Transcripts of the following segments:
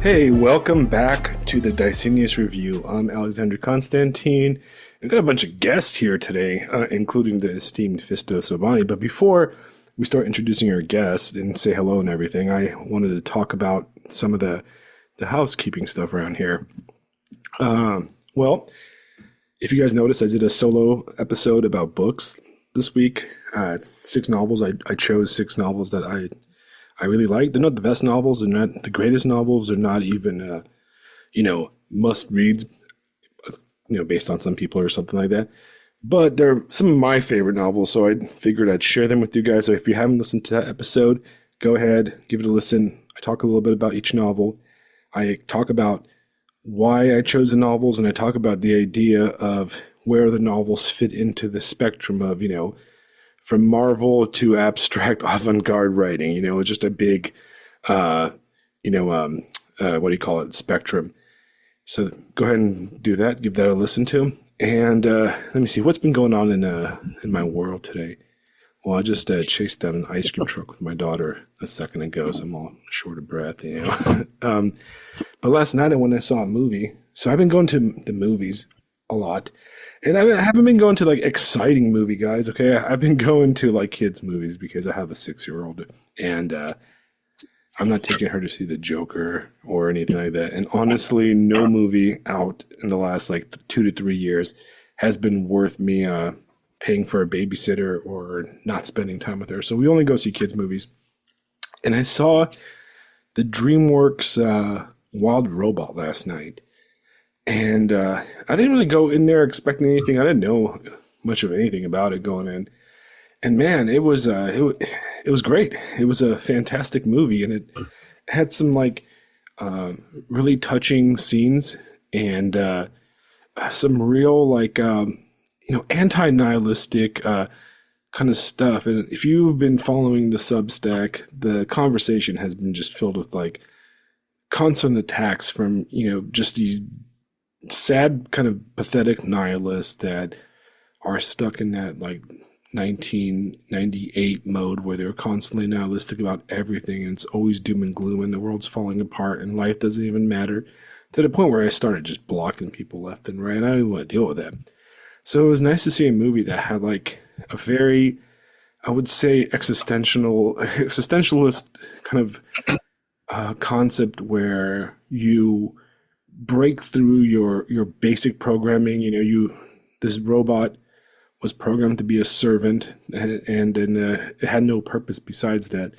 Hey, welcome back to the Deceneus review. I'm Alexander Constantine. I've got a bunch of guests here today, including the esteemed Fisto Sobani. But before we start introducing our guests and say hello and everything, I wanted to talk about some of the housekeeping stuff around here. Well, if you guys noticed, I did a solo episode about books this week. 6 novels. I chose 6 novels that I really like. They're not the best novels. They're not the greatest novels. They're not even, must reads, based on some people or something like that. But they're some of my favorite novels, so I figured I'd share them with you guys. So if you haven't listened to that episode, go ahead, give it a listen. I talk a little bit about each novel. I talk about why I chose the novels, and I talk about the idea of where the novels fit into the spectrum of, from Marvel to abstract avant-garde writing. It's just a big, what do you call it, spectrum. So go ahead and do that. Give that a listen to. And let me see, what's been going on in my world today? Well, I just chased down an ice cream truck with my daughter a second ago, so I'm all short of breath, But last night when I saw a movie, so I've been going to the movies a lot. And I haven't been going to like exciting movie guys, okay? I've been going to like kids movies because I have a 6-year-old and I'm not taking her to see the Joker or anything like that. And honestly, no movie out in the last like 2 to 3 years has been worth me paying for a babysitter or not spending time with her. So we only go see kids movies. And I saw the DreamWorks Wild Robot last night. And I didn't really go in there expecting anything. I didn't know much of anything about it going in. And man, it was great. It was a fantastic movie, and it had some like really touching scenes and some real like anti-nihilistic kind of stuff. And if you've been following the Substack, the conversation has been just filled with like constant attacks from just these sad, kind of pathetic nihilists that are stuck in that like 1998 mode where they're constantly nihilistic about everything and it's always doom and gloom and the world's falling apart and life doesn't even matter, to the point where I started just blocking people left and right. I didn't want to deal with that. So it was nice to see a movie that had like a very, I would say, existentialist kind of concept where you break through your basic programming. This robot was programmed to be a servant, and it had no purpose besides that,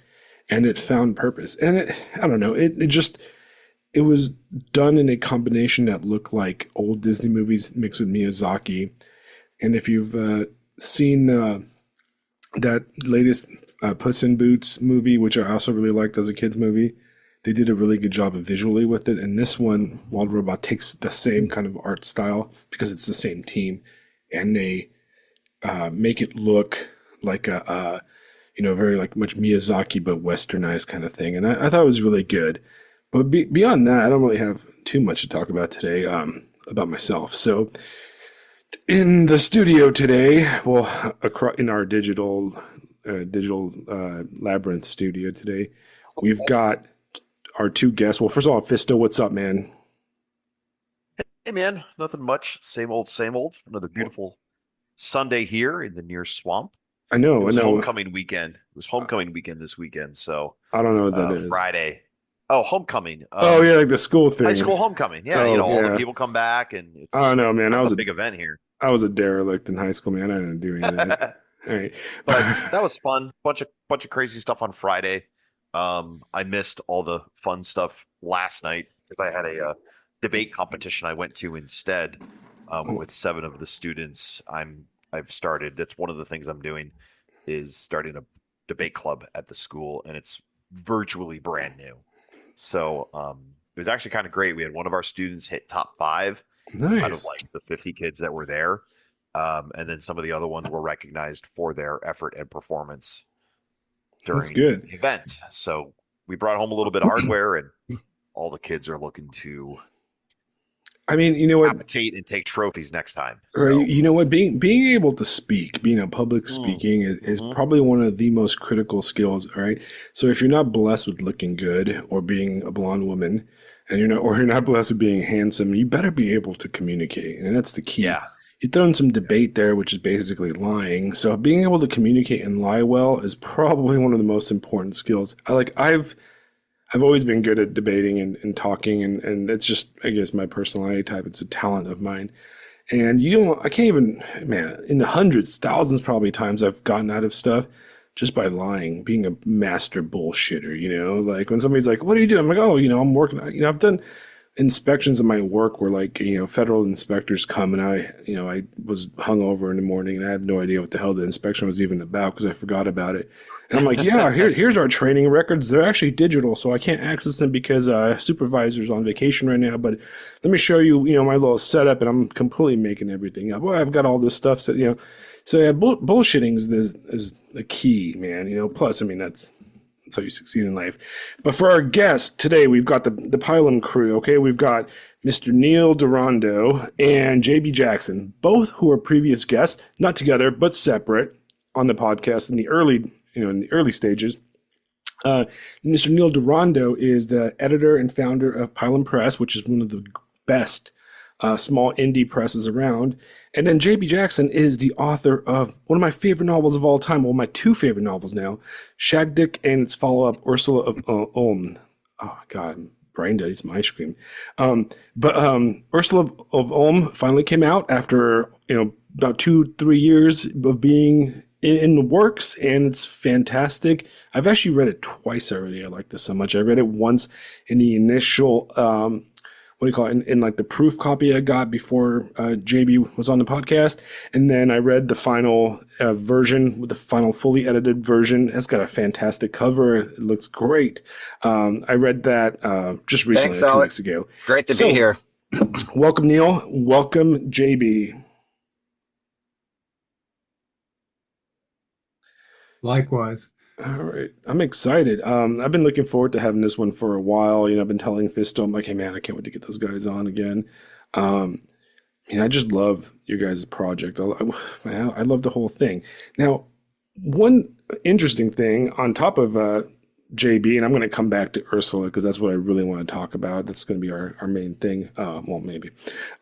and it found purpose. And I don't know, it was done in a combination that looked like old Disney movies mixed with Miyazaki. And if you've seen that latest Puss in Boots movie, which I also really liked as a kids movie, they did a really good job of visually with it. And this one, Wild Robot, takes the same kind of art style because it's the same team, and they make it look like a very like much Miyazaki but westernized kind of thing. And I thought it was really good. But beyond that, I don't really have too much to talk about today about myself. So in the studio today, well, in our digital labyrinth studio today, we've got our 2 guests. Well, first of all, Fisto, what's up, man? Hey, man, nothing much. Same old, same old. Another beautiful Sunday here in the near swamp. I know. It was homecoming weekend. It was homecoming weekend this weekend. So I don't know what that is. Friday. Oh, homecoming. Oh yeah, like the school thing. High school homecoming. Yeah, all the people come back, and it's I don't know, man. That was a big event here. I was a derelict in high school, man. I didn't do anything. All right, but that was fun. Bunch of crazy stuff on Friday. I missed all the fun stuff last night because I had a debate competition I went to instead with 7 of the students. I've started. That's one of the things I'm doing is starting a debate club at the school, and it's virtually brand new. So it was actually kind of great. We had one of our students hit top 5 out of like the 50 kids that were there, and then some of the other ones were recognized for their effort and performance during the event. So we brought home a little bit of hardware, and all the kids are looking to I mean, you know what? Compete and take trophies next time. So. Right. You know what? Being able to speak, being a public speaking is probably one of the most critical skills. All right. So if you're not blessed with looking good or being a blonde woman, and you're not blessed with being handsome, you better be able to communicate, and that's the key. Yeah. You throw in some debate there, which is basically lying. So being able to communicate and lie well is probably one of the most important skills. I've always been good at debating and talking, and it's just, I guess, my personality type. It's a talent of mine. And I can't even, man, in the hundreds, thousands probably times I've gotten out of stuff just by lying, being a master bullshitter, Like when somebody's like, what do you do? I'm like, oh, I'm working, I've done inspections of my work where like, federal inspectors come and I was hungover in the morning and I had no idea what the hell the inspection was even about because I forgot about it. And I'm like, yeah, here's our training records. They're actually digital, so I can't access them because supervisor's on vacation right now. But let me show you, my little setup, and I'm completely making everything up. Well, I've got all this stuff, So yeah, bullshitting is the key, man. Plus, I mean, that's how you succeed in life. But for our guest today, we've got the Pilum crew. Okay, we've got Mr. Neil Durando and JB Jackson, both who are previous guests, not together but separate on the podcast in the early stages. Mr. Neil Durando is the editor and founder of Pilum Press, which is one of the best small indie presses around. And then JB Jackson is the author of one of my favorite novels of all time. Well, my two favorite novels now, Shagdick and its follow-up, Ursula of Ulm. Oh, God, brain dead. Eats my ice cream. But Ursula of Ulm finally came out after, about 2-3 years of being in the works, and it's fantastic. I've actually read it twice already. I like this so much. I read it once in the initial what do you call it, in like the proof copy I got before JB was on the podcast, and then I read the final version, with the final fully edited version. It's got a fantastic cover. It looks great. I read that just recently, Thanks, 2 Alex. weeks ago. It's great to be here. Welcome, Neil. Welcome, JB. Likewise. All right. I'm excited. I've been looking forward to having this one for a while. I've been telling Fisto, I'm like, hey man, I can't wait to get those guys on again. I just love your guys' project. I love the whole thing. Now, one interesting thing on top of JB, and I'm going to come back to Ursula because that's what I really want to talk about. That's going to be our main thing. Well, maybe.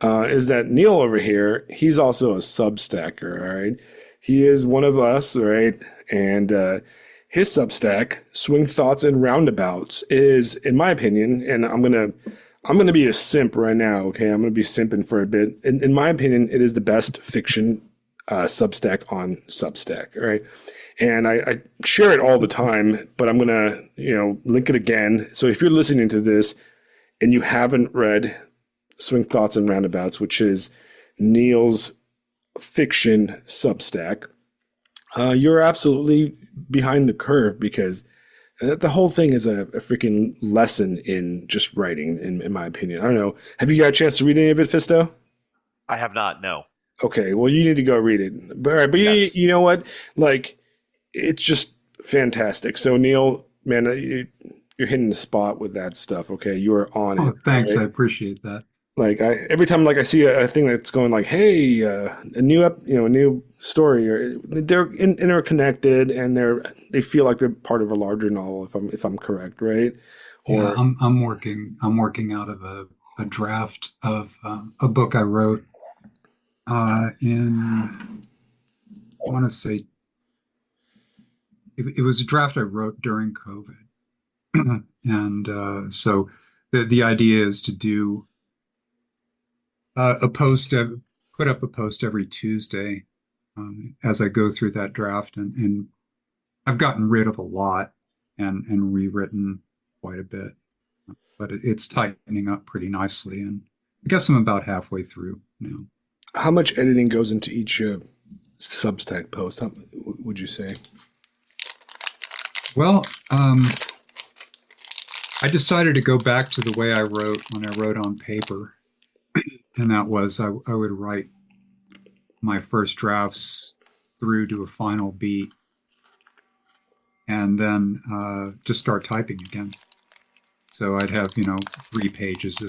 Is that Neil over here, he's also a Substacker, all right? He is one of us, right? And his Substack, Swing Thoughts and Roundabouts, is, in my opinion, and I'm gonna be a simp right now, okay? I'm gonna be simping for a bit. In my opinion, it is the best fiction Substack on Substack, all right? And I share it all the time, but I'm gonna, link it again. So if you're listening to this and you haven't read Swing Thoughts and Roundabouts, which is Neil's fiction Substack, you're absolutely behind the curve because the whole thing is a freaking lesson in just writing, in my opinion. I don't know. Have you got a chance to read any of it, Fisto? I have not. No. Okay, well, you need to go read it. But, all right, but Yes. you know what? Like, it's just fantastic. So, Neil, man, you're hitting the spot with that stuff, okay? You are on it. Oh, thanks. Right? I appreciate that. Like every time I see a thing that's going like, hey, a new story, or they're interconnected and they feel like they're part of a larger novel. If I'm correct, right? Yeah, I'm working out of a draft of a book I wrote in, I want to say it was a draft I wrote during COVID, and so the idea is to do a post, put up a post every Tuesday as I go through that draft, and I've gotten rid of a lot and rewritten quite a bit, but it's tightening up pretty nicely, and I guess I'm about halfway through now. How much editing goes into each Substack post? How, would you say? Well, I decided to go back to the way I wrote when I wrote on paper, and that was I would write my first drafts through to a final beat, and then just start typing again. So I'd have 3 pages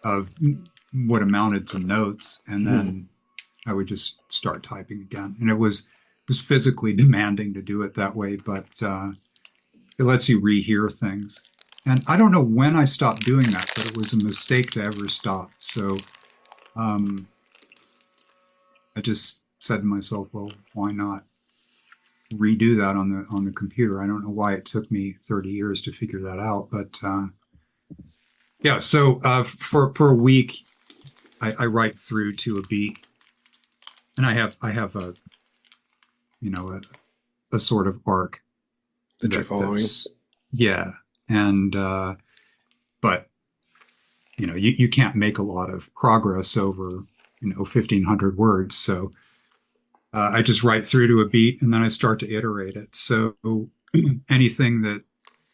of what amounted to notes, and then I would just start typing again. And it was physically demanding to do it that way, but it lets you rehear things. And I don't know when I stopped doing that, but it was a mistake to ever stop. So um, I just said to myself, well, why not redo that on the computer? I don't know why it took me 30 years to figure that out, but yeah. So for a week, I write through to a beat, and I have a you know a sort of arc that you're following. that's yeah, and but you can't make a lot of progress over 1,500 words. So I just write through to a beat and then I start to iterate it. So anything that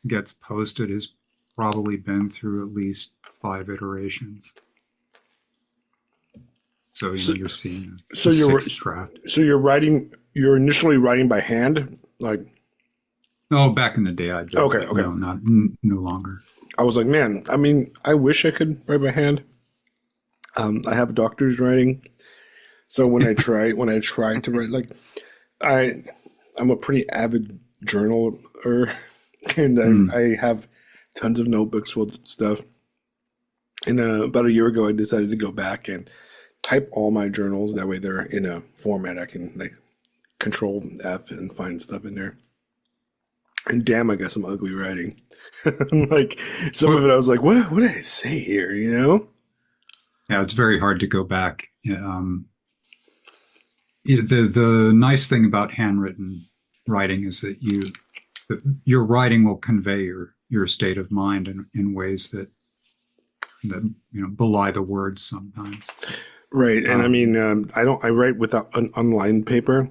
gets posted has probably been through at least 5 iterations. So So, you're seeing so a you're sixth draft. so you're writing. You're initially writing by hand, like. Oh, back in the day I did, Okay, but okay. no, not no longer. I was like, man. I mean, I wish I could write by hand. I have doctor's writing, so when I try to write, like I I'm a pretty avid journaler, and Mm. I have tons of notebooks full of stuff. And about a year ago, I decided to go back and type all my journals. That way, they're in a format I can like Control F and find stuff in there. And damn, I got some ugly writing. Like some of Well, it, I was like, what did I say here? You know? yeah, it's very hard to go back. The nice thing about handwritten writing is that your writing will convey your state of mind in ways that belie the words sometimes. Right. And I mean, Um, I write without an unlined paper.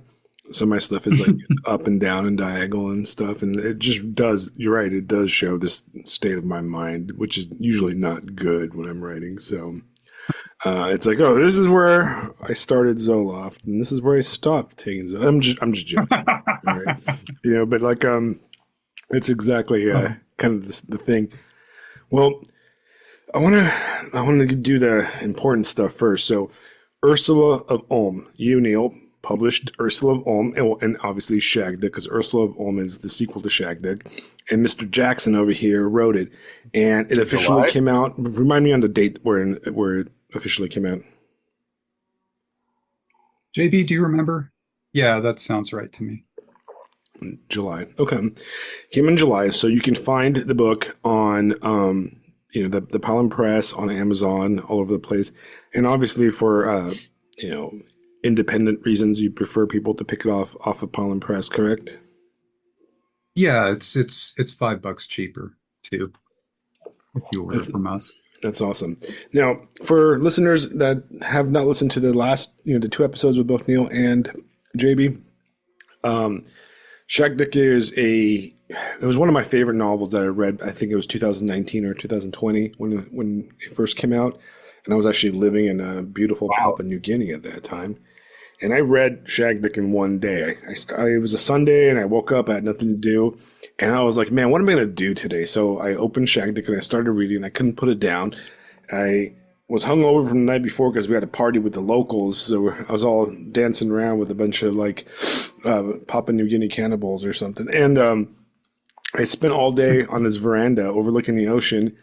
So my stuff is like up and down and diagonal and stuff. And it just does, you're right, it does show this state of my mind, which is usually not good when I'm writing. So it's like, oh, this is where I started Zoloft, and this is where I stopped taking Zoloft. I'm just joking. All right. But like, it's exactly kind of the thing. Well, I want to do the important stuff first. So, Ursula of Ulm, you Neil published Ursula of Ulm, and obviously Shagdick, because Ursula of Ulm is the sequel to Shagdick, and Mr. Jackson over here wrote it, and it officially July? came out. Remind me on the date where it officially came out. JB, do you remember? Yeah, that sounds right to me. July. Okay, came in July, so you can find the book on the Pilum Press on Amazon all over the place, and obviously for you know independent reasons, you prefer people to pick it off of Pilum Press, correct? Yeah, it's $5 cheaper too if you order That's, from us. that's awesome. Now, for listeners that have not listened to the last, the 2 episodes with both Neil and JB, Shagdick it was one of my favorite novels that I read. I think it was 2019 or 2020 when it first came out, and I was actually living in beautiful Wow. Papua New Guinea at that time. And I read Shagdick in one day. It was a Sunday, and I woke up, I had nothing to do, and I was like, man, what am I going to do today? So I opened Shagdick and I started reading. I couldn't put it down. I was hungover from the night before because we had a party with the locals, so I was all dancing around with a bunch of like Papua New Guinea cannibals or something. And I spent all day on this veranda overlooking the ocean,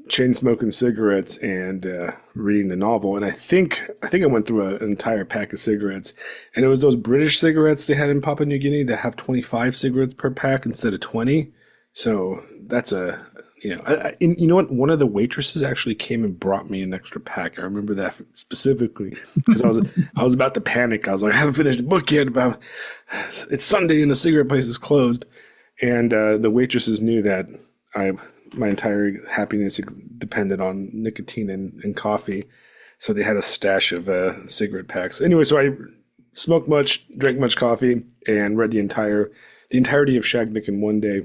chain smoking cigarettes and reading the novel. And I think I went through an entire pack of cigarettes, and it was those British cigarettes they had in Papua New Guinea that have 25 cigarettes per pack instead of 20. So that's and you know what? One of the waitresses actually came and brought me an extra pack. I remember that specifically because I was about to panic. I was like, I haven't finished the book yet. About it's Sunday and the cigarette place is closed, and the waitresses knew that I my entire happiness depended on nicotine and coffee, so they had a stash of cigarette packs. Anyway, so I smoked much, drank much coffee, and read the entirety of Shagnick in one day,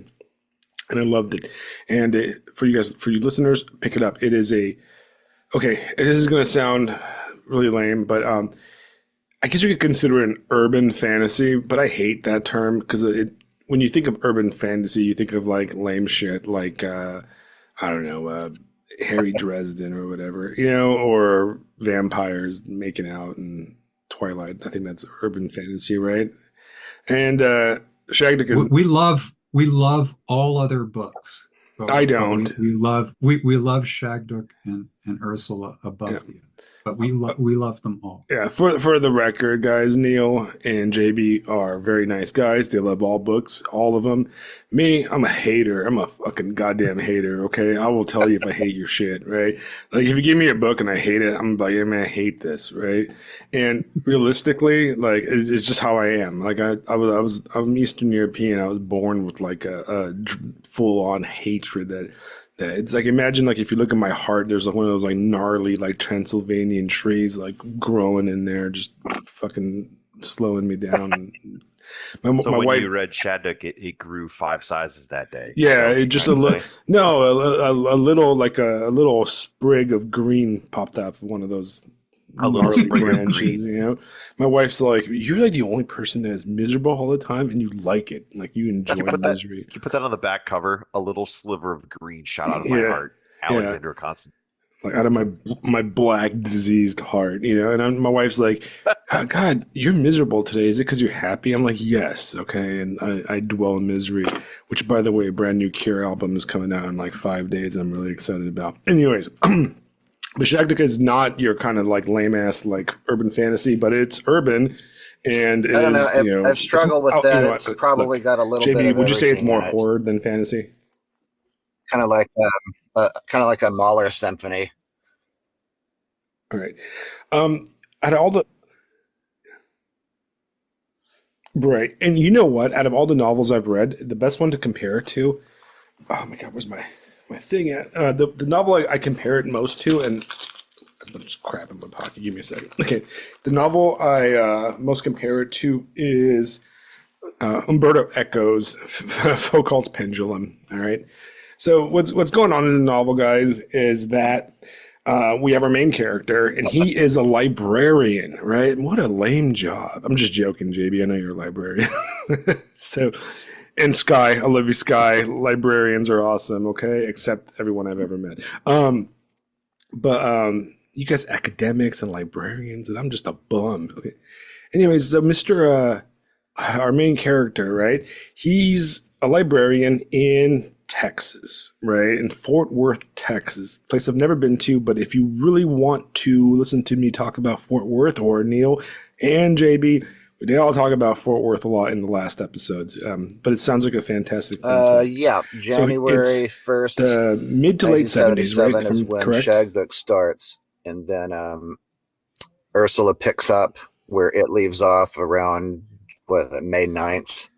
and I loved it. And for you listeners, pick it up. It is okay. This is going to sound really lame, but I guess you could consider it an urban fantasy, but I hate that term because when you think of urban fantasy, you think of like lame shit, like I don't know, Harry Dresden or whatever, or vampires making out in Twilight. I think that's urban fantasy, right? And Shagdick is We love all other books. I but don't. we love Shagduk and Ursula Yeah. above the other, but we love them all. Yeah, for the record, guys, Neil and JB are very nice guys. They love all books, all of them. Me, I'm a hater. I'm a fucking goddamn hater, okay? I will tell you if I hate your shit, right? Like, if you give me a book and I hate it, I'm like, yeah, man, I hate this, right? And realistically, like, it's just how I am. Like, I'm Eastern European. I was born with like a full-on hatred that it's like, imagine like if you look at my heart, there's like one of those like gnarly like Transylvanian trees like growing in there, just fucking slowing me down. So My when wife, you read Shaduk, it grew 5 sizes that day. Is that yeah, what it you're just trying to say? no, a little like a little sprig of green popped out of one of those A little gnarly sprig of branches. green. You know, my wife's like, "You're like the only person that is miserable all the time, and you like it, like you Can you enjoy put that? misery." Can you put that on the back cover? A little sliver of green shot out of my Yeah, heart. yeah. Alexander Constant. Like out of my black diseased heart, you know. And my wife's like, God, you're miserable today. Is it because you're happy? I'm like, yes, okay. And I dwell in misery. Which, by the way, a brand new Cure album is coming out in like 5 days. I'm really excited about. Anyways, but Shaktica is not your kind of like lame ass like urban fantasy, but it's urban. And it I don't know. is, you know, I've struggled with you that. know, It's probably look, got a little bit JB, of would you say it's everything more in it. horror than fantasy? Kind of like a Mahler symphony. All right. Um, out of all the Right. And you know what? Out of all the novels I've read, the best one to compare it to, oh my God, where's my thing at? The novel I compare it most to, and I'm just crap in my pocket. Give me a second. Okay. The novel I most compare it to is Umberto Eco's Foucault's Pendulum. All right. So what's going on in the novel, guys, is that we have our main character, and he is a librarian, right? What a lame job. I'm just joking, JB. I know you're a librarian. So, and Sky, I love you, Sky. Librarians are awesome, okay? Except everyone I've ever met. But you guys academics and librarians, and I'm just a bum. Okay. Anyways, so our main character, right? He's a librarian in Texas, right? In Fort Worth, Texas, place I've never been to. But if you really want to listen to me talk about Fort Worth, or Neil and JB, we did all talk about Fort Worth a lot in the last episodes. But it sounds like a fantastic fun place. Yeah, So January it's 1st, the mid to late 70s, right? 1977 If is I'm when correct. Shagbook starts, and then Ursula picks up where it leaves off around May 9th.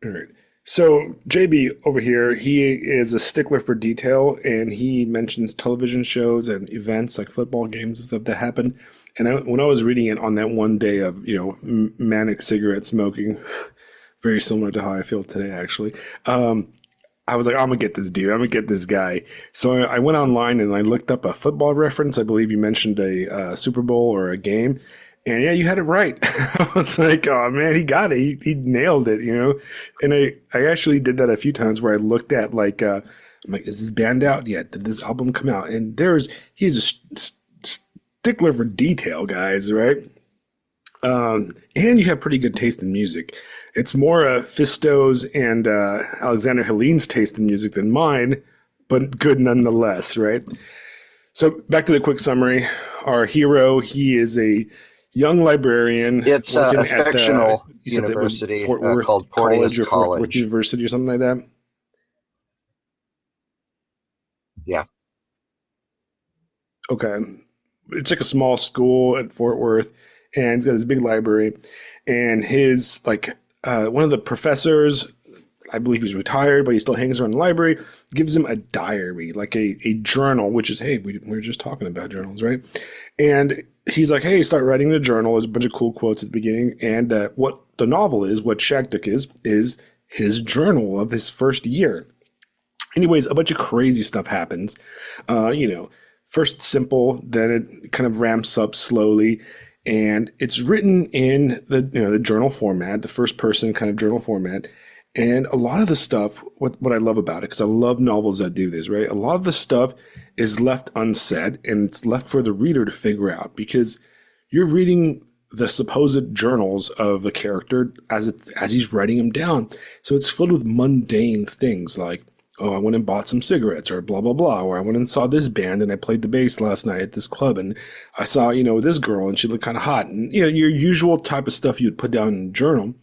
All right. So JB over here, he is a stickler for detail, and he mentions television shows and events like football games and stuff that happen. And when I was reading it on that one day of, you know, manic cigarette smoking, very similar to how I feel today, actually. I was like, I'm gonna get this dude. I'm gonna get this guy. So I went online and I looked up a football reference. I believe you mentioned a Super Bowl or a game, and yeah, you had it right. I was like, oh man, he got it. He nailed it, you know. And I actually did that a few times where I looked at like, I'm like, is this band out yet? Did this album come out? And he's a stickler for detail, guys, right? And you have pretty good taste in music. It's more Fisto's and Alexander Helene's taste in music than mine, but good nonetheless, right? So back to the quick summary. Our hero, he is a young librarian. It's working a at the, fictional you said that was university Fort Worth called College Porteous or Fort Worth College. University or something like that. Yeah. Okay. It's like a small school at Fort Worth, and he's got this big library. And his, like, one of the professors, I believe he's retired, but he still hangs around the library, gives him a diary, like a journal, which is, hey, we were just talking about journals, right? And he's like, hey, start writing the journal. There's a bunch of cool quotes at the beginning. And what the novel is, what Shagduk is his journal of his first year. Anyways, a bunch of crazy stuff happens. You know, first simple, then it kind of ramps up slowly, and it's written in the journal format, the first person kind of journal format. And a lot of the stuff, what I love about it, because I love novels that do this, right? A lot of the stuff is left unsaid, and it's left for the reader to figure out, because you're reading the supposed journals of the character as he's writing them down. So it's filled with mundane things like, oh, I went and bought some cigarettes, or blah blah blah, or I went and saw this band and I played the bass last night at this club and I saw, this girl and she looked kind of hot, and your usual type of stuff you'd put down in a journal.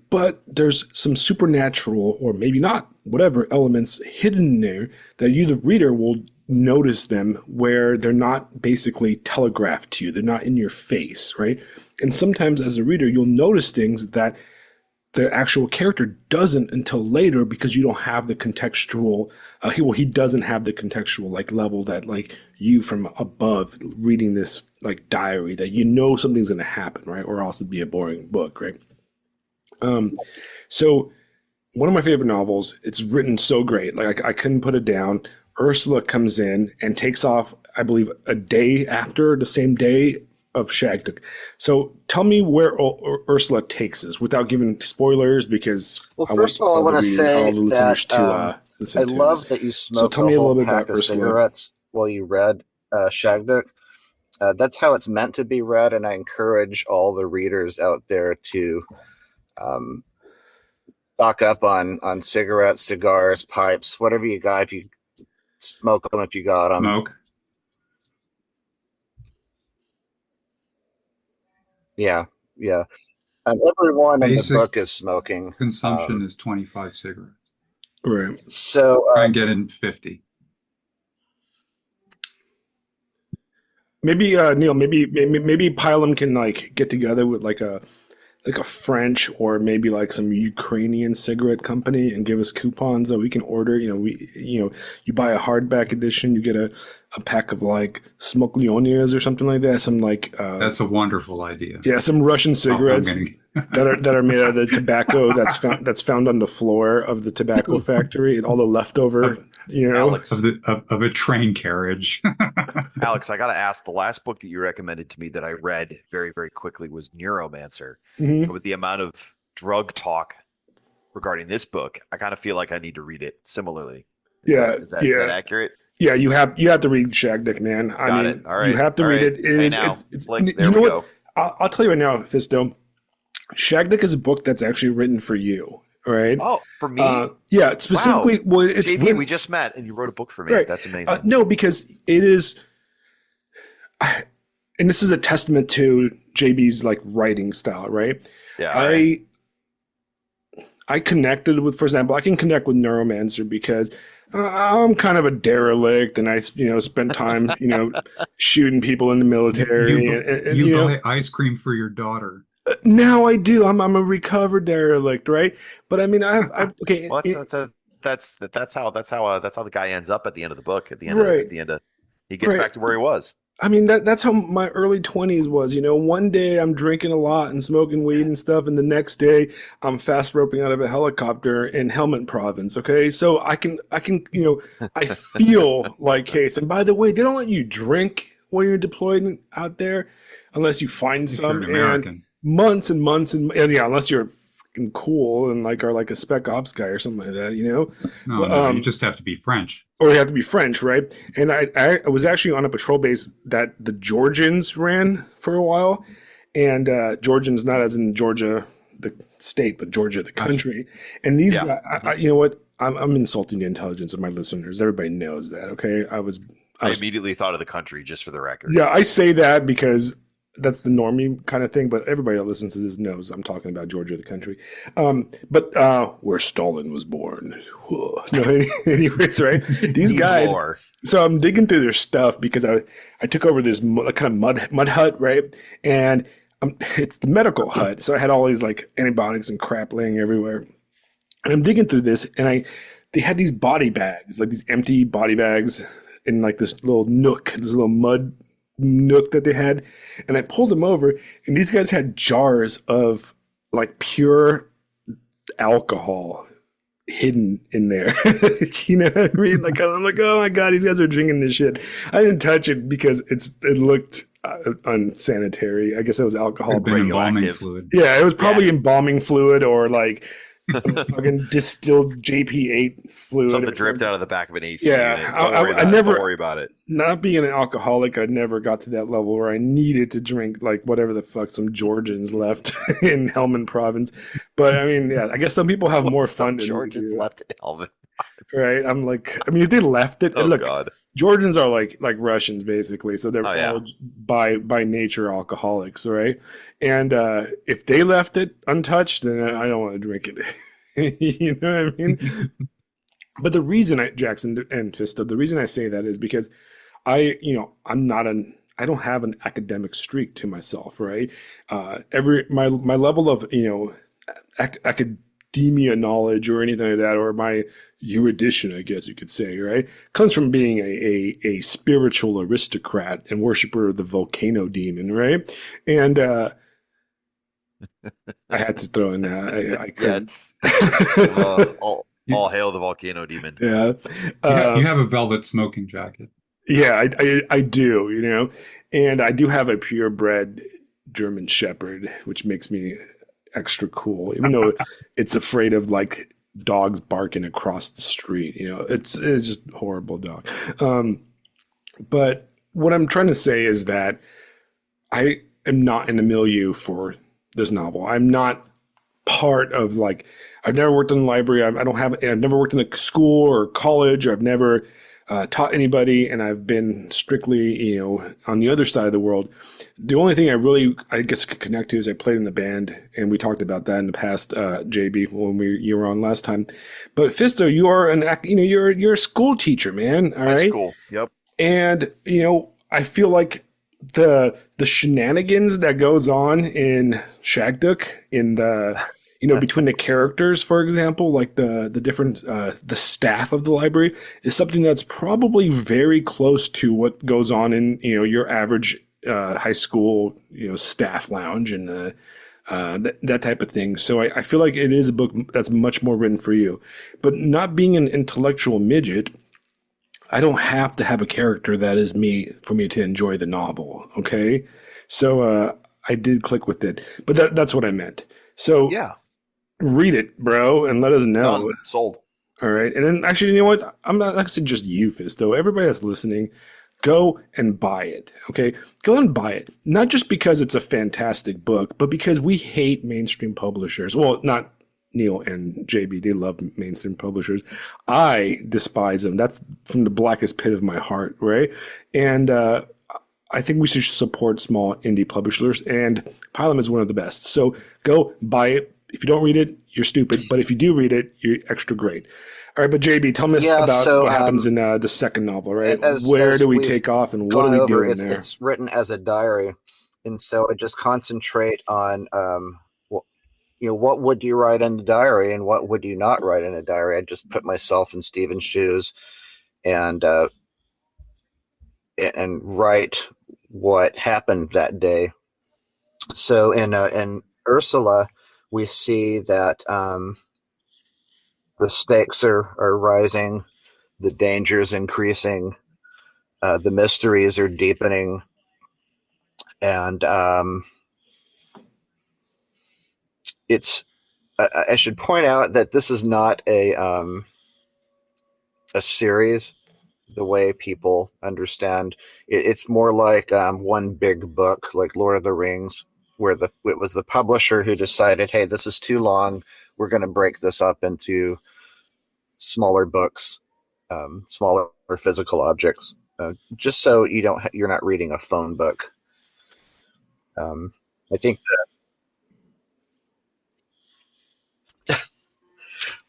But there's some supernatural, or maybe not, whatever elements hidden in there that you, the reader, will notice them where they're not basically telegraphed to you. They're not in your face, right? And sometimes as a reader, you'll notice things that the actual character doesn't until later, because you don't have the contextual, he doesn't have the contextual level that you from above reading this diary, that something's going to happen, right? Or else it'd be a boring book, right? So one of my favorite novels, it's written so great. I couldn't put it down. Ursula comes in and takes off, I believe, a day after, the same day of Shagduk. So tell me where Ursula takes us without giving spoilers, because first of all, I want to say that I love that you smoked a whole pack of cigarettes while you read Shagduk. That's how it's meant to be read, and I encourage all the readers out there to stock up on cigarettes, cigars, pipes, whatever you got. If you smoke them, if you got them. Smoke. Yeah. Everyone in the book is smoking. Consumption is 25 cigarettes. Right. So try and get in 50. Maybe Neil, maybe Pilum can get together with a French or maybe some Ukrainian cigarette company and give us coupons that we can order. You buy a hardback edition, you get a pack of Smoklenias or something like that. Some that's a wonderful idea. Yeah, some Russian cigarettes that are made out of the tobacco that's found on the floor of the tobacco factory, and all the leftover Alex, of a train carriage. Alex, I got to ask, the last book that you recommended to me that I read very, very quickly was Neuromancer. Mm-hmm. With the amount of drug talk regarding this book, I kind of feel like I need to read it similarly. Is that accurate? Yeah, you have to read Shagduk, man. Got it. All right. You have to read it. There we go. I'll tell you right now, Fisto, Shagduk is a book that's actually written for you. All right. Oh, for me? Yeah, specifically. Wow. Well, it's JB, we just met, and you wrote a book for me. Right. That's amazing. No, because it is, and this is a testament to JB's writing style, right? Yeah. I connected with, for example, I can connect with Neuromancer because I'm kind of a derelict, and I spend time shooting people in the military. You buy ice cream for your daughter. Now I do. I'm a recovered derelict, right? But I mean, I've okay. Well, that's how the guy ends up at the end of the book. At the end, he gets back to where he was. I mean, that's how my early 20s was. One day I'm drinking a lot and smoking weed and stuff, and the next day I'm fast roping out of a helicopter in Helmand Province. Okay, so I can I feel like case. And by the way, they don't let you drink when you're deployed out there unless you find some. You're an American. Months and months and unless you're fucking cool and are a spec ops guy or something like that, No, you just have to be French. Or you have to be French, right? And I was actually on a patrol base that the Georgians ran for a while, and Georgians not as in Georgia the state, but Georgia the country. And these guys, you know what? I'm insulting the intelligence of my listeners. Everybody knows that, okay? I immediately thought of the country, just for the record. Yeah, I say that because that's the normie kind of thing, but everybody that listens to this knows I'm talking about Georgia, the country. But where Stalin was born. Anyways, right? These guys. So I'm digging through their stuff because I took over this kind of mud hut, right? And it's the medical hut. So I had all these antibiotics and crap laying everywhere. And I'm digging through this, and they had these body bags, these empty body bags in this little nook, this little mud nook that they had, and I pulled them over, and these guys had jars of pure alcohol hidden in there. You know what I mean? I'm like, oh my god, these guys are drinking this shit. I didn't touch it because it looked unsanitary. I guess it was alcohol, embalming fluid. Yeah, it was probably embalming fluid or fucking distilled JP8 fluid. Something dripped out of the back of an AC Yeah, unit. Don't worry about it. Not being an alcoholic, I never got to that level where I needed to drink like whatever the fuck some Georgians left in Helmand province. But I mean, yeah, I guess some people have more fun than Georgians left in Helmand. Right? I'm like, I mean, if they left it, Oh, look, God. Georgians are like Russians basically, so they're yeah. all by nature alcoholics, right? And if they left it untouched, then I don't want to drink it. You know what I mean? But the reason Jackson and Fisto, the reason I say that is because I don't have an academic streak to myself, right? My level of academia knowledge or anything like that, or my erudition, I guess you could say, right, comes from being a spiritual aristocrat and worshiper of the volcano demon, right? And I had to throw in that. I couldn't. All hail the volcano demon. Yeah. You have a velvet smoking jacket. Yeah, I do, and I do have a purebred German Shepherd, which makes me extra cool, even though it's afraid of like dogs barking across the street. It's just a horrible dog. But what I'm trying to say is that I am not in the milieu for this novel. I'm not part of I've never worked in the library. I've never worked in a school or college. I've never taught anybody, and I've been strictly, on the other side of the world. The only thing I guess, could connect to is I played in the band, and we talked about that in the past, JB, when you were on last time. But Fisto, you are you're a school teacher, man. All right. School. Yep. And I feel like the shenanigans that goes on in Shagduk in the between the characters, for example, like the different the staff of the library is something that's probably very close to what goes on in your average high school staff lounge and that type of thing. So I feel like it is a book that's much more written for you. But not being an intellectual midget, I don't have to have a character that is me for me to enjoy the novel. Okay, so I did click with it, but that's what I meant. So yeah. Read it, bro, and let us know. Done. Sold. All right. And then actually, you know what? I'm not actually just you, Fisto. Everybody that's listening, go and buy it. Okay? Go and buy it. Not just because it's a fantastic book, but because we hate mainstream publishers. Well, not Neil and JB. They love mainstream publishers. I despise them. That's from the blackest pit of my heart, right? And I think we should support small indie publishers, and Pilum is one of the best. So go buy it. If you don't read it, you're stupid. But if you do read it, you're extra great. All right, but JB, tell me about what happens in the second novel, right? Where do we take off, and what are we doing there? It's written as a diary, and so I just concentrate on, what would you write in the diary, and what would you not write in a diary? I just put myself in Stephen's shoes, and write what happened that day. So in Ursula, we see that the stakes are rising, the dangers increasing, the mysteries are deepening, and it's. I should point out that this is not a series, the way people understand. It's more like one big book, like Lord of the Rings, where it was the publisher who decided, hey, this is too long. We're going to break this up into smaller books, smaller physical objects, just so you're not reading a phone book. I think that.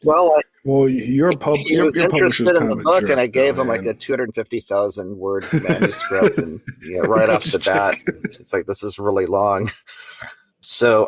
Well, you're interested in the book, and I gave him like a 250,000 word manuscript, and right off the bat, it's like, this is really long. So,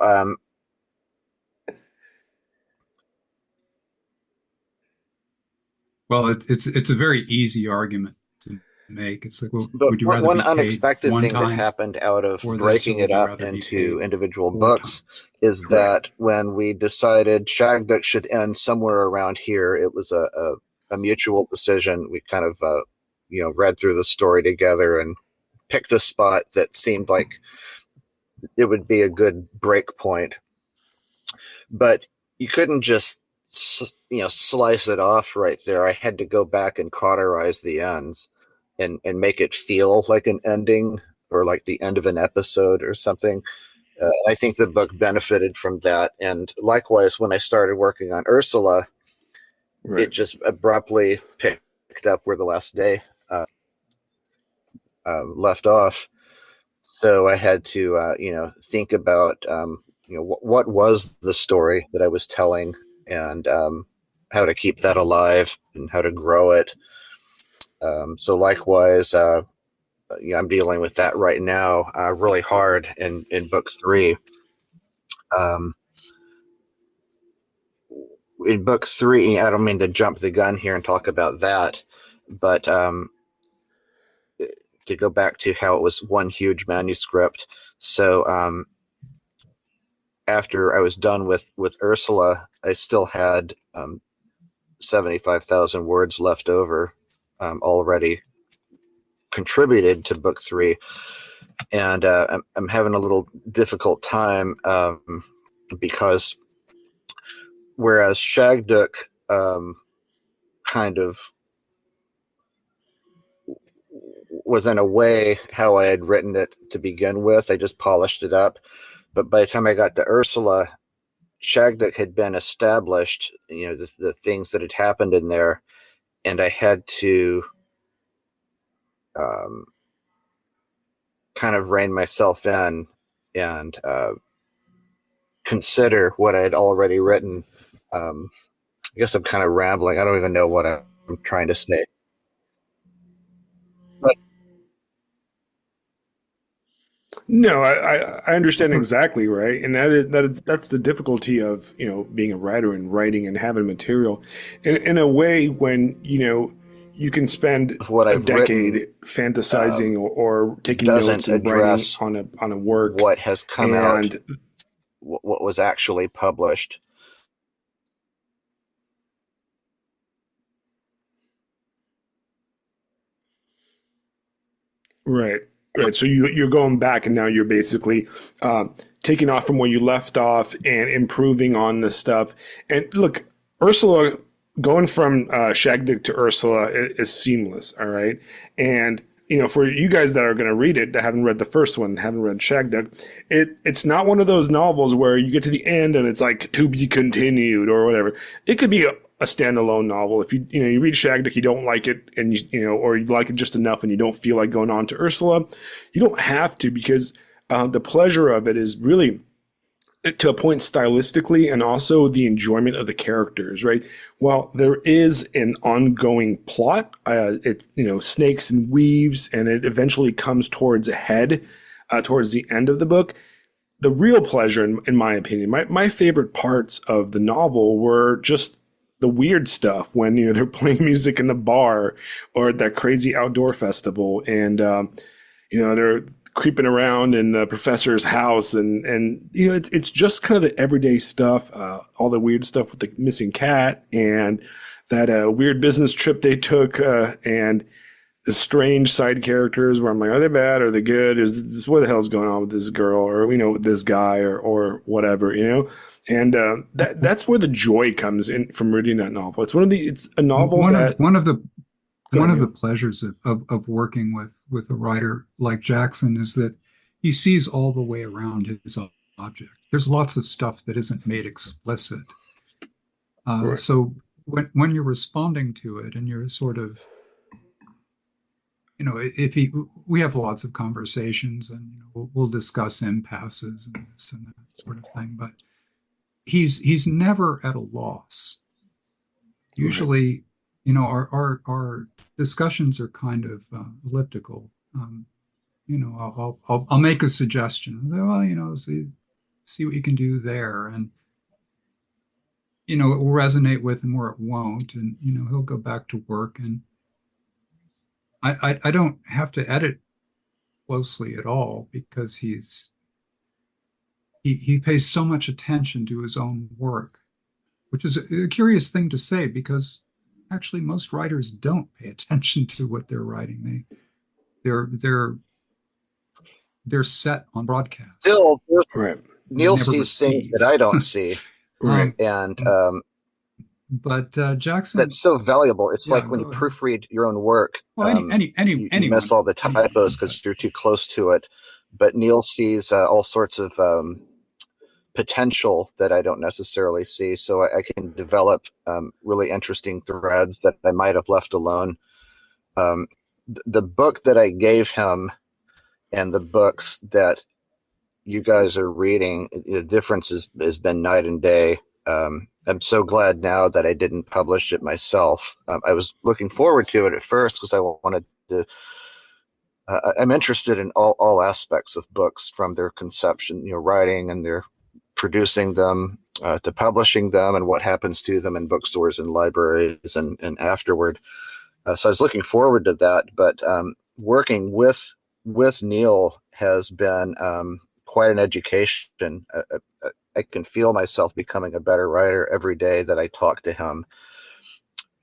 well, it's a very easy argument to make. It's like, well, but would you rather one be paid unexpected one thing that time happened out of or breaking this, it or would you up rather be into paid individual 4 books times? is that when we decided Shagduk should end somewhere around here, it was a mutual decision. We kind of read through the story together and picked the spot that seemed like it would be a good break point. But you couldn't just slice it off right there. I had to go back and cauterize the ends and make it feel like an ending or like the end of an episode or something. I think the book benefited from that. And likewise, when I started working on Ursula, it just abruptly picked up where the last day left off. So I had to, think about, what was the story that I was telling, and how to keep that alive and how to grow it. So likewise, I'm dealing with that right now, really hard in book 3. In book 3, I don't mean to jump the gun here and talk about that, but to go back to how it was one huge manuscript. So after I was done with Ursula, I still had 75,000 words left over, already contributed to book 3. And I'm having a little difficult time because whereas Shagduk kind of was in a way how I had written it to begin with. I just polished it up. But by the time I got to Ursula, Shagduk had been established, the things that had happened in there, and I had to kind of rein myself in and consider what I had already written. I guess I'm kind of rambling. I don't even know what I'm trying to say. But no, I understand exactly, right, and that's the difficulty of being a writer and writing and having material, in a way when you can spend what a I've decade written fantasizing or taking notes doesn't and writing address on a work, what has come out, and what was actually published. right. Right, so you're going back, and now you're basically taking off from where you left off and improving on the stuff. And look, Ursula, going from Shagdick to Ursula is seamless. All right, and for you guys that are going to read it, that haven't read the first one, haven't read Shagdick, it's not one of those novels where you get to the end and it's like to be continued or whatever. It could be a standalone novel. If you read Shagdick, you don't like it, and or you like it just enough, and you don't feel like going on to Ursula, you don't have to, because the pleasure of it is really to a point stylistically, and also the enjoyment of the characters, right? While there is an ongoing plot, it snakes and weaves, and it eventually comes towards a head towards the end of the book. The real pleasure, in my opinion, my favorite parts of the novel were just the weird stuff when they're playing music in the bar or at that crazy outdoor festival, and they're creeping around in the professor's house, and it's just kind of the everyday stuff, all the weird stuff with the missing cat and that weird business trip they took, and the strange side characters where I'm like, are they bad? Are they good? Is this, what the hell's going on with this girl, or with this guy, or whatever, And that's where the joy comes in from reading that novel. It's a novel one that of the pleasures of working with a writer like Jackson is that he sees all the way around his object. There's lots of stuff that isn't made explicit. Right. So when you're responding to it and you're sort of, we have lots of conversations, and we'll discuss impasses and this and that sort of thing, but he's never at a loss. Usually, our discussions are kind of elliptical. I'll make a suggestion. I'll say, well, see what you can do there, and it will resonate with him or it won't, and he'll go back to work, and I don't have to edit closely at all, because he pays so much attention to his own work, which is a curious thing to say, because actually most writers don't pay attention to what they're writing. They're set on broadcast. Still, Right. Neil sees things that I don't see. Right. And but Jackson, that's so valuable. It's yeah, like when you go ahead. proofread your own work, Well, you miss anyone, all the anyone typos can, but because you're too close to it. But Neil sees all sorts of potential that I don't necessarily see, so I can develop really interesting threads that I might have left alone. The book that I gave him and the books that you guys are reading, the difference has been night and day. I'm so glad now that I didn't publish it myself. I was looking forward to it at first because I wanted to. I'm interested in all aspects of books, from their conception, writing, and their producing them, to publishing them, and what happens to them in bookstores and libraries and afterward. So I was looking forward to that, but working with Neil has been quite an education. I can feel myself becoming a better writer every day that I talk to him.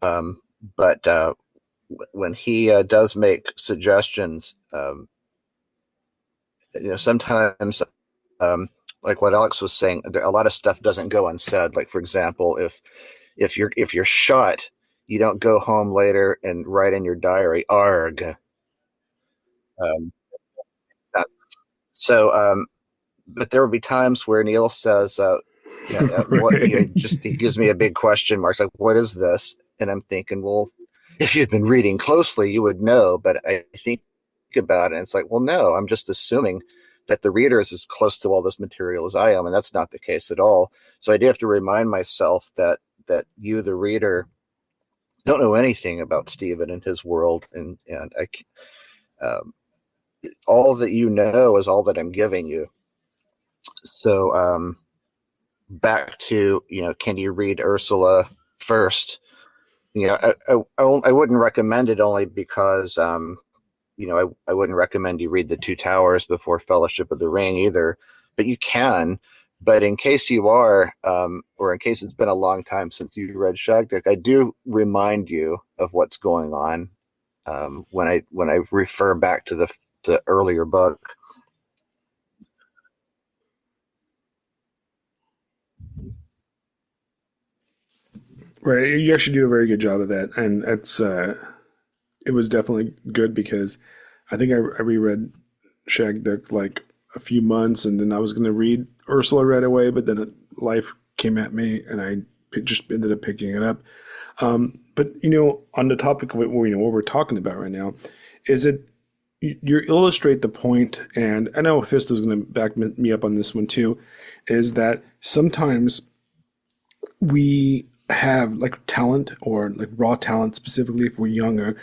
But when he does make suggestions, sometimes, like what Alex was saying, a lot of stuff doesn't go unsaid. Like, for example, if you're shot, you don't go home later and write in your diary "arg." Um, so, but there will be times where Neil says, "What?" Right. Just he gives me a big question mark. It's like, "What is this?" And I'm thinking, well, if you'd been reading closely, you would know. But I think about it, and it's like, well, no, I'm just assuming that the reader is as close to all this material as I am, and that's not the case at all. So I do have to remind myself that you, the reader, don't know anything about Stephen and his world, and all that you know is all that I'm giving you. So back to, can you read Ursula first? I wouldn't recommend it, only because I wouldn't recommend you read The Two Towers before Fellowship of the Ring either, but you can. But in case you are, or in case it's been a long time since you read Shagdick, I do remind you of what's going on when I refer back to the earlier book. Right. You actually do a very good job of that, and it was definitely good because I think I reread Shagdick like a few months, and then I was going to read Ursula right away, but then life came at me, and I just ended up picking it up. But on the topic of what we're talking about right now, is it you illustrate the point, and I know Fista's going to back me up on this one too, is that sometimes we have like talent, or like raw talent, specifically if we're younger,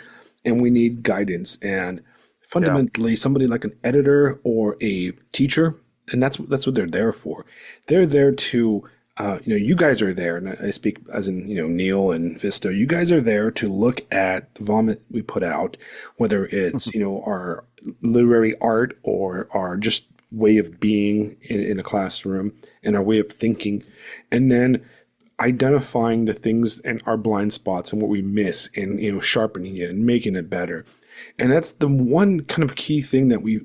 and we need guidance, and Yeah. fundamentally somebody like an editor or a teacher, and that's what they're there for. They're there to you guys are there, and I speak as in Neil and Vista. You guys are there to look at the vomit we put out, whether it's our literary art or our just way of being in a classroom, and our way of thinking, and then identifying the things and our blind spots and what we miss, and sharpening it and making it better. And that's the one kind of key thing that we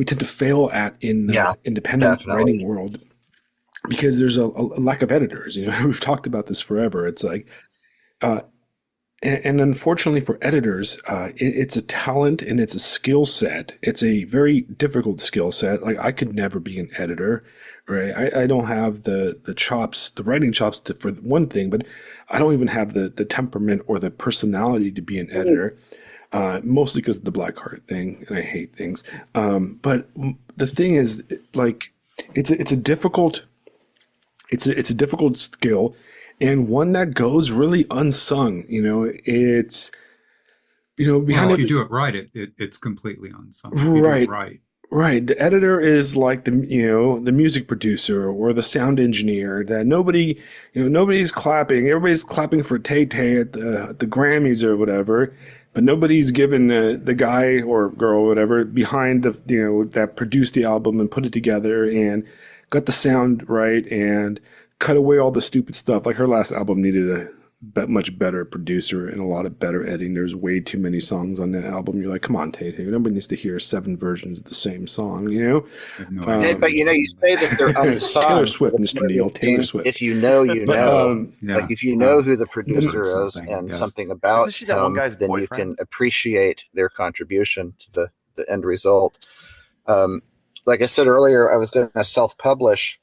tend to fail at in Yeah, the independent definitely. writing world, because there's a lack of editors. We've talked about this forever. It's like uh, and unfortunately for editors, it's a talent and it's a skill set. It's a very difficult skill set. Like, I could never be an editor, right? I don't have the chops, the writing chops for one thing, but I don't even have the temperament or the personality to be an editor. Mostly because of the black heart thing, and I hate things. But the thing is, like, it's a difficult it's a difficult skill, and one that goes really unsung. It's well, behind if you it. do it right, it's completely unsung. If you do it Right, right. right. The editor is like the music producer or the sound engineer that nobody's clapping. Everybody's clapping for Tay Tay at the Grammys or whatever, but nobody's given the guy or girl or whatever behind that produced the album and put it together and got the sound right and cut away all the stupid stuff. Like, her last album needed much better producer and a lot of better editing. There's way too many songs on that album. You're like, come on, Tate. Nobody needs to hear 7 versions of the same song, you know? Hey, but you say that they're unsung. Taylor Swift, Mr. Neil, Taylor Swift. If you know, you But, know. Yeah. Like if you know who the producer is and something about Isn't she that one him, guy's then you boyfriend? can appreciate their contribution to the end result. Like I said earlier, I was going to self-publish,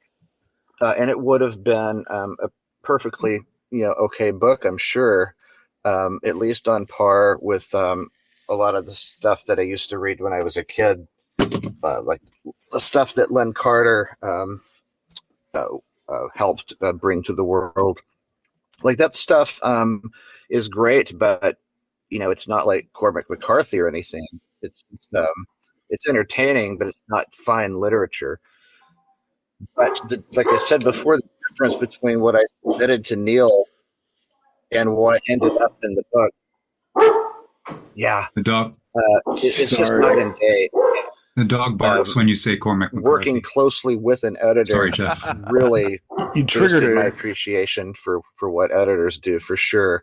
and it would have been a perfectly okay book, I'm sure, at least on par with a lot of the stuff that I used to read when I was a kid, like the stuff that Len Carter helped bring to the world. Like that stuff is great, but it's not like Cormac McCarthy or anything. It's entertaining, but it's not fine literature. But like I said before, the difference between what I submitted to Neil and what ended up in the book, yeah, The dog. It's just night and day. The dog barks when you say Cormac McCarthy. Working closely with an editor, sorry, Jeff, really you triggered my appreciation for what editors do, for sure.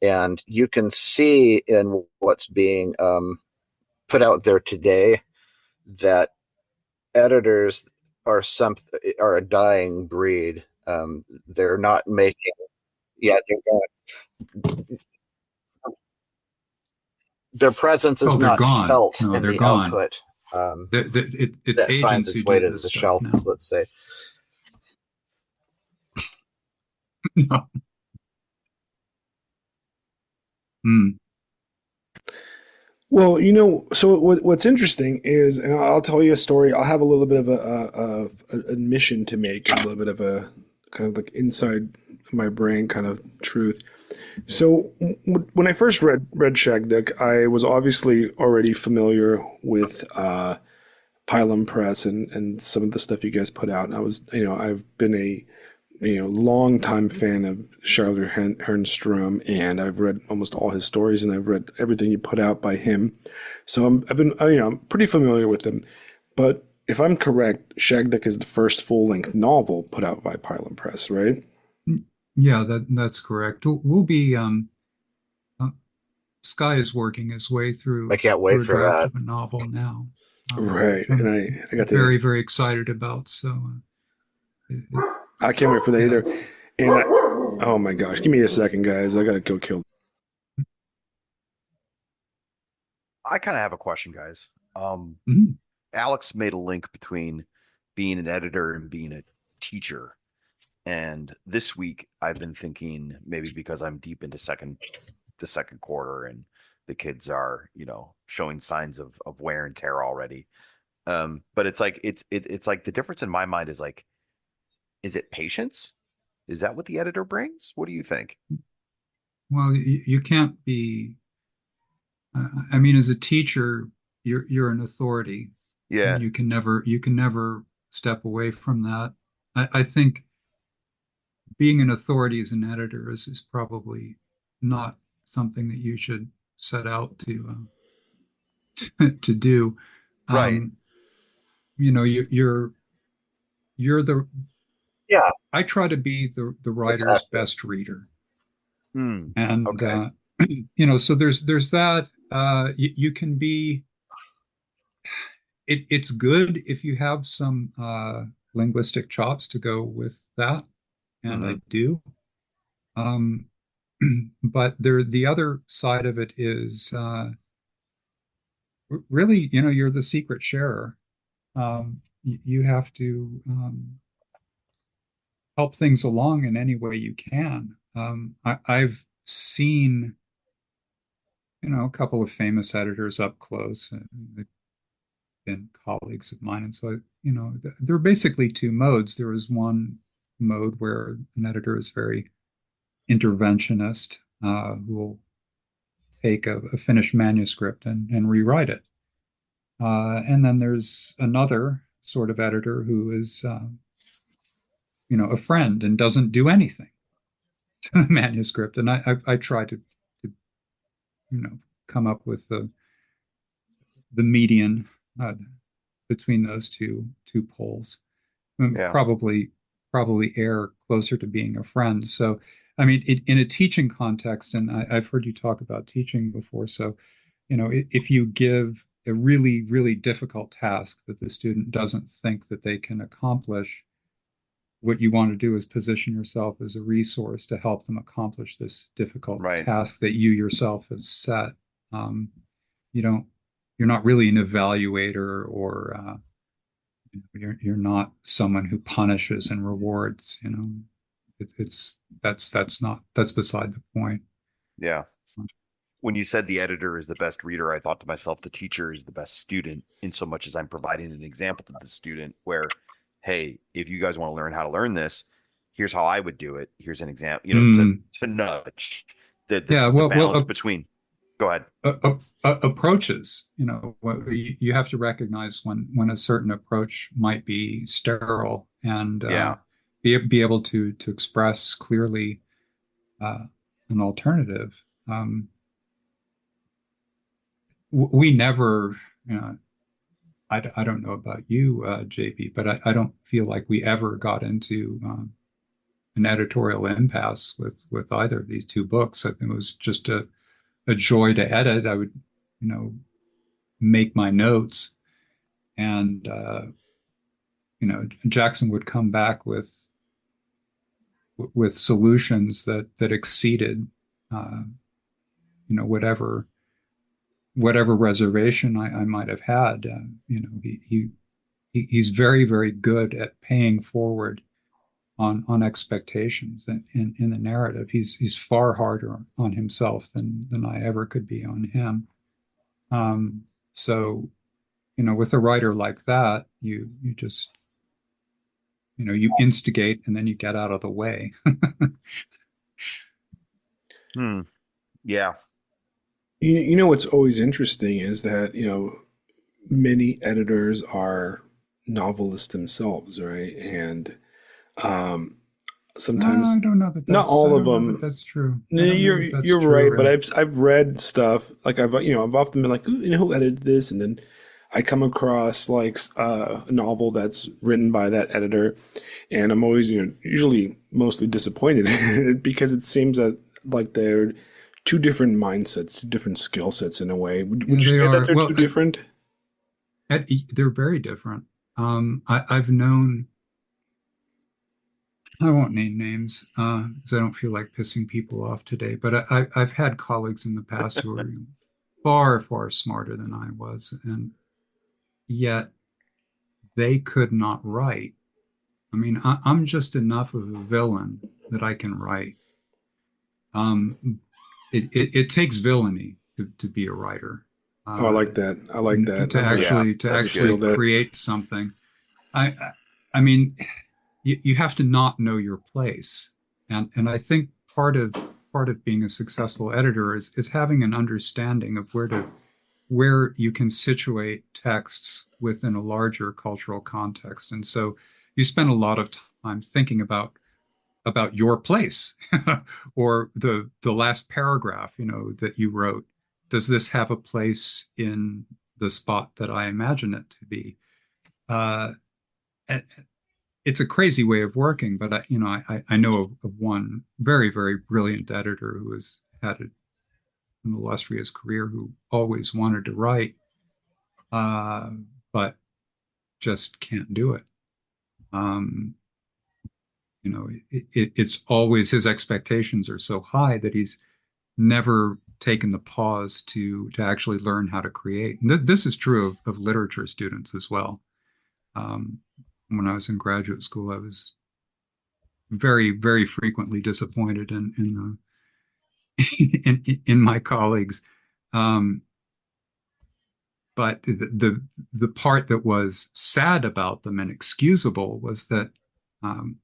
And you can see in what's being put out there today that editors are a dying breed. They're not making, they're not. Their presence is not gone. felt No, in they're the gone. Output. It's that agents finds its who way do to this the stuff shelf, now. let's say. No. Mm. Well, so what's interesting is, and I'll tell you a story. I'll have a little bit of a admission to make, a little bit of a kind of like inside my brain kind of truth. So when I first read Shagduck, I was obviously already familiar with Pilum Press and some of the stuff you guys put out. And I was, I've been a long time fan of Charlotte Hernstrom, and I've read almost all his stories, and I've read everything you put out by him. So I'm pretty familiar with him. But if I'm correct, Shagduck is the first full-length novel put out by Pilum Press, right? Yeah, that's correct. We'll be Sky is working his way through. I can't wait for that. Of a novel now. Right, and I got very very excited about. So I can't wait for that either. And oh my gosh, give me a second, guys. I gotta go kill. I kind of have a question, guys. mm-hmm. Alex made a link between being an editor and being a teacher. And this week I've been thinking, maybe because I'm deep into the second quarter and the kids are, showing signs of wear and tear already. But it's like it's like the difference in my mind is like, is it patience? Is that what the editor brings? What do you think? Well, you can't be. I mean, as a teacher, you're an authority. Yeah. You can never step away from that. I think being an authority as an editor is probably not something that you should set out to to do. Right. You're the. Yeah. I try to be the writer's best reader. And okay. So there's that. You can be. It's good if you have some linguistic chops to go with that, and I do. But the other side of it is really, you're the secret sharer. You have to help things along in any way you can. I've seen, a couple of famous editors up close. They've been colleagues of mine, and so there are basically two modes. There is one mode where an editor is very interventionist, who will take a finished manuscript and rewrite it. And then there's another sort of editor who is, a friend and doesn't do anything to the manuscript. And I try to come up with the median between those two poles. Yeah. Probably err closer to being a friend. So I mean, in a teaching context, and I've heard you talk about teaching before, so, if you give a really, really difficult task that the student doesn't think that they can accomplish, what you want to do is position yourself as a resource to help them accomplish this difficult Right. task that you yourself has set. Um, you don't, you're not really an evaluator, or you're not someone who punishes and rewards. That's beside the point. Yeah. When you said the editor is the best reader, I thought to myself, the teacher is the best student, in so much as I'm providing an example to the student where, hey, if you guys want to learn how to learn this, here's how I would do it. Here's an example, to nudge Yeah, the balance between. Go ahead. Approaches, you have to recognize when a certain approach might be sterile, and be able to express clearly an alternative. We never, I don't know about you, JP, but I don't feel like we ever got into an editorial impasse with either of these two books. I think it was just a joy to edit. I would, make my notes, and Jackson would come back with solutions that exceeded whatever reservation I might have had. He's very, very good at paying forward on expectations, and in the narrative. He's far harder on himself than I ever could be on him. So, with a writer like that, you just, you instigate and then you get out of the way. Yeah. What's always interesting is that, many editors are novelists themselves, right? And sometimes I don't know that not all of them. That's true. No, you're right, really. But I've read stuff like I've often been like, who edited this, and then I come across like a novel that's written by that editor, and I'm always usually mostly disappointed because it seems that like they're two different mindsets, two different skill sets in a way. Would you say that they're too different? They're very different. I've known. I won't name names because I don't feel like pissing people off today. But I've had colleagues in the past who are far, far smarter than I was, and yet they could not write. I mean, I'm just enough of a villain that I can write. It takes villainy to be a writer. I like that. I like that. To actually create something. I mean, you have to not know your place, and I think part of being a successful editor is having an understanding of where you can situate texts within a larger cultural context. And so you spend a lot of time thinking about your place or the last paragraph, that you wrote. Does this have a place in the spot that I imagine it to be? It's a crazy way of working, but I know of one very, very brilliant editor who has had an illustrious career, who always wanted to write, but just can't do it. It's always, his expectations are so high that he's never taken the pause to actually learn how to create. And this is true of literature students as well. When I was in graduate school, I was very, very frequently disappointed in my colleagues. But the part that was sad about them and excusable was that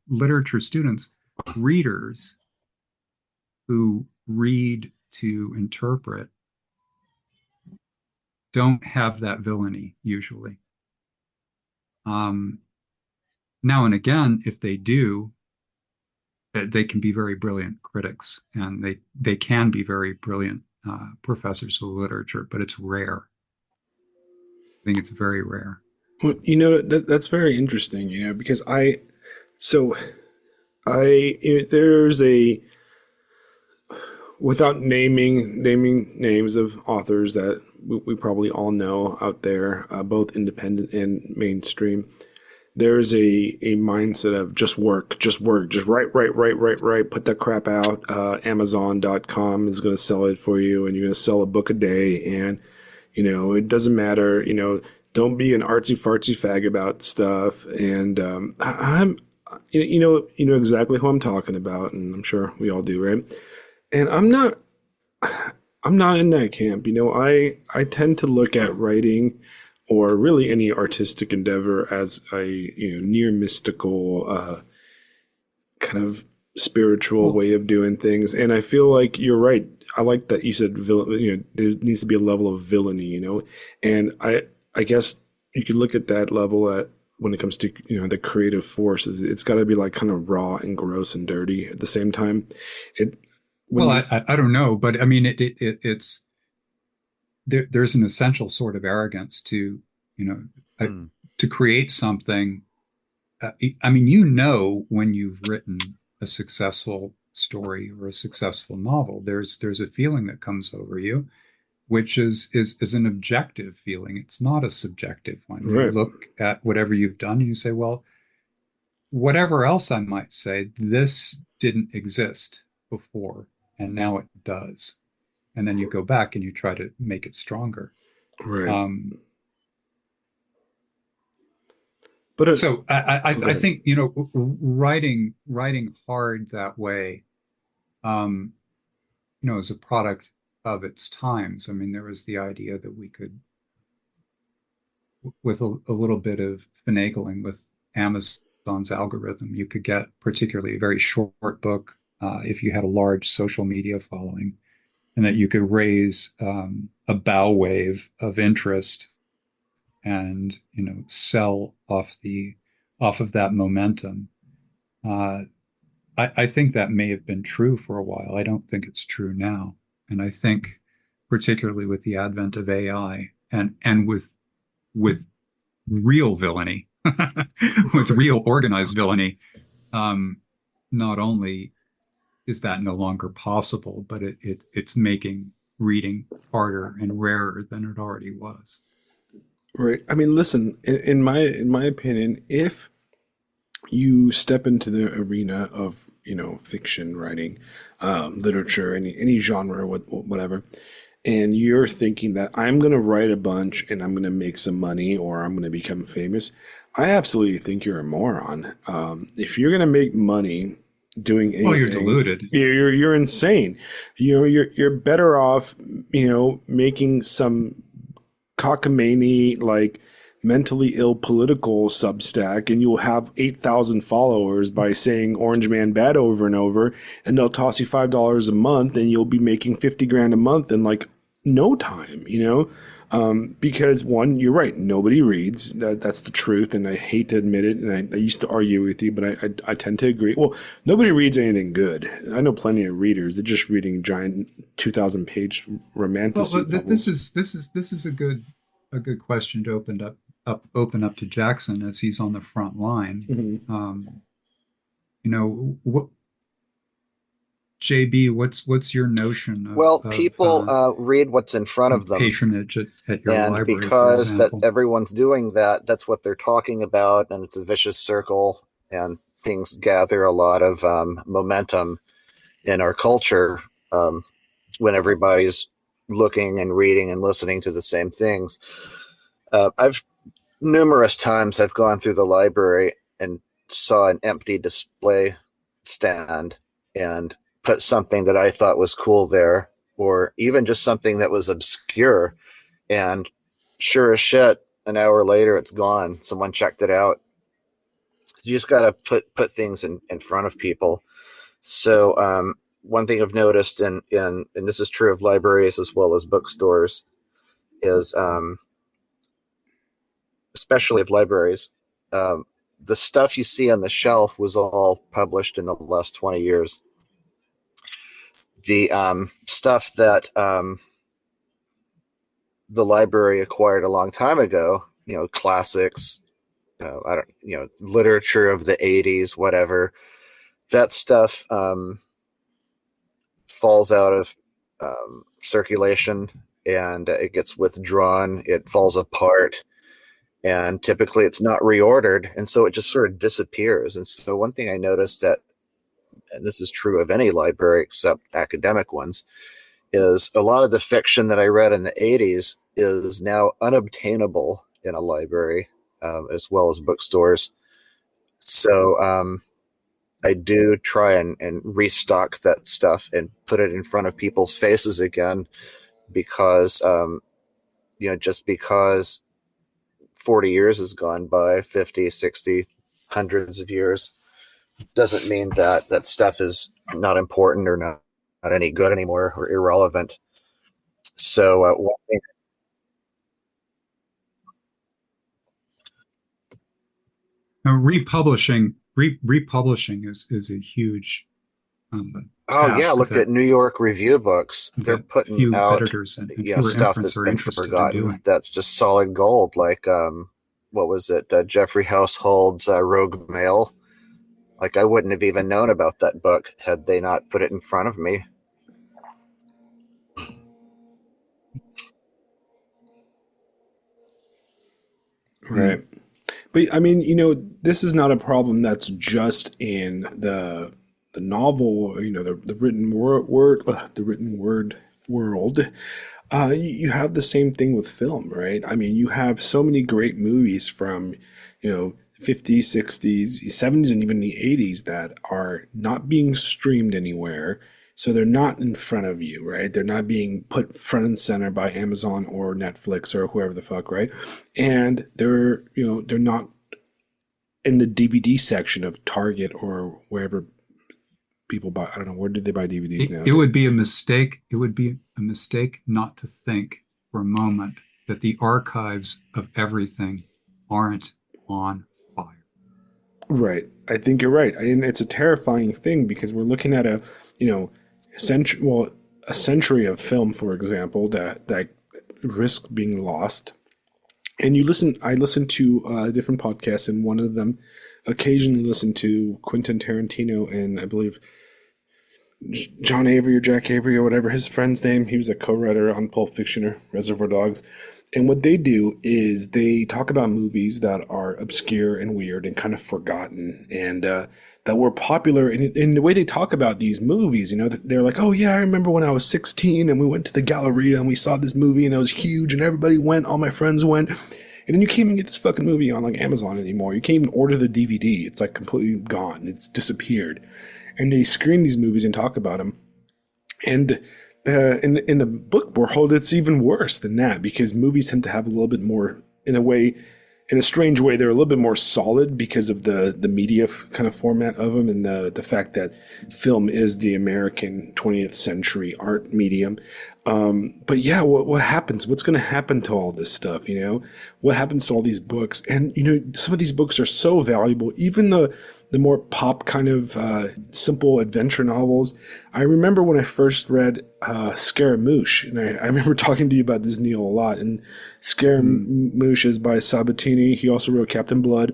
literature students, readers who read to interpret, don't have that villainy usually. Now and again, if they do, they can be very brilliant critics, and they can be very brilliant professors of literature, but it's rare. I think it's very rare. Well, that's very interesting, because there's without naming names of authors that we probably all know out there, both independent and mainstream, there's a mindset of just work, just write, put that crap out. Amazon.com is going to sell it for you, and you're going to sell a book a day, and it doesn't matter. Don't be an artsy fartsy fag about stuff. And I'm you know exactly who I'm talking about, and I'm sure we all do, right? And I'm not in that camp. I tend to look at writing or really any artistic endeavor as a near mystical kind of spiritual way of doing things. And I feel like you're right. I like that you said villain. There needs to be a level of villainy. And I guess you could look at that level at when it comes to the creative forces. It's got to be like kind of raw and gross and dirty at the same time. I don't know, but I mean it's there's an essential sort of arrogance to to create something. I mean, when you've written a successful story or a successful novel, there's a feeling that comes over you, which is an objective feeling. It's not a subjective one. Right. You look at whatever you've done and you say, well, whatever else I might say, this didn't exist before, and now it does. And then you go back and you try to make it stronger. Right. So I think, writing hard that way, is a product of its times. I mean, there was the idea that we could, with a little bit of finagling with Amazon's algorithm, you could get particularly a very short book if you had a large social media following, and that you could raise a bow wave of interest and sell off of that momentum. I think that may have been true for a while. I don't think it's true now, and I think particularly with the advent of AI and with real villainy, with real organized villainy, not only is that no longer possible, but it's making reading harder and rarer than it already was. Right. I mean, listen, in my opinion, if you step into the arena of fiction writing, literature, any genre, whatever, and you're thinking that I'm going to write a bunch and I'm going to make some money or I'm going to become famous, I absolutely think you're a moron. If you're going to make money doing anything, well, you're deluded. You're insane. You're better off making some cockamamie, like mentally ill political Substack, and you'll have 8,000 followers by saying Orange Man bad over and over, and they'll toss you $5 a month, and you'll be making 50 grand a month in like no time, because one, you're right, nobody reads. That's the truth, and I hate to admit it, and I used to argue with you, but I tend to agree. Well, nobody reads anything good. I know plenty of readers. They're just reading giant 2,000-page romanticism. Well, this is a good question to open up to Jackson as he's on the front line. Mm-hmm. What, JB, what's your notion of people read what's in front of them. Patronage at your and library, because that everyone's doing that's what they're talking about, and it's a vicious circle, and things gather a lot of momentum in our culture when everybody's looking and reading and listening to the same things. I've numerous times I've gone through the library and saw an empty display stand and put something that I thought was cool there, or even just something that was obscure, and sure as shit, an hour later it's gone. Someone checked it out. You just got to put things in front of people. So one thing I've noticed, and this is true of libraries as well as bookstores, is especially of libraries, the stuff you see on the shelf was all published in the last 20 years. The stuff that the library acquired a long time ago, classics, literature of the 80s, whatever, that stuff falls out of circulation and it gets withdrawn, it falls apart, and typically it's not reordered, and so it just sort of disappears. And so one thing I noticed that, and this is true of any library except academic ones, is a lot of the fiction that I read in the 80s is now unobtainable in a library, as well as bookstores. So I do try and restock that stuff and put it in front of people's faces again, because, just because 40 years has gone by, 50, 60, hundreds of years, doesn't mean that that stuff is not important or not any good anymore or irrelevant. So one thing, republishing is a huge oh yeah, task look at New York Review Books. They're putting few out editors and fewer stuff imprints that's are been interested in forgotten. doing. That's just solid gold. Like what was it? Jeffrey Household's Rogue Mail. Like, I wouldn't have even known about that book had they not put it in front of me. Right. But I mean, this is not a problem that's just in the novel, the written the written word world. You have the same thing with film, right? I mean, you have so many great movies from, 50s, 60s, 70s, and even the 80s that are not being streamed anywhere. So they're not in front of you, right? They're not being put front and center by Amazon or Netflix or whoever the fuck, right? And they're not in the DVD section of Target or wherever people buy. I don't know, where did they buy DVDs now? It would be a mistake. It would be a mistake not to think for a moment that the archives of everything aren't on fire. Right. I think you're right. And it's a terrifying thing because we're looking at a century of film, for example, that risk being lost. And I listen to different podcasts, and one of them occasionally listen to Quentin Tarantino and I believe John Avery or Jack Avery or whatever his friend's name. He was a co-writer on Pulp Fiction or Reservoir Dogs. And what they do is they talk about movies that are obscure and weird and kind of forgotten and that were popular. And in the way they talk about these movies, they're like, oh yeah, I remember when I was 16 and we went to the Galleria and we saw this movie and it was huge and everybody went, all my friends went. And then you can't even get this fucking movie on like Amazon anymore. You can't even order the DVD. It's like completely gone. It's disappeared. And they screen these movies and talk about them. And in the book world, it's even worse than that because movies tend to have a little bit more, in a strange way, they're a little bit more solid because of the media kind of format of them and the fact that film is the American 20th century art medium. But yeah, what happens? What's going to happen to all this stuff? What happens to all these books? And some of these books are so valuable, even the more pop kind of simple adventure novels. I remember when I first read Scaramouche, and I remember talking to you about this, Neil, a lot. And Scaramouche is by Sabatini. He also wrote Captain Blood.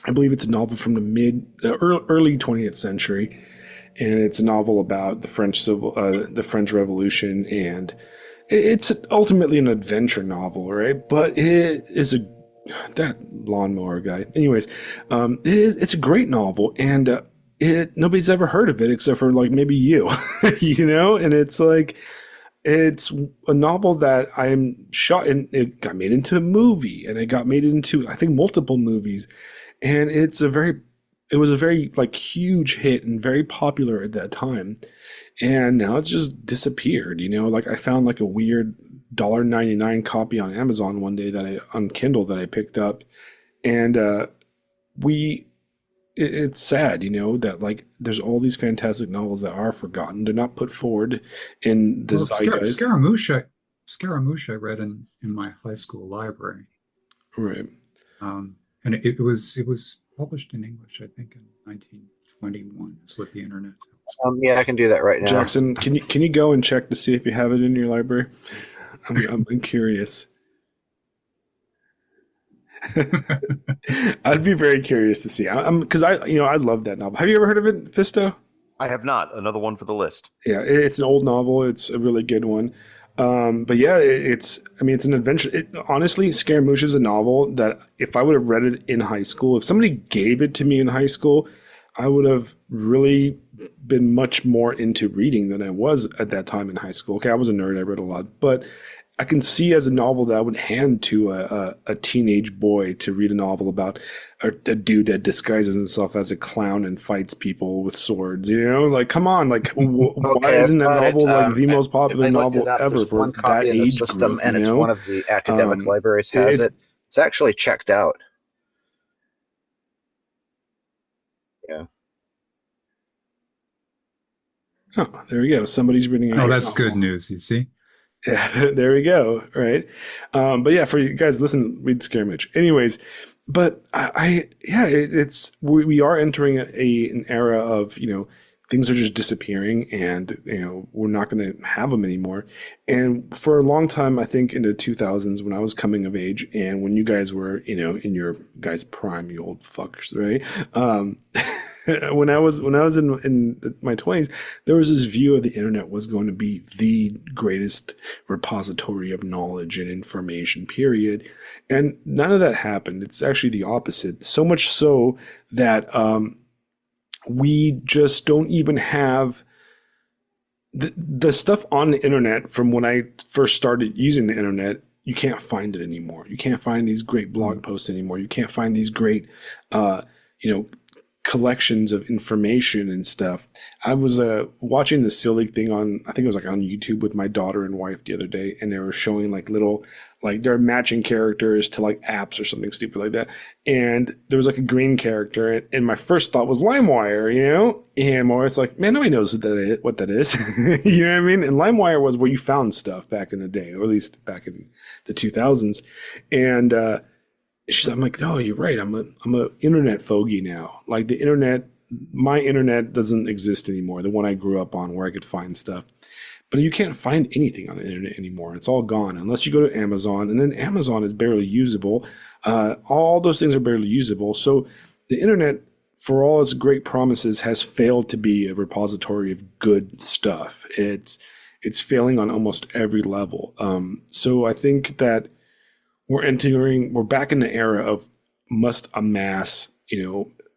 I believe it's a novel from the early 20th century, and it's a novel about the French Revolution, and it's ultimately an adventure novel, right? But it is that lawnmower guy. Anyways, it's a great novel, and nobody's ever heard of it except for like maybe you, And it's like it's a novel that I'm shot, and it got made into a movie, and it got made into I think multiple movies, and it was a very like huge hit and very popular at that time, and now it's just disappeared. Like I found like a weird $1.99 copy on Amazon one day on Kindle that I picked up, and it's sad, that like there's all these fantastic novels that are forgotten. They're not put forward in the zeitgeist. Scaramouche I read in my high school library, right? And it was published in English, I think, in 1921. Is what the internet tells me. Yeah, I can do that right now. Jackson, can you go and check to see if you have it in your library? I'm curious. I'd be very curious to see. Because I love that novel. Have you ever heard of it, Fisto? I have not. Another one for the list. Yeah, it's an old novel. It's a really good one. But yeah, I mean, it's an adventure. Honestly, Scaramouche is a novel that if I would have read it in high school, if somebody gave it to me in high school, I would have really been much more into reading than I was at that time in high school. Okay, I was a nerd. I read a lot, but I can see as a novel that I would hand to a teenage boy to read a novel about a dude that disguises himself as a clown and fights people with swords. You know, like come on, like why Okay, I've isn't that got it. novel like the most I popular looked it novel up. ever There's for one that copy in the age system, group? You and it's one know, of the academic libraries has it's it. It's actually checked out. Yeah. there we go. Somebody's reading a Oh, great that's novel. good news. You see? Yeah, there we go. Right. But yeah, for you guys, listen, read Scaramouche. Anyways, but yeah, it's we are entering an era of things are just disappearing, and we're not going to have them anymore. And for a long time, I think in the 2000s, when I was coming of age, and when you guys were in your guys' prime, you old fuckers, right? When I was in my 20s, there was this view of the internet was going to be the greatest repository of knowledge and information, period. And none of that happened. It's actually the opposite. So much so that we just don't even have the stuff on the internet from when I first started using the internet. You can't find it anymore. You can't find these great blog posts anymore. You can't find these great, you know, collections of information and stuff. I was watching the silly thing on, I think it was like on YouTube with my daughter and wife the other day, and they were showing like little, like they're matching characters to like apps or something stupid like that. And there was like a green character, and my first thought was LimeWire, and my wife's like, man, nobody knows what that is. You know what I mean? And LimeWire was where you found stuff back in the day, or at least back in the 2000s. And I'm like, no, you're right. I'm a internet fogey now. Like the internet, my internet doesn't exist anymore. The one I grew up on, where I could find stuff, but you can't find anything on the internet anymore. It's all gone unless you go to Amazon, and then Amazon is barely usable. All those things are barely usable. So the internet, for all its great promises, has failed to be a repository of good stuff. It's failing on almost every level. So I think that we're back in the era of must amass,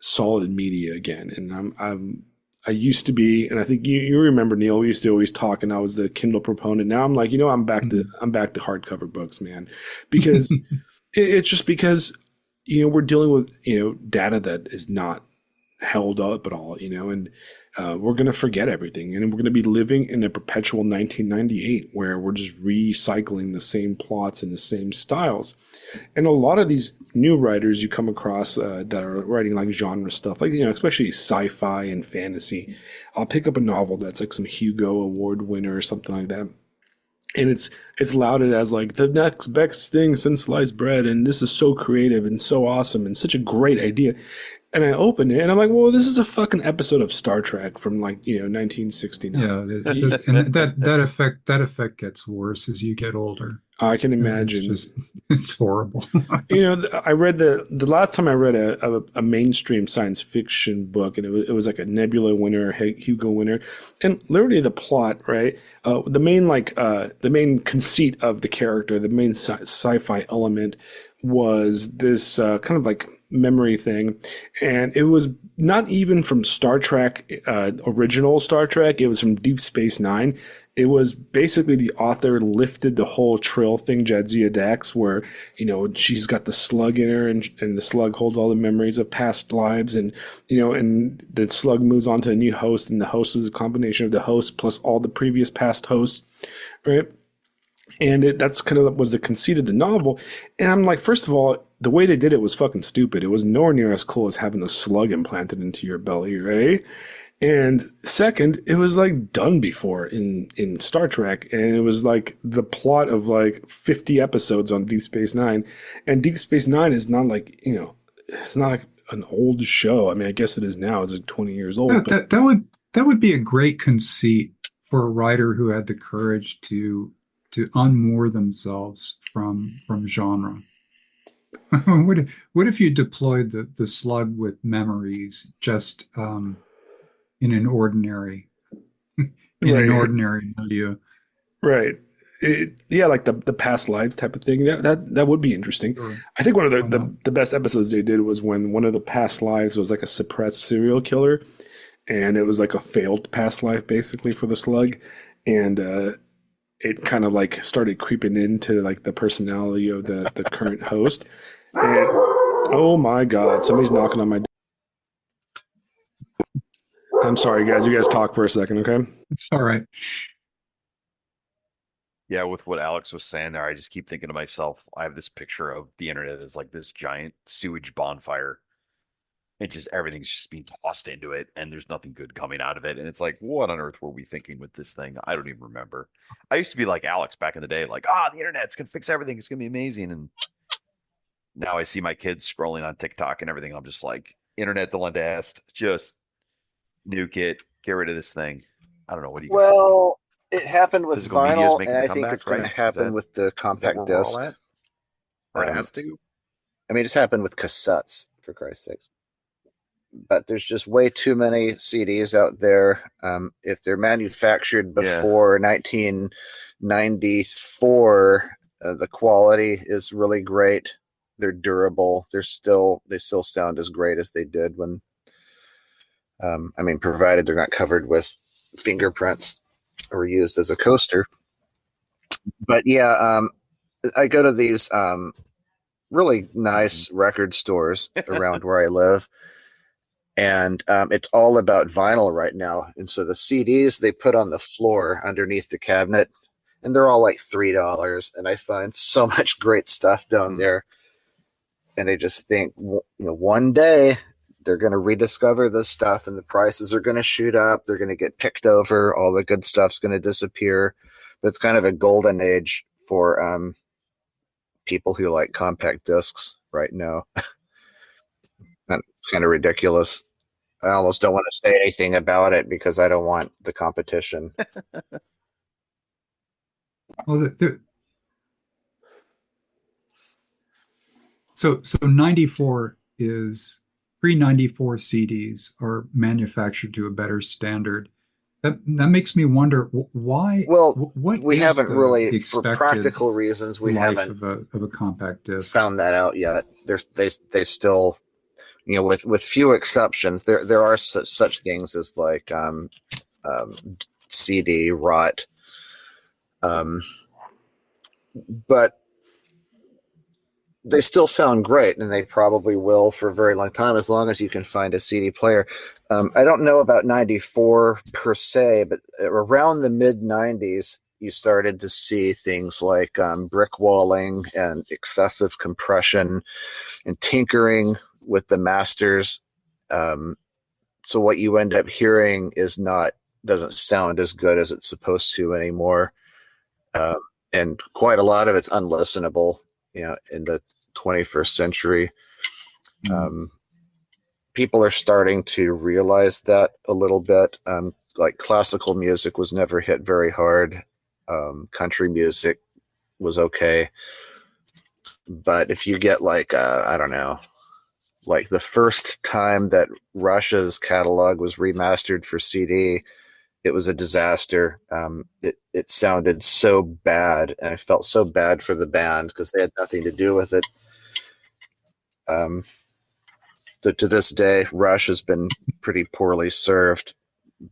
solid media again. And I used to be, and I think you remember, Neil, we used to always talk, and I was the Kindle proponent. Now I'm like, I'm back to hardcover books, man, because it's just because, we're dealing with, data that is not held up at all, and we're going to forget everything, and we're going to be living in a perpetual 1998 where we're just recycling the same plots and the same styles. And a lot of these new writers you come across that are writing like genre stuff, like, especially sci-fi and fantasy. I'll pick up a novel that's like some Hugo Award winner or something like that, and it's lauded as like the next best thing since sliced bread, and this is so creative and so awesome and such a great idea. And I open it and I'm like, well, this is a fucking episode of Star Trek from 1969. Yeah, and that effect gets worse as you get older. I can imagine. It's horrible. I read the last time I read a mainstream science fiction book, and it was like a Nebula winner, Hugo winner, and literally the plot, right? The main conceit of the character, the main sci-fi element was this kind of like memory thing, and it was not even from Star Trek, original Star Trek. It was from Deep Space Nine. It was basically the author lifted the whole Trill thing, Jadzia Dax, where she's got the slug in her, and the slug holds all the memories of past lives, and and the slug moves on to a new host, and the host is a combination of the host plus all the previous past hosts, right? And that's kind of was the conceit of the novel. And I'm like, first of all, the way they did it was fucking stupid. It was nowhere near as cool as having a slug implanted into your belly, right? And second, it was like done before in Star Trek. And it was like the plot of like 50 episodes on Deep Space Nine. And Deep Space Nine is not like, it's not like an old show. I mean, I guess it is now. It's like 20 years old. That would be a great conceit for a writer who had the courage to unmoor themselves from genre. What if you deployed the slug with memories just in an ordinary milieu. Right. Yeah, like the past lives type of thing. That would be interesting. Sure. I think one of the best episodes they did was when one of the past lives was like a suppressed serial killer, and it was like a failed past life basically for the slug, and it kind of like started creeping into like the personality of the current host. And oh my God, somebody's knocking on my door. I'm sorry, guys. You guys talk for a second, okay? It's all right. Yeah, with what Alex was saying there, I just keep thinking to myself, I have this picture of the internet as like this giant sewage bonfire. And just everything's just being tossed into it, and there's nothing good coming out of it. And it's like, what on earth were we thinking with this thing? I don't even remember. I used to be like Alex back in the day, like, the internet's gonna fix everything. It's gonna be amazing. And now I see my kids scrolling on TikTok and everything. And I'm just like, internet the last, just nuke it, get rid of this thing. I don't know. What do you guys Well, it happened with Physical media is vinyl, making and a I think comeback, it's going to right? happen with the Is that compact where we're all disc. at? Or it has to? I mean, it's happened with cassettes, for Christ's sakes. But there's just way too many CDs out there. If they're manufactured before 1994, the quality is really great. They're durable. They still sound as great as they did when. I mean, provided they're not covered with fingerprints or used as a coaster. But yeah, I go to these really nice record stores around where I live. And it's all about vinyl right now. And so the CDs they put on the floor underneath the cabinet, and they're all like $3. And I find so much great stuff down there. And I just think, one day they're going to rediscover this stuff, and the prices are going to shoot up. They're going to get picked over. All the good stuff's going to disappear. But it's kind of a golden age for people who like compact discs right now. And it's kind of ridiculous. I almost don't want to say anything about it because I don't want the competition. Well, so 94 is pre-94 CDs are manufactured to a better standard. That makes me wonder why. Well, what we haven't really, for expected practical reasons, we life haven't of a compact disc found that out yet. They still, with few exceptions, there are such things as like CD rot, but they still sound great, and they probably will for a very long time as long as you can find a CD player. I don't know about 94 per se, but around the mid 90s, you started to see things like brick walling and excessive compression and tinkering with the masters. So what you end up hearing doesn't sound as good as it's supposed to anymore. And quite a lot of it's unlistenable, in the 21st century. People are starting to realize that a little bit. Like classical music was never hit very hard. Country music was okay. But if you get like, I don't know, like the first time that Rush's catalog was remastered for CD, it was a disaster. It sounded so bad, and I felt so bad for the band because they had nothing to do with it. To this day, Rush has been pretty poorly served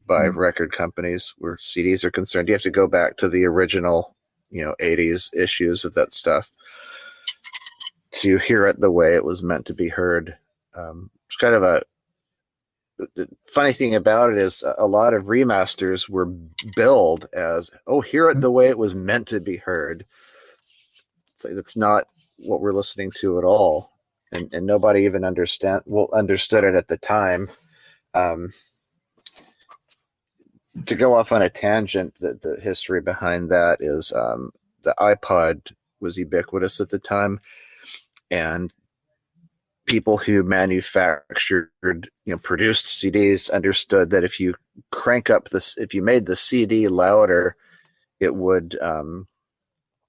by record companies where CDs are concerned. You have to go back to the original, 80s issues of that stuff to hear it the way it was meant to be heard. It's kind of the funny thing about it is a lot of remasters were billed as, hear it the way it was meant to be heard. It's not what we're listening to at all. And nobody even understood it at the time. To go off on a tangent, the history behind that is the iPod was ubiquitous at the time, and people who manufactured, produced CDs understood that if you if you made the CD louder, it would,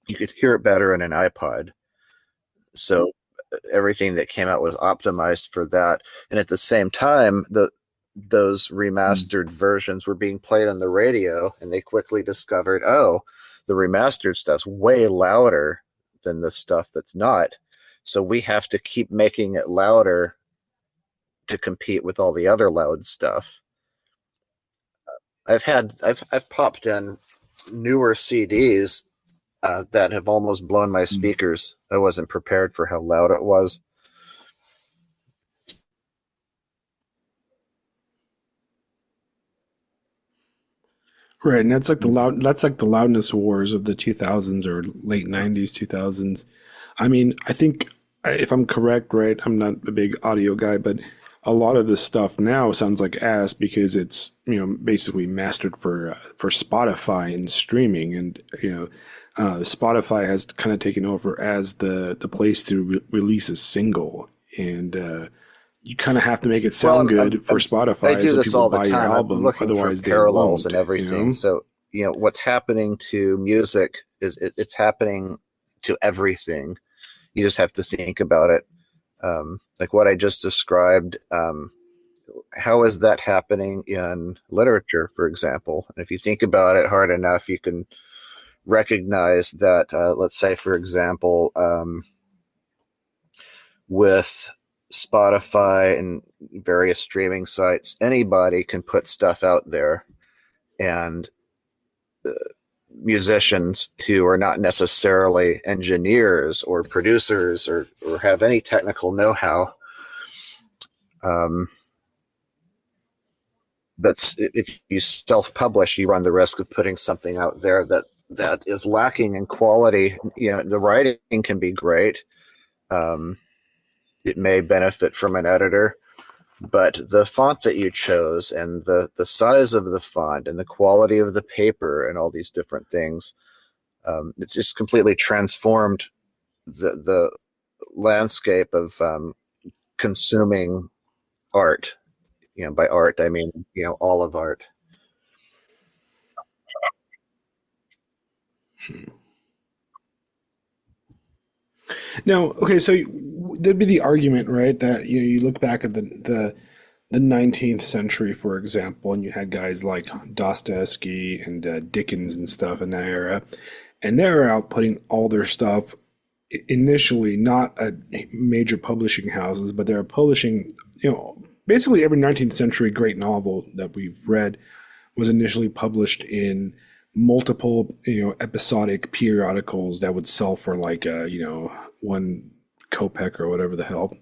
you could hear it better in an iPod. So everything that came out was optimized for that. And at the same time, those remastered versions were being played on the radio, and they quickly discovered, oh, the remastered stuff's way louder than the stuff that's not. So we have to keep making it louder to compete with all the other loud stuff. I've popped in newer CDs that have almost blown my speakers. I wasn't prepared for how loud it was. Right, and that's like the loudness wars of the 2000s or late 90s, 2000s. I mean, I think if I'm correct, right, I'm not a big audio guy, but a lot of this stuff now sounds like ass because it's, basically mastered for Spotify and streaming, and Spotify has kind of taken over as the place to release a single, and you kind of have to make it sound good for Spotify I do so this people all the buy your time. I'm album. looking for Otherwise, they parallels won't. and everything. So, what's happening to music is it's happening to everything. You just have to think about it. Like what I just described, how is that happening in literature, for example? And if you think about it hard enough, you can recognize that, let's say, for example, with Spotify and various streaming sites, anybody can put stuff out there, and musicians who are not necessarily engineers or producers or have any technical know-how, that's if you self-publish, you run the risk of putting something out there that is lacking in quality. The writing can be great. It may benefit from an editor, but the font that you chose and the size of the font and the quality of the paper and all these different things, it's just completely transformed the landscape of consuming art. By art, I mean, all of art. Now, okay, so there'd be the argument, right, that you look back at the 19th century, for example, and you had guys like Dostoevsky and Dickens and stuff in that era, and they were out putting all their stuff initially not at major publishing houses, but they were publishing, basically every 19th century great novel that we've read was initially published in multiple, episodic periodicals that would sell for like, 1 kopeck or whatever the hell.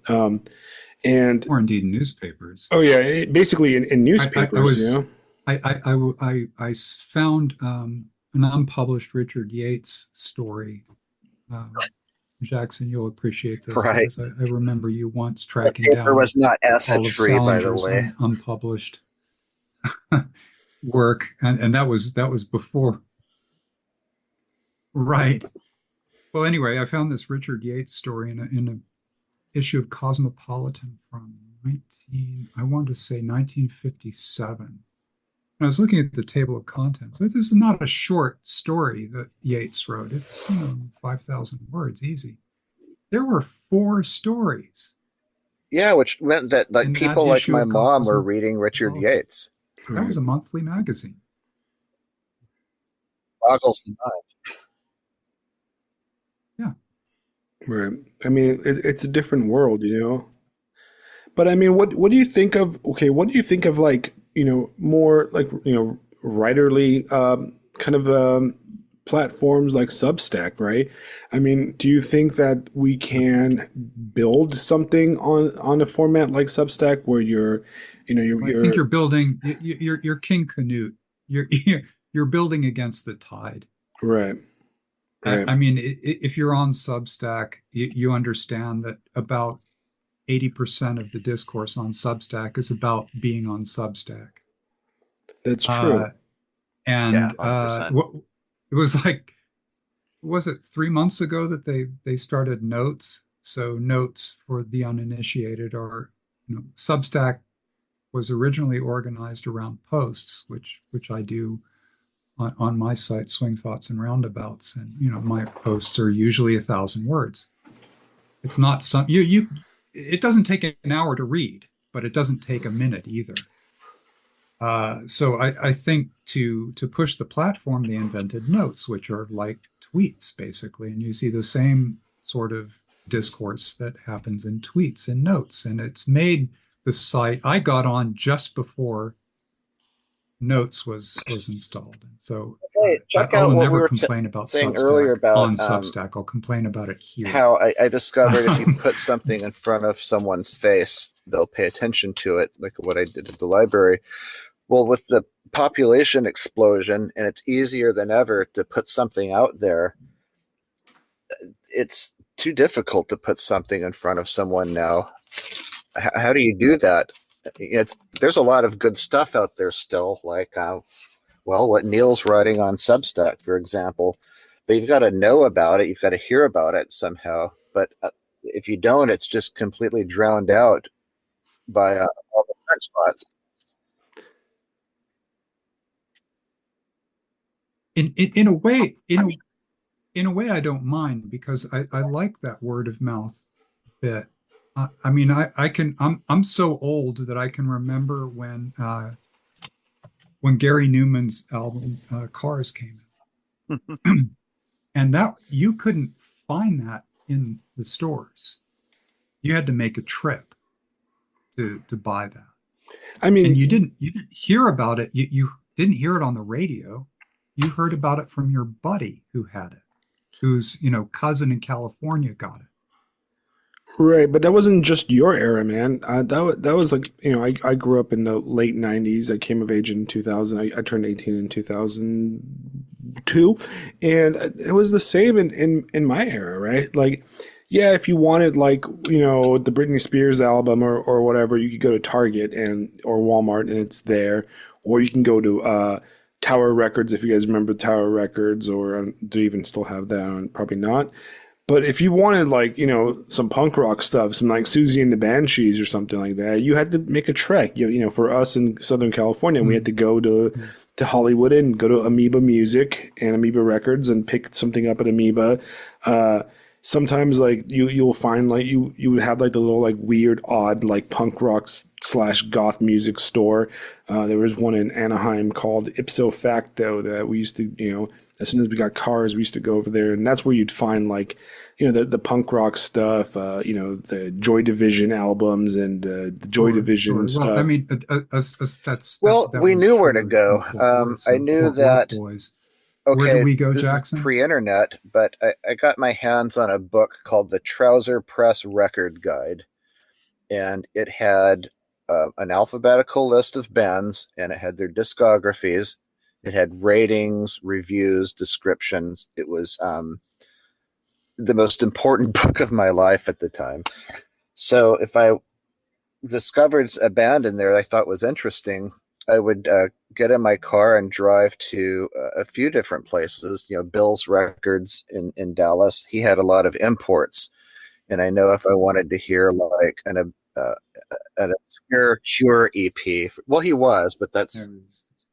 And or indeed newspapers. Oh yeah, basically in newspapers. I found an unpublished Richard Yates story. Jackson, you'll appreciate this, right? Because I remember you once tracking the paper down was not all acid of free, by the Salinger's way. unpublished work, and that was before. Right. Well, anyway, I found this Richard Yates story in an issue of Cosmopolitan from I want to say 1957. And I was looking at the table of contents. This is not a short story that Yates wrote. It's 5,000 words, easy. There were 4 stories. Yeah, which meant that people like my mom were reading Richard Yates. That was a monthly magazine. Boggles the mind. Yeah. Right. I mean, it's a different world, But I mean, what do you think of? Okay, what do you think of like more like writerly kind of platforms like Substack, right? I mean, do you think that we can build something on a format like Substack where you're I think you're building. You're King Canute. You're building against the tide. Right. Right. I mean, if you're on Substack, you understand that about 80% of the discourse on Substack is about being on Substack. That's true. And it was like, was it 3 months ago that they started Notes? So Notes, for the uninitiated, are Substack was originally organized around posts, which I do on my site, Swing Thoughts and Roundabouts, and my posts are usually 1,000 words. It's not some it doesn't take an hour to read, but it doesn't take a minute either. So I think to push the platform, they invented notes, which are like tweets basically, and you see the same sort of discourse that happens in tweets and notes, and it's made the site. I got on just before Notes was installed, and so Hey, check I'll out what we never were complain about saying earlier Substack about on Substack. I'll complain about it here. how I discovered if you put something in front of someone's face, they'll pay attention to it, like what I did at the library. Well, with the population explosion, and it's easier than ever to put something out there, it's too difficult to put something in front of someone now. How do you do that? There's a lot of good stuff out there still, like what Neil's writing on Substack, for example. But you've got to know about it. You've got to hear about it somehow. But if you don't, it's just completely drowned out by all the search spots. In a way, in a way, I don't mind because I like that word of mouth bit. I mean, I'm so old that I can remember when Gary Newman's album Cars came out, and that you couldn't find that in the stores. You had to make a trip to buy that. I mean, and you didn't hear about it. You didn't hear it on the radio. You heard about it from your buddy who had it, whose cousin in California got it. Right, but that wasn't just your era, man. That was like, I grew up in the late 90s. I came of age in 2000. I turned 18 in 2002, and it was the same in my era, right? Like, yeah, if you wanted like, the Britney Spears album or whatever, you could go to Target or Walmart and it's there, or you can go to Tower Records, if you guys remember Tower Records, or do you even still have that? Probably not. But if you wanted like, some punk rock stuff, some like Susie and the Banshees or something like that, you had to make a trek. For us in Southern California, we had to go to Hollywood and go to Amoeba Music and Amoeba Records and pick something up at Amoeba. Sometimes like you'll find like you would have like the little like weird odd like punk rock / goth music store. There was one in Anaheim called Ipso Facto that we used to, as soon as we got cars, we used to go over there, and that's where you'd find like, the punk rock stuff, the Joy Division albums and the Joy Division stuff. Well, I mean, we knew where to go. I knew that. Boys. Okay, where do we go, this Jackson? Is pre-internet, but I got my hands on a book called the Trouser Press Record Guide, and it had an alphabetical list of bands, and it had their discographies. It had ratings, reviews, descriptions. It was the most important book of my life at the time. So if I discovered a band in there I thought was interesting, I would get in my car and drive to a few different places. Bill's Records in Dallas. He had a lot of imports, and I know if I wanted to hear like an obscure Cure EP, well, he was, but that's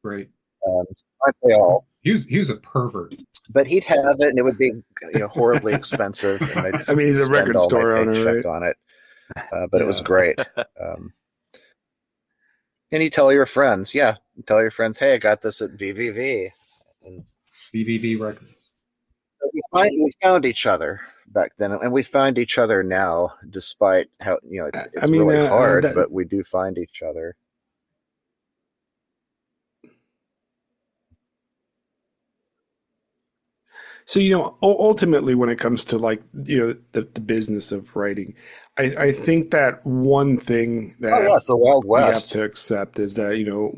great. Aren't they all? He was a pervert, but he'd have it, and it would be horribly expensive. And I mean, he's a record store owner, right? On it, but it was great. And you tell your friends, hey, I got this at VVV. And VVV Records. We found each other back then, and we find each other now, despite how it's really hard, but we do find each other. So, ultimately, when it comes to like, the business of writing, I think that one thing that it's the Wild West. We have to accept is that,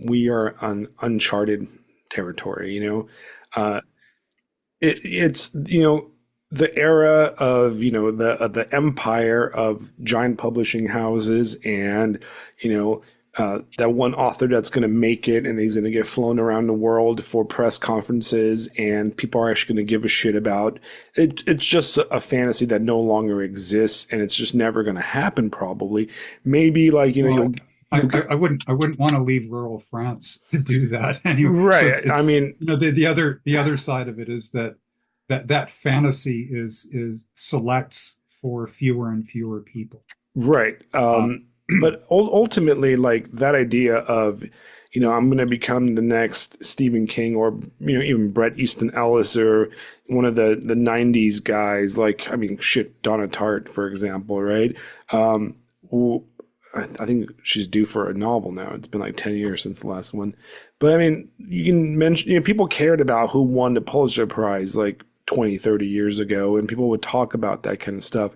we are on uncharted territory. It's the era of, the empire of giant publishing houses and, that one author that's going to make it and he's going to get flown around the world for press conferences and people are actually going to give a shit about it. It's just a fantasy that no longer exists and it's just never going to happen. Probably, maybe like, I wouldn't want to leave rural France to do that anyway. Right. So I mean, the other side of it is that fantasy is selects for fewer and fewer people. Right. But ultimately, like that idea of, I'm going to become the next Stephen King or, even Bret Easton Ellis or one of the 90s guys, like, I mean, shit, Donna Tartt, for example, right? Who, I think she's due for a novel now. It's been like 10 years since the last one. But I mean, you can mention, people cared about who won the Pulitzer Prize like 20, 30 years ago, and people would talk about that kind of stuff.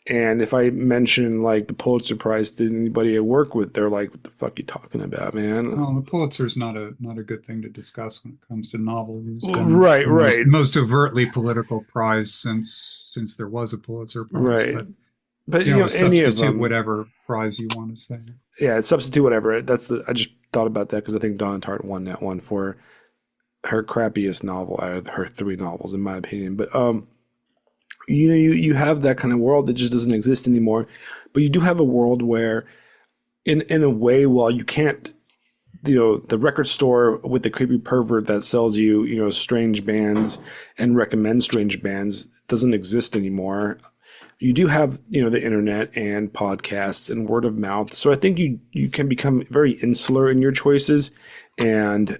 And if I mention like the Pulitzer Prize to anybody I work with, they're like, "What the fuck you talking about, man?" Well, the Pulitzer's not a good thing to discuss when it comes to novels. It's been Right, the right, most overtly political prize since there was a Pulitzer Prize. right. But But you know, any of substitute them, whatever prize you want to say. yeah, substitute whatever. I just thought about that because I think Donna Tartt won that one for her crappiest novel out of her three novels, in my opinion. But you have that kind of world that just doesn't exist anymore. But you do have a world where, in a way, while you can't, the record store with the creepy pervert that sells you, strange bands and recommends strange bands doesn't exist anymore. You do have, the internet and podcasts and word of mouth. So I think you can become very insular in your choices, and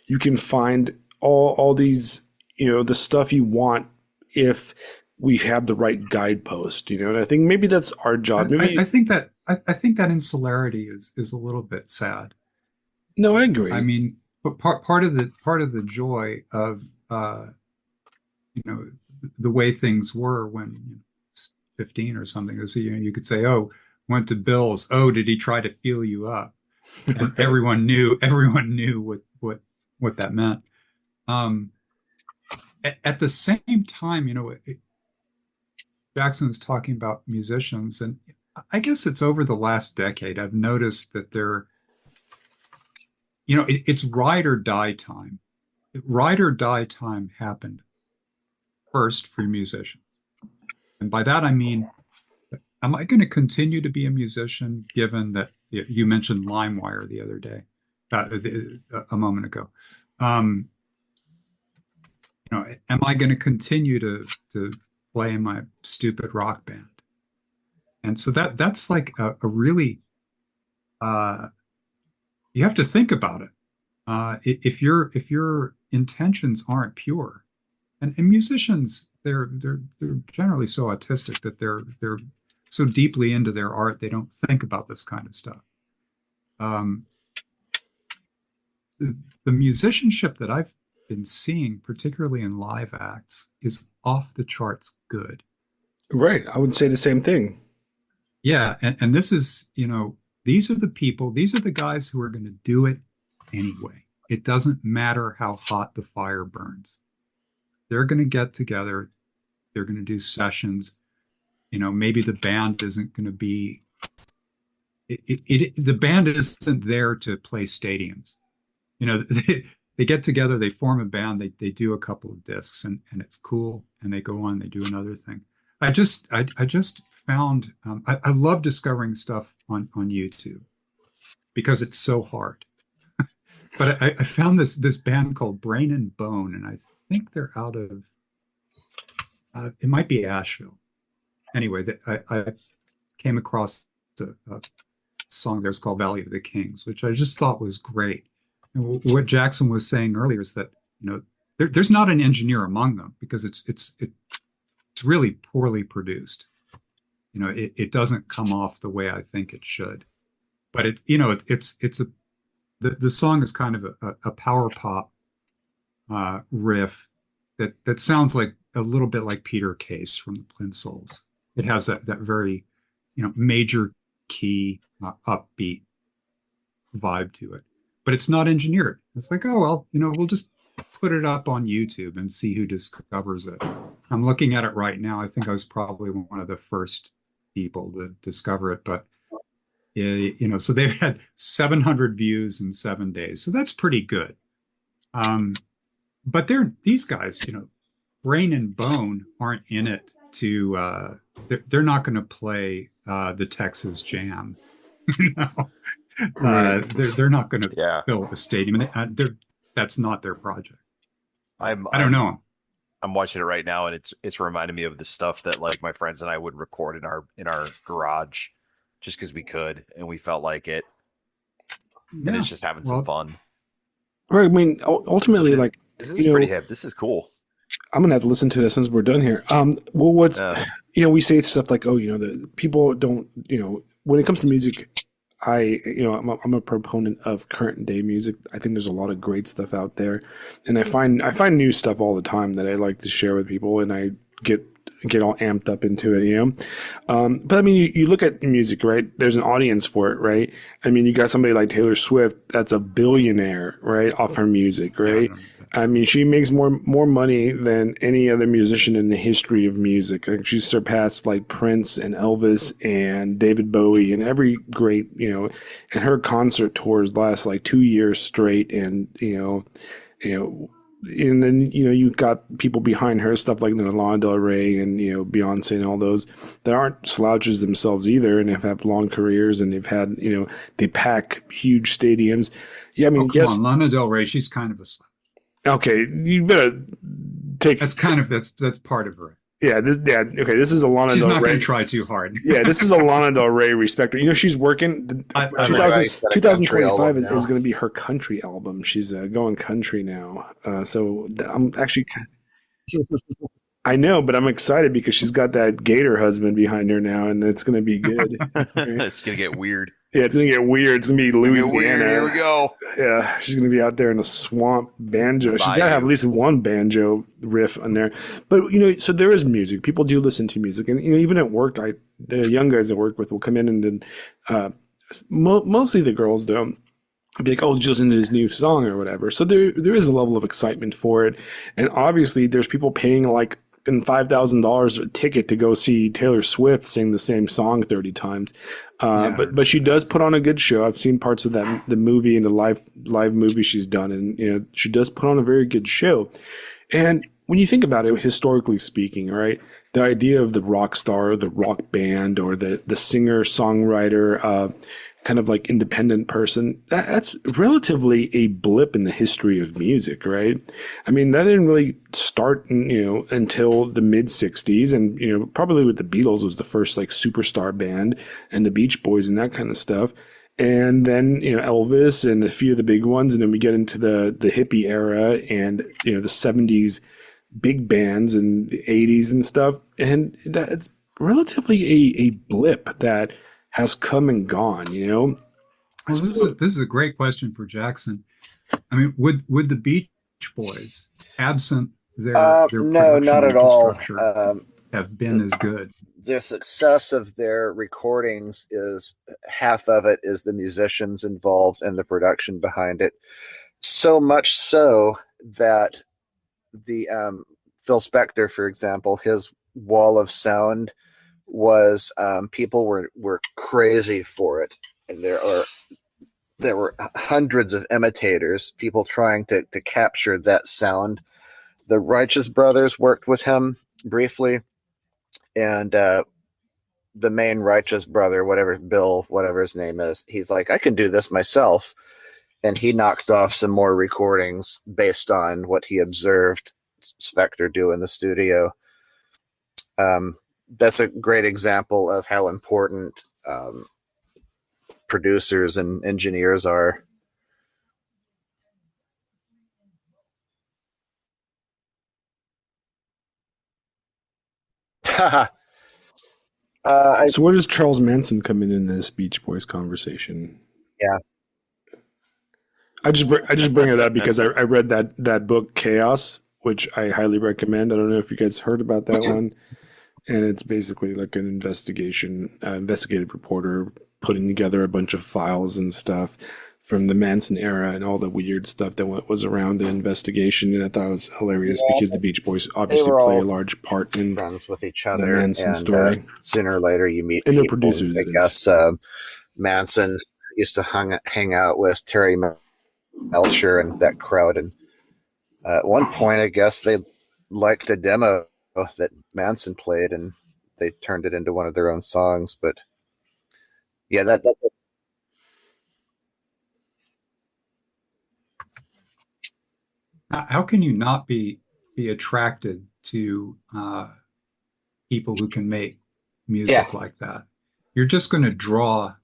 you can find all these, the stuff you want if we have the right guidepost, and I think maybe that's our job. Maybe I think that I think that insularity is a little bit sad. no, I agree. I mean, but part of the joy of you know the way things were when 15 or something is you could say, oh, went to Bill's. Oh, did he try to feel you up? And Right. everyone knew what that meant. Um, at the same time, Jackson was talking about musicians, and I guess it's over the last decade I've noticed that it's ride or die time. Ride or die time happened first for musicians, and by that I mean, am I going to continue to be a musician given that you mentioned LimeWire the other day, a moment ago? Um, am I going to continue to play in my stupid rock band? And so that's like a really you have to think about it. If your intentions aren't pure, and musicians they're generally so autistic that they're so deeply into their art they don't think about this kind of stuff. Um, the musicianship that I've been seeing, particularly in live acts, is off the charts good. Right. I would say the same thing. Yeah, and this is, these are the people, these are the guys who are going to do it anyway. It doesn't matter how hot the fire burns. They're going to get together, they're going to do sessions. Maybe the band isn't going to be the band isn't there to play stadiums. They get together, they form a band, they do a couple of discs, and it's cool, and they go on, they do another thing. I just found I love discovering stuff on YouTube because it's so hard. But I found this band called Brain and Bone, and I think they're out of it might be Asheville. Anyway, I came across a song there's called Valley of the Kings, which I just thought was great. And what Jackson was saying earlier is that there's not an engineer among them because it's really poorly produced. It doesn't come off the way I think it should. But the song is kind of a power pop riff that sounds like a little bit like Peter Case from the Plimsouls. It has that very major key upbeat vibe to it, but it's not engineered. It's like, oh well, we'll just put it up on YouTube and see who discovers it. I'm looking at it right now. I think I was probably one of the first people to discover it, but so they've had 700 views in 7 days, so that's pretty good. But these guys, Brain and Bone aren't in it to. They're not going to play the Texas Jam. They're not going to fill a stadium, and that's not their project. I don't know. I'm watching it right now, and it's reminding me of the stuff that like my friends and I would record in our garage, just because we could and we felt like it. and Yeah. it's just having some Well, fun. Right. I mean, ultimately, like, This you is pretty know, hip. This is cool. I'm gonna have to listen to this once we're done here. Well, what's, Yeah. we say stuff like, oh, the people don't, when it comes to music, I'm a proponent of current day music. I think there's a lot of great stuff out there, and I find new stuff all the time that I like to share with people, and I get get all amped up into it. But I mean, you look at music, right? There's an audience for it, right? I mean, you got somebody like Taylor Swift that's a billionaire, right, off her music, yeah, right? I mean, she makes more money than any other musician in the history of music. Like, she's surpassed like Prince and Elvis and David Bowie and every great, and her concert tours last like 2 years straight, and you know, and then you've got people behind her, stuff like Lana Del Rey and Beyonce and all those that aren't slouches themselves either, and have long careers, and they've had they pack huge stadiums. Yeah, I oh, mean, come yes, on, Lana Del Rey, she's kind of a slut. okay, you better take. That's part of her. Yeah, okay. This is a Lana She's Del not going Rey. to try too hard. Yeah, this is a Lana Del Rey respecter. She's working. I I'm 2000, glad got a country 2025 album is now. going to be her country album. She's going country now. So I'm actually, I know, but I'm excited because she's got that Gator husband behind her now, and it's going to be good. Right? It's gonna get weird. Yeah, it's going to get weird. It's going to be Get Louisiana. weird. Here we go. Yeah, she's going to be out there in the swamp banjo. She's got to have at Bayou. least one banjo riff on there. But, so there is music. People do listen to music. And, even at work, the young guys I work with will come in and then, mostly the girls don't. Be like, oh, did you listen to his new song or whatever? So there is a level of excitement for it. And obviously there's people paying like $5,000 a ticket to go see Taylor Swift sing the same song 30 times. But she does put on a good show. I've seen parts of the movie and the live movie she's done, and she does put on a very good show. And when you think about it, historically speaking, right, the idea of the rock star, the rock band, or the singer songwriter, kind of like independent person, that's relatively a blip in the history of music, right? I mean, that didn't really start, until the mid 60s, and, probably with the Beatles was the first like superstar band, and the Beach Boys and that kind of stuff. And then, Elvis and a few of the big ones. And then we get into the hippie era and, the 70s big bands and the 80s and stuff. And that's relatively a blip that has come and gone, Well, this is a great question for Jackson. I mean, would the Beach Boys, absent their No, production not at all. infrastructure, have been as good? The success of their recordings is half of it is the musicians involved and the production behind it. So much so that the Phil Spector, for example, his wall of sound was people were crazy for it, and there were hundreds of imitators, people trying to capture that sound. The Righteous Brothers worked with him briefly, and the main Righteous brother, Bill, whatever his name is, he's like, I can do this myself. And he knocked off some more recordings based on what he observed Spector do in the studio. That's a great example of how important producers and engineers are. so where does Charles Manson come in this Beach Boys conversation? Yeah. I just bring it up because I read that book Chaos, which I highly recommend. I don't know if you guys heard about that one, and it's basically like an investigative reporter putting together a bunch of files and stuff from the Manson era and all the weird stuff that was around the investigation. And I thought it was hilarious because the Beach Boys obviously play a large part in friends with each other, the Manson story. Sooner or later, you meet and people. Their producers. I guess Manson used to hang out with Terry Melcher and that crowd, and at one point, I guess they liked a demo that Manson played, and they turned it into one of their own songs. But yeah, that's How can you not be attracted to people who can make music like that? You're just going to draw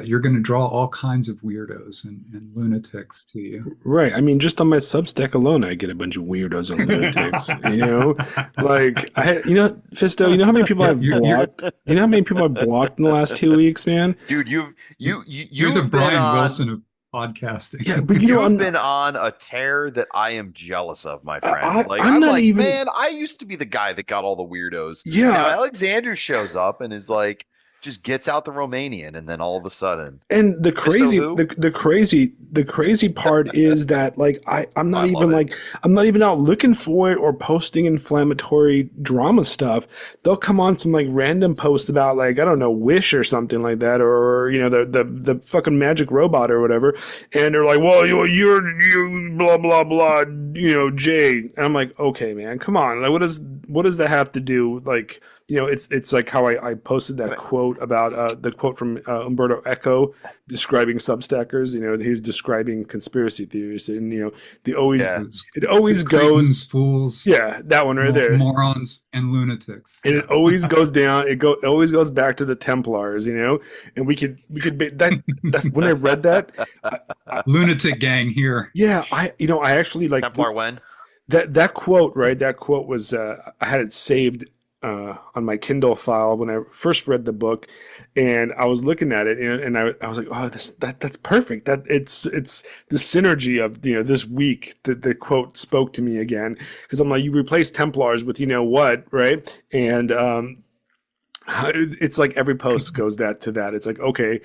you're going to draw all kinds of weirdos and lunatics to you. Right. I mean, just on my Substack alone, I get a bunch of weirdos and lunatics. Fisto, you know how many people I've blocked? You know how many people I've blocked in the last 2 weeks, man? Dude, you're the Brian Wilson of podcasting. Yeah, but you've been on a tear that I am jealous of, my friend. Man, I used to be the guy that got all the weirdos. Yeah. Now Alexander shows up and is like, just gets out the Romanian, and then all of a sudden. And the crazy part is that I'm not even out looking for it or posting inflammatory drama stuff. They'll come on some random post about I don't know, Wish or something like that, or the fucking magic robot or whatever, and they're like, well, you're blah blah blah, Jay. And I'm like, okay, man, come on, what does that have to do it's like how I posted that quote about the quote from Umberto Eco describing Substackers. He was describing conspiracy theories, and it always goes fools. Yeah, that one right there. Morons and lunatics. And it always goes down. It always goes back to the Templars, and we could that when I read that, lunatic gang here. Yeah, I actually Templar when that quote, right? That quote was I had it saved on my Kindle file when I first read the book, and I was looking at it, and I was like, oh, that's perfect. That it's the synergy of this week that the quote spoke to me again, because I'm like, you replace Templars with what, right? And it's like every post goes to that. It's like, okay,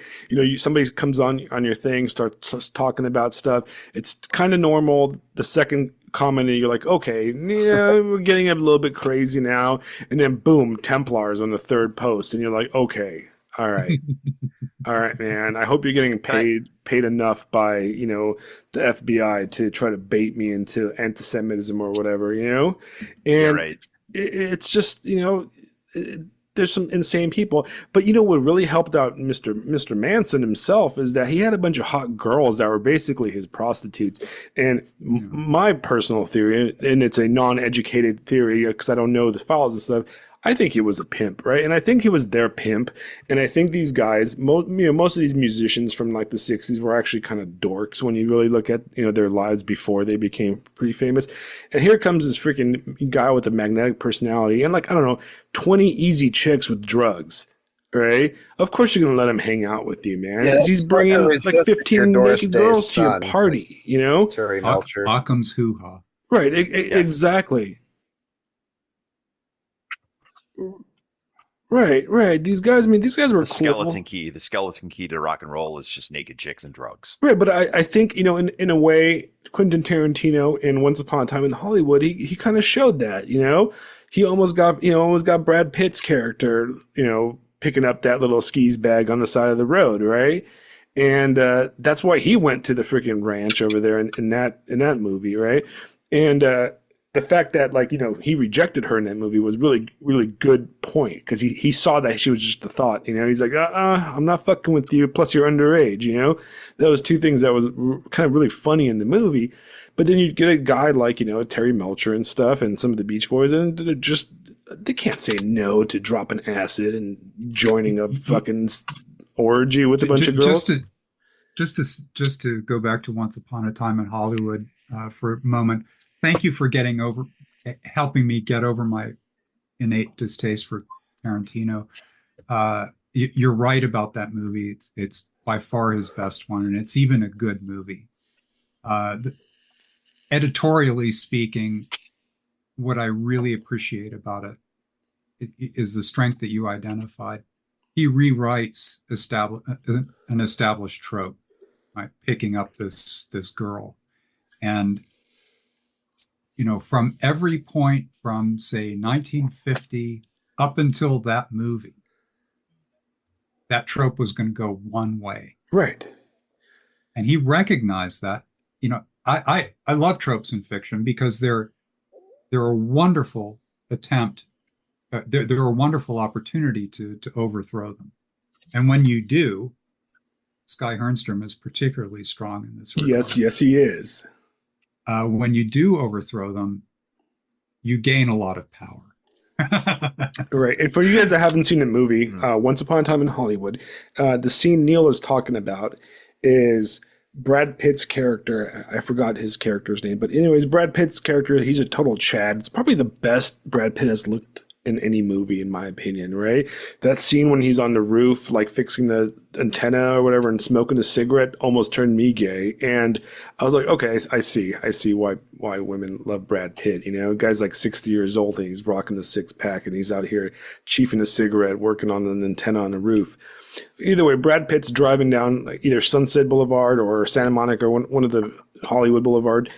somebody comes on your thing, starts talking about stuff. It's kind of normal. The second comment, and you're like, okay, yeah, we're getting a little bit crazy now, and then boom, Templars on the third post, and you're like, okay, all right, man. I hope you're getting paid enough by the FBI to try to bait me into anti-Semitism or whatever, and right. It's just there's some insane people, but what really helped out Mr. Manson himself is that he had a bunch of hot girls that were basically his prostitutes. And my personal theory, and it's a non-educated theory because I don't know the files and stuff, I think he was a pimp, right? And I think he was their pimp. And I think these guys, most of these musicians from the 60s were actually kind of dorks when you really look at, their lives before they became pretty famous. And here comes this freaking guy with a magnetic personality and I don't know, 20 easy chicks with drugs, right? Of course you're going to let him hang out with you, man. Yeah, he's bringing 15 naked girls to your party, Terry Melcher. Occam's hoo-ha. Right, exactly. Right. These guys were the skeleton key. The skeleton key to rock and roll is just naked chicks and drugs. Right, but I think in a way, Quentin Tarantino in Once Upon a Time in Hollywood, he kind of showed that. He almost got Brad Pitt's character, picking up that little skis bag on the side of the road, right? And that's why he went to the freaking ranch over there in that movie, right? And the fact that he rejected her in that movie was really, really good point, because he saw that she was just a thought, he's like, I'm not fucking with you. Plus you're underage, that was two things that was kind of really funny in the movie. But then you get a guy like, Terry Melcher and stuff and some of the Beach Boys, and they can't say no to dropping acid and joining a fucking orgy with a bunch of girls. Just to go back to Once Upon a Time in Hollywood for a moment. Thank you for helping me get over my innate distaste for Tarantino. You're right about that movie. It's by far his best one, and it's even a good movie. Editorially speaking, what I really appreciate about it is the strength that you identified. He rewrites an established trope, right? Picking up this girl, and from every point from, say, 1950 up until that movie, that trope was going to go one way. Right. And he recognized that. I love tropes in fiction because they're a wonderful attempt. They're a wonderful opportunity to overthrow them. And when you do, Sky Hernstrom is particularly strong in this regard. Yes, he is. When you do overthrow them, you gain a lot of power. Right. And for you guys that haven't seen the movie, Once Upon a Time in Hollywood, the scene Neil is talking about is Brad Pitt's character. I forgot his character's name, but anyways, Brad Pitt's character, he's a total Chad. It's probably the best Brad Pitt has looked in any movie, in my opinion, right? That scene when he's on the roof, like fixing the antenna or whatever and smoking a cigarette almost turned me gay. And I was like, okay, I see why women love Brad Pitt. You know, guy's like 60 years old and he's rocking the six pack and he's out here chiefing a cigarette, working on an antenna on the roof. Either way, Brad Pitt's driving down either Sunset Boulevard or Santa Monica or one of the Hollywood Boulevard,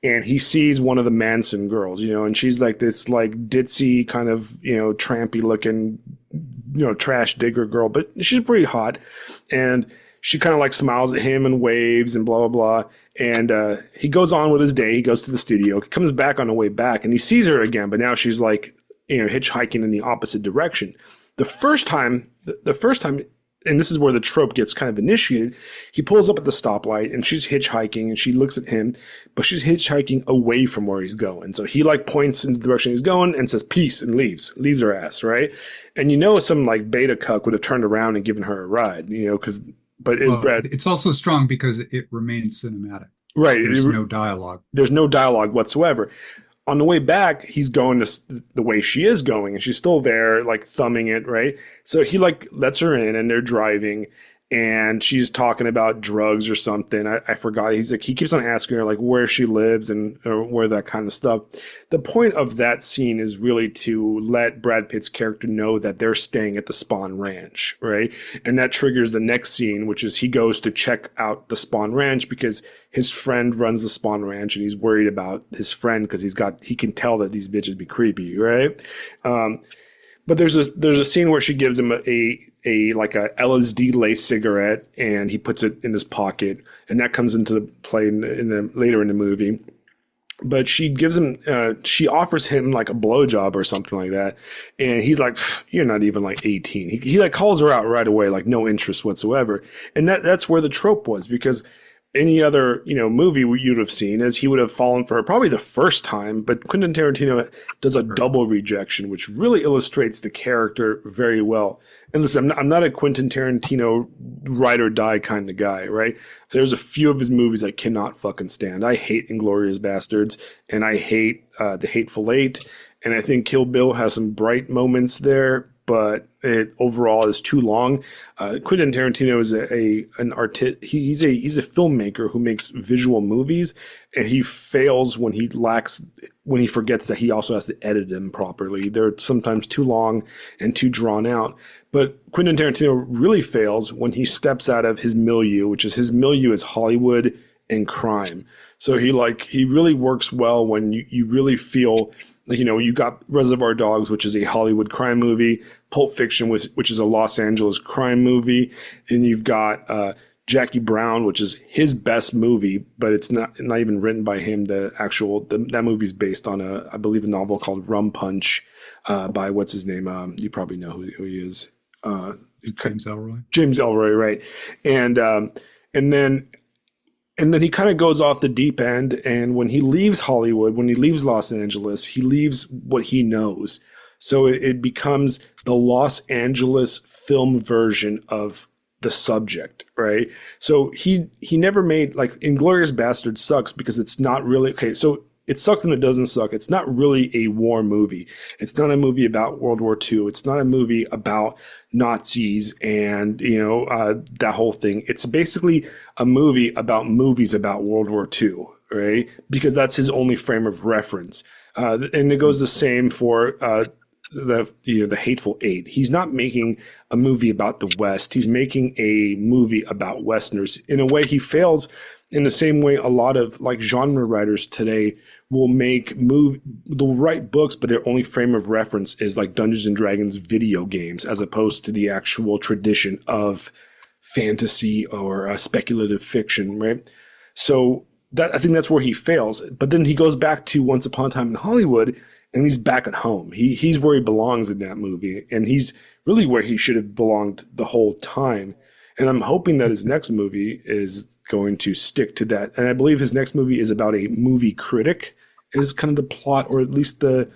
and he sees one of the Manson girls, you know, and she's like this like ditzy kind of, you know, trampy looking, you know, trash digger girl, but she's pretty hot. And she kind of like smiles at him and waves and blah, blah, blah. And he goes on with his day. He goes to the studio, comes back on the way back, and he sees her again, but now she's like, you know, hitchhiking in the opposite direction. The first time, and this is where the trope gets kind of initiated, he pulls up at the stoplight and she's hitchhiking and she looks at him, but she's hitchhiking away from where he's going. So he like points in the direction he's going and says peace and leaves her ass, right? And you know, some like beta cuck would have turned around and given her a ride, you know, Brad. It's also strong because it remains cinematic. Right. There's no dialogue. There's no dialogue whatsoever. On the way back, he's going the way she is going, and she's still there, like thumbing it, right? So he like lets her in, and they're driving, and she's talking about drugs or something. I forgot. He keeps on asking her like where she lives and or where that kind of stuff. The point of that scene is really to let Brad Pitt's character know that they're staying at the Spawn Ranch, right? And that triggers the next scene, which is he goes to check out the Spawn Ranch because his friend runs the Spawn Ranch and he's worried about his friend because he can tell that these bitches be creepy, right? But there's a scene where she gives him a like a LSD laced cigarette and he puts it in his pocket, and that comes into the play later in the movie. But she gives him, she offers him like a blowjob or something like that. And he's like, you're not even like 18. He like calls her out right away, like no interest whatsoever. And that's where the trope was, because any other, you know, movie you'd have seen is he would have fallen for her probably the first time, but Quentin Tarantino does a double rejection, which really illustrates the character very well. And listen, I'm not a Quentin Tarantino ride or die kind of guy, right? There's a few of his movies I cannot fucking stand. I hate Inglourious Bastards, and I hate The Hateful Eight, and I think Kill Bill has some bright moments there, but it overall is too long. Quentin Tarantino is an artist. He's a filmmaker who makes visual movies, and he fails when he forgets that he also has to edit them properly. They're sometimes too long and too drawn out. But Quentin Tarantino really fails when he steps out of his milieu, which is his milieu is Hollywood and crime. So he really works well when you really feel, you know, you got Reservoir Dogs, which is a Hollywood crime movie, Pulp Fiction, which is a Los Angeles crime movie, and you've got Jackie Brown, which is his best movie, but it's not even written by him. That movie's based on I believe a novel called Rum Punch by what's his name? You probably know who he is. James Ellroy. James Ellroy, right? And then he kind of goes off the deep end. And when he leaves Hollywood, when he leaves Los Angeles, he leaves what he knows. So it becomes the Los Angeles film version of The Subject, right? So he never made, like, Inglourious Basterds sucks because it's not really, okay, so it sucks and it doesn't suck. It's not really a war movie. It's not a movie about World War II. It's not a movie about Nazis and, you know, that whole thing. It's basically a movie about movies about World War II, right? Because that's his only frame of reference. And it goes the same for the Hateful Eight. He's not making a movie about the West. He's making a movie about Westerners. In a way, he fails in the same way a lot of like genre writers today will they'll write books, but their only frame of reference is like Dungeons and Dragons video games, as opposed to the actual tradition of fantasy or speculative fiction, right? So I think that's where he fails. But then he goes back to Once Upon a Time in Hollywood, and he's back at home. He's where he belongs in that movie, and he's really where he should have belonged the whole time. And I'm hoping that his next movie is going to stick to that. And I believe his next movie is about a movie critic, is kind of the plot, or at least the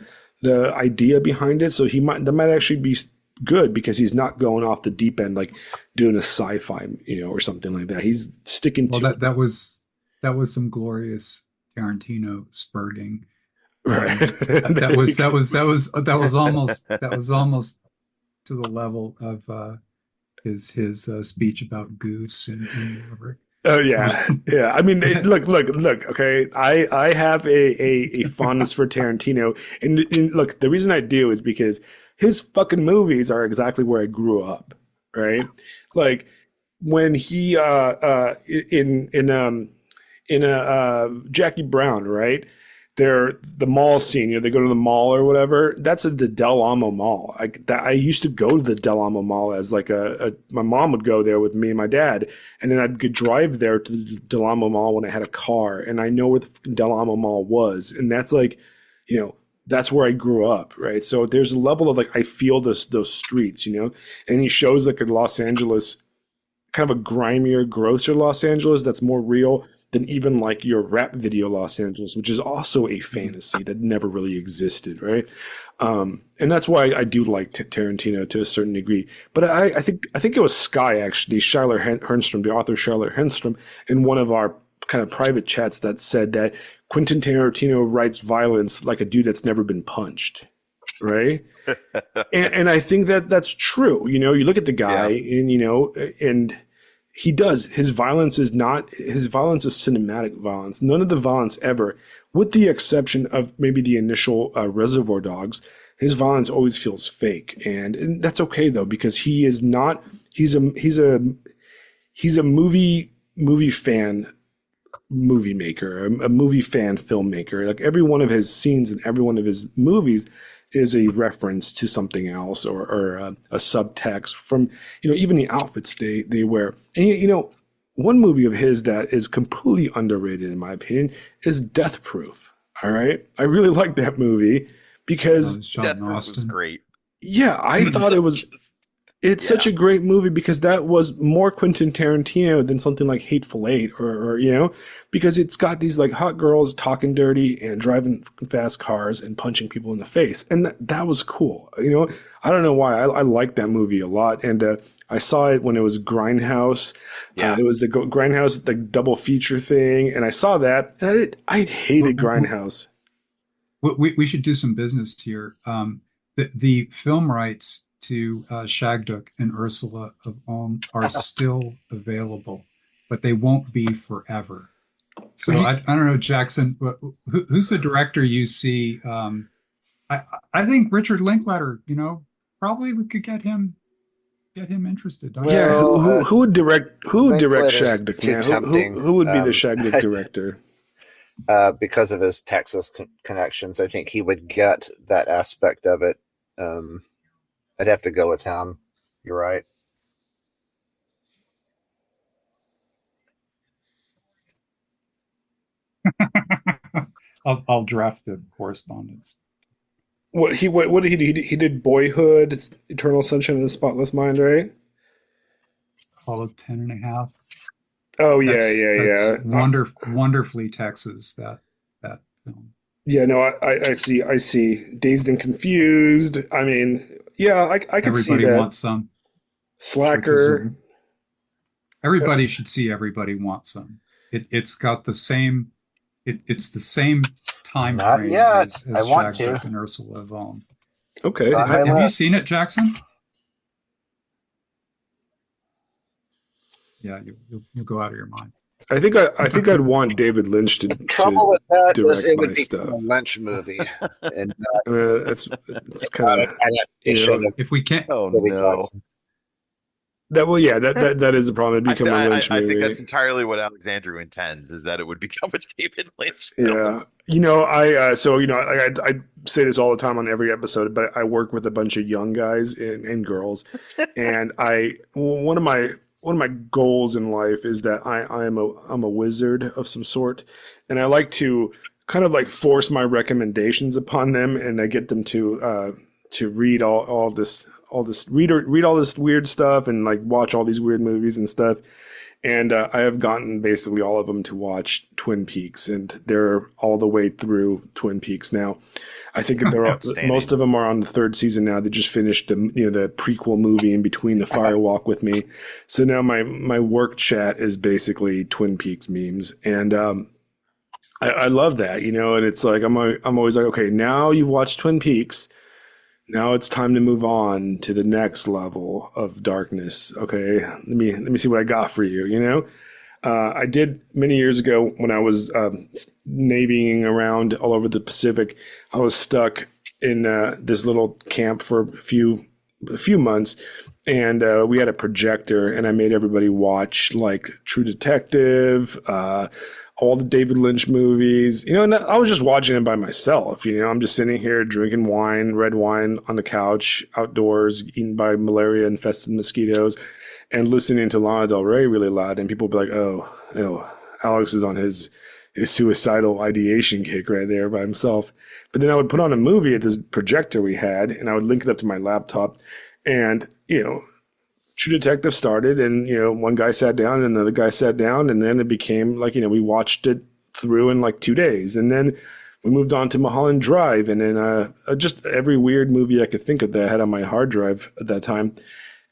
the idea behind it. So that might actually be good because he's not going off the deep end like doing a sci-fi, or something like that. He's sticking to that was some glorious Tarantino spurting. right. That was almost to the level of his speech about Goose and whatever. Oh yeah, yeah. I mean, look. Okay, I have a fondness for Tarantino, and look, the reason I do is because his fucking movies are exactly where I grew up, right? Like when he in Jackie Brown, right? The mall scene, they go to the mall or whatever. That's at the Del Amo Mall. I used to go to the Del Amo Mall as like my mom would go there with me and my dad, and then I'd drive there to the Del Amo Mall when I had a car, and I know where the Del Amo Mall was, and that's like, that's where I grew up, right? So there's a level of like I feel those streets, and he shows like a Los Angeles, kind of a grimier, grosser Los Angeles that's more real than even like your rap video Los Angeles, which is also a fantasy that never really existed, right? And that's why I do like Tarantino to a certain degree. But I think it was Sky, actually, Schuyler Hernstrom, the author Schuyler Hernstrom, in one of our kind of private chats that said that Quentin Tarantino writes violence like a dude that's never been punched, right? and I think that's true. You look at the guy, and he does. His violence is cinematic violence. None of the violence ever, with the exception of maybe the initial Reservoir Dogs, his violence always feels fake, and that's okay though, because he is not. He's a movie fan, movie maker, a movie fan filmmaker. Like every one of his scenes and every one of his movies is a reference to something else or a subtext from, even the outfits they wear. And, one movie of his that is completely underrated, in my opinion, is Death Proof. All right. I really like that movie because Death Proof was great. Yeah. I thought it was, it's such a great movie because that was more Quentin Tarantino than something like Hateful Eight or because it's got these like hot girls talking dirty and driving fast cars and punching people in the face. And that was cool. I don't know why. I like that movie a lot. And I saw it when it was Grindhouse. Yeah. It was the Grindhouse, the double feature thing. And I saw that and I hated Grindhouse. We should do some business here. The film rights to Shagduk and Ursula of Ulm are still available, but they won't be forever. So I don't know, Jackson, who's the director you see? I think Richard Linklater, probably we could get him interested. Who would direct Shagduk, man? Who would be the Shagduk director? Because of his Texas connections, I think he would get that aspect of it. I'd have to go with him. You're right. I'll draft the correspondence. What did he do? He did Boyhood, Eternal Sunshine of the Spotless Mind, right? Apollo 10.5. Oh yeah. Wonderfully Texas, that film. Yeah, no, I see. Dazed and Confused. I mean, yeah, I can see that. Everybody Wants Some. Slacker. Everybody should see Everybody Wants Some. It's got the same. It's the same time frame as Shagduk and Ursula of Ulm. Okay. Have you seen it, Jackson? Yeah, you'll go out of your mind. I think I'd want David Lynch to trouble with that direct is it would my be stuff. a Lynch movie, and It's kind of if we can't. Oh no. That is the problem. It'd become a Lynch movie. I think that's entirely what Alexandru intends, is that it would become a David Lynch Yeah. film. I say this all the time on every episode, but I work with a bunch of young guys and girls, and one of my goals in life is that I'm a wizard of some sort, and I like to kind of like force my recommendations upon them, and I get them to read all this weird stuff and like watch all these weird movies and stuff. And I have gotten basically all of them to watch Twin Peaks, and they're all the way through Twin Peaks now. I think that most of them are on the third season now. They just finished the prequel movie in between the Fire Walk with Me. So now my work chat is basically Twin Peaks memes, and I love that, and it's like I'm always like, okay, now you watch Twin Peaks. Now it's time to move on to the next level of darkness. Okay, let me see what I got for you. I did many years ago when I was navying around all over the Pacific. I was stuck in this little camp for a few months, and we had a projector, and I made everybody watch like True Detective, all the David Lynch movies, and I was just watching it by myself. I'm just sitting here drinking wine, red wine on the couch outdoors, eaten by malaria-infested mosquitoes, and listening to Lana Del Rey really loud. And people would be like, oh, Alex is on his suicidal ideation kick right there by himself. But then I would put on a movie at this projector we had, and I would link it up to my laptop, and, True Detective started, and one guy sat down and another guy sat down, and then it became like we watched it through in like 2 days, and then we moved on to Mulholland Drive, and then just every weird movie I could think of that I had on my hard drive at that time.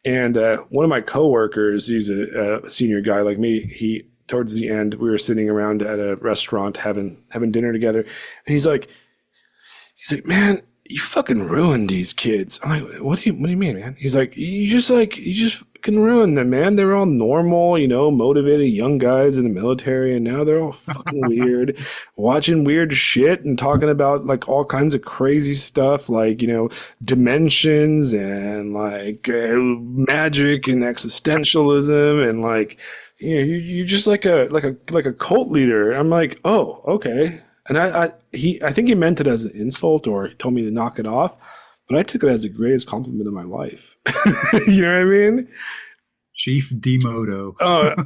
And one of my coworkers, he's a senior guy like me. He towards the end, we were sitting around at a restaurant having dinner together, and he's like, man, you fucking ruined these kids. I'm like, what do you mean, man? He's like, you just fucking ruined them, man. They were all normal, motivated young guys in the military, and now they're all fucking weird, watching weird shit and talking about like all kinds of crazy stuff, like dimensions and like magic and existentialism, and like you're just like a cult leader. I'm like, oh, okay. And I think he meant it as an insult, or he told me to knock it off, but I took it as the greatest compliment of my life. You know what I mean? Chief Demodo.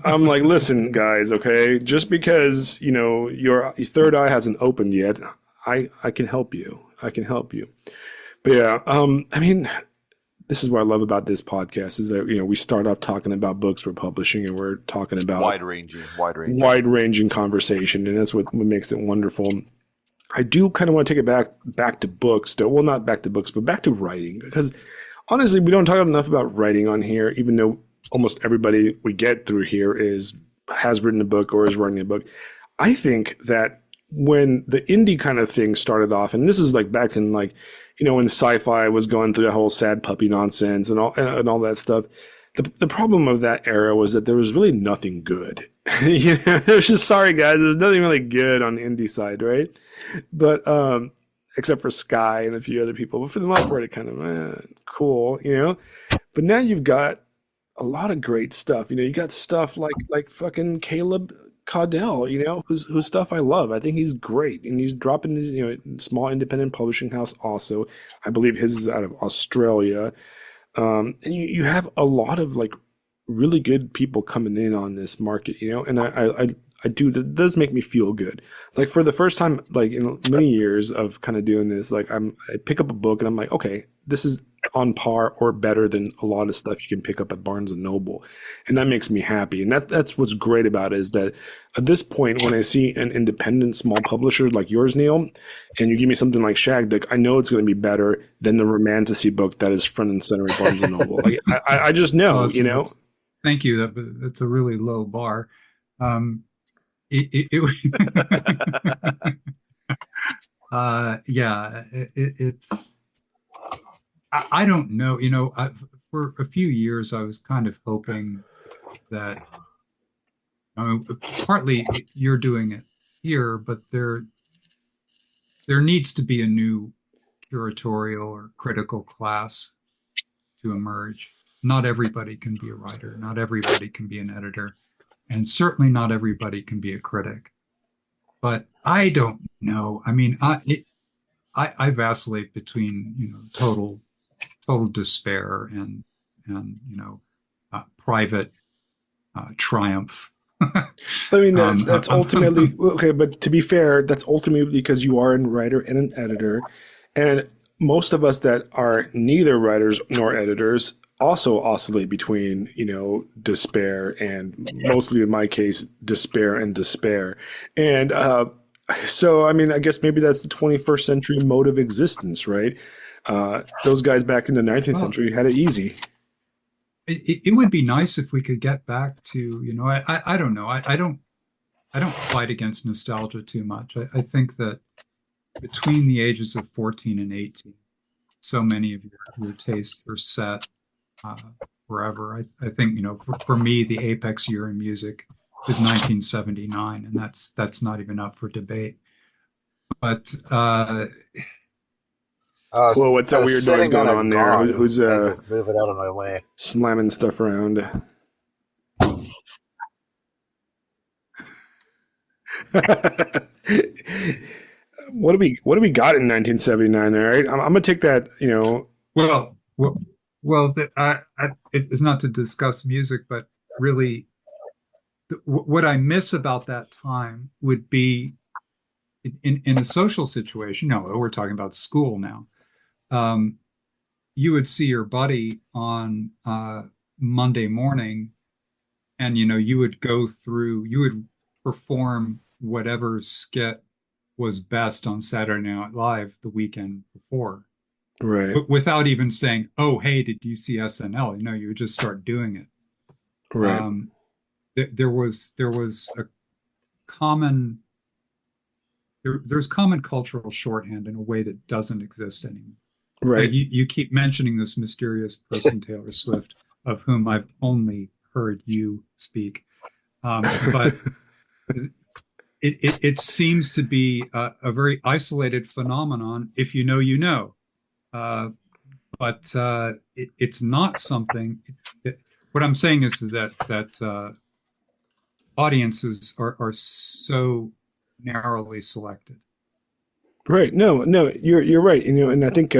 I'm like, listen, guys, okay, just because your third eye hasn't opened yet, I can help you. But yeah, I mean, this is what I love about this podcast is that we start off talking about books we're publishing, and we're talking about wide-ranging conversation, and that's what makes it wonderful. I do kind of want to take it back to books, though. Well, not back to books, but back to writing, because honestly, we don't talk enough about writing on here, even though almost everybody we get through here has written a book or is writing a book. I think that when the indie kind of thing started off, and this is like back in like when sci-fi was going through the whole sad puppy nonsense and all that stuff, the problem of that era was that there was really nothing good. It was just, sorry guys, there's nothing really good on the indie side, right? But except for Sky and a few other people, but for the most part, it kind of cool, But now you've got a lot of great stuff. You got stuff like fucking Caleb Caudell, whose stuff I love. I think he's great, and he's dropping his, small independent publishing house. Also, I believe his is out of Australia, and you have a lot of like really good people coming in on this market, and I do. That does make me feel good. Like for the first time, like in many years of kind of doing this, like I pick up a book and I'm like, okay, this is on par or better than a lot of stuff you can pick up at Barnes and Noble, and that makes me happy. And that's what's great about it, is that at this point, when I see an independent small publisher like yours, Neil, and you give me something like Shagdick, I know it's going to be better than the romantasy book that is front and center at Barnes and Noble. Like I just know, Thank you. That's a really low bar. It's. I don't know. For a few years, I was kind of hoping that, partly you're doing it here, but there needs to be a new curatorial or critical class to emerge. Not everybody can be a writer. Not everybody can be an editor. And certainly not everybody can be a critic. But I don't know. I mean, I vacillate between, total despair and private triumph. I mean, that's ultimately okay. But to be fair, that's ultimately because you are a writer and an editor, and most of us that are neither writers nor editors also oscillate between despair and, mostly in my case, despair and despair. And So, I mean, I guess maybe that's the 21st century mode of existence, right? Those guys back in the 19th century had it easy. It would be nice if we could get back to, I don't know. I don't fight against nostalgia too much. I think that between the ages of 14 and 18, so many of your tastes are set forever. I think, for me, the apex year in music is 1979, and that's not even up for debate. But whoa, what's that weird noise going on there? Who's move it out of my way? Slamming stuff around? What do we got in 1979? All right, I'm gonna take that. It is not to discuss music, but really, what I miss about that time would be in a social situation. No, we're talking about school now. You would see your buddy on Monday morning, and you would perform whatever skit was best on Saturday Night Live the weekend before, right? But without even saying, "Oh, hey, did you see SNL?" You would just start doing it, right? There was a common there's common cultural shorthand in a way that doesn't exist anymore. Right. Like you keep mentioning this mysterious person, Taylor Swift, of whom I've only heard you speak. But it seems to be a very isolated phenomenon. If you know, you know. But it's not something. What I'm saying is that audiences are so narrowly selected. Right. No, you're right. And I think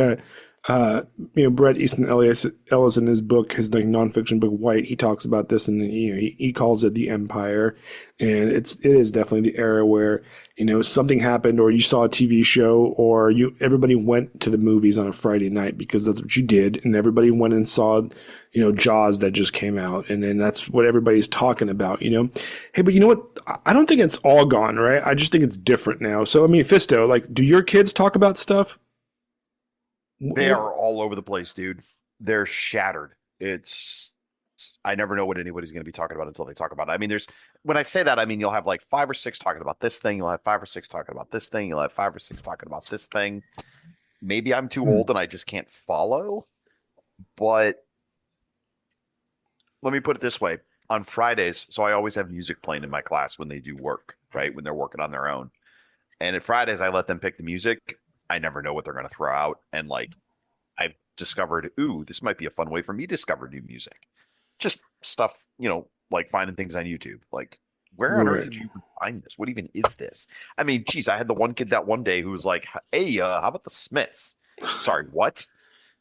Bret Easton Ellis in his book, his like nonfiction book White, he talks about this, and he calls it the empire, and it is definitely the era where something happened, or you saw a TV show, or everybody went to the movies on a Friday night because that's what you did, and everybody went and saw Jaws that just came out, and then that's what everybody's talking about. Hey, but you know what? I don't think it's all gone, right? I just think it's different now. So I mean, Fisto, like, do your kids talk about stuff? They are all over the place, dude. They're shattered. I never know what anybody's going to be talking about until they talk about it. I mean, when I say that, I mean, you'll have like 5 or 6 talking about this thing. You'll have 5 or 6 talking about this thing. You'll have 5 or 6 talking about this thing. Maybe I'm too old and I just can't follow. But let me put it this way. On Fridays, so I always have music playing in my class when they do work, right? When they're working on their own. And at Fridays, I let them pick the music. I never know what they're going to throw out. And like, I've discovered, this might be a fun way for me to discover new music. Just stuff, like finding things on YouTube. Like, where on earth did you find this? What even is this? I mean, geez, I had the one kid that one day who was like, hey, how about the Smiths? Sorry, what?